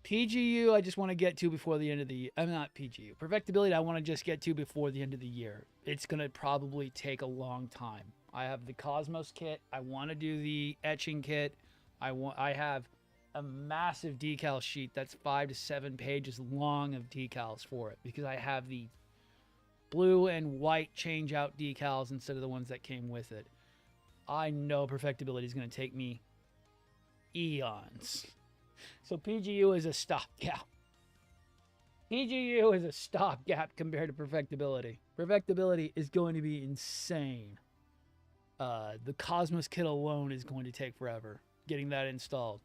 PGU, I just want to get to before the end of the year. I'm not PGU. Perfectibility, I want to just get to before the end of the year. It's going to probably take a long time. I have the Cosmos kit. I want to do the etching kit. I have a massive decal sheet that's 5 to 7 pages long of decals for it, because I have the blue and white change out decals instead of the ones that came with it. I know perfectibility is going to take me eons. So PGU is a stopgap. PGU is a stopgap compared to perfectibility. Perfectibility is going to be insane. The Cosmos kit alone is going to take forever getting that installed.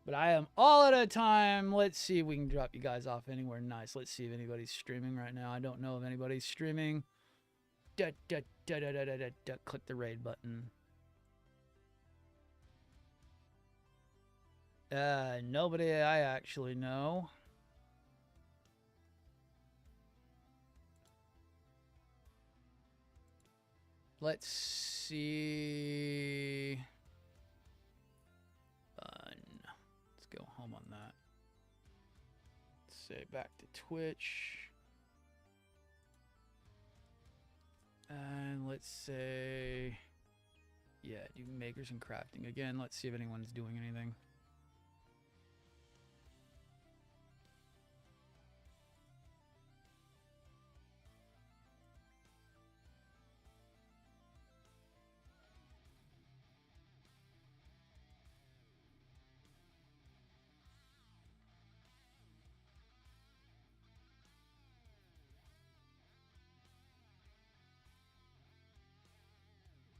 But I am all at a time. Let's see if we can drop you guys off anywhere nice. Let's see if anybody's streaming right now. I don't know if anybody's streaming. Click the raid button. Nobody I actually know. Let's see. Fun. Let's go home on that. Let's say back to Twitch. And let's say Yeah, do makers and crafting again. Let's see if anyone's doing anything.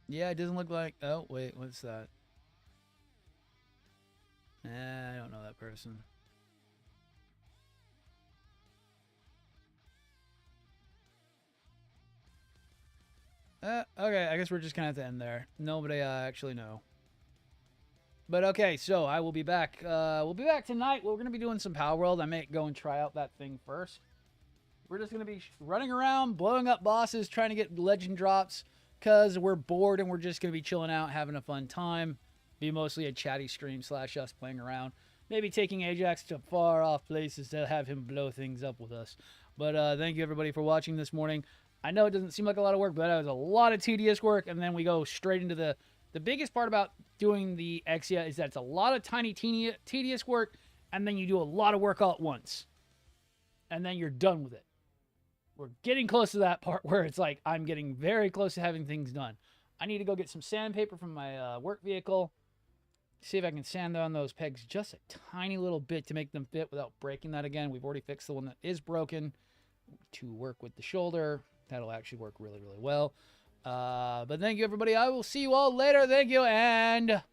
Yeah, it doesn't look like... Oh, wait, what's that? I don't know that person. Okay, I guess we're just gonna have to end there. Nobody actually know. But okay, so I will be back. We'll be back tonight. We're gonna be doing some Power World. I may go and try out that thing first. We're just gonna be running around, blowing up bosses, trying to get legend drops, cause we're bored and we're just gonna be chilling out, having a fun time. Be mostly a chatty stream / us playing around. Maybe taking Ajax to far off places to have him blow things up with us. But thank you everybody for watching this morning. I know it doesn't seem like a lot of work, but that was a lot of tedious work. And then we go straight into the biggest part about doing the exia is that it's a lot of tiny, tedious work. And then you do a lot of work all at once. And then you're done with it. We're getting close to that part where it's like I'm getting very close to having things done. I need to go get some sandpaper from my work vehicle. See if I can sand down those pegs just a tiny little bit to make them fit without breaking that again. We've already fixed the one that is broken to work with the shoulder. That'll actually work really, really well. But thank you, everybody. I will see you all later. Thank you, and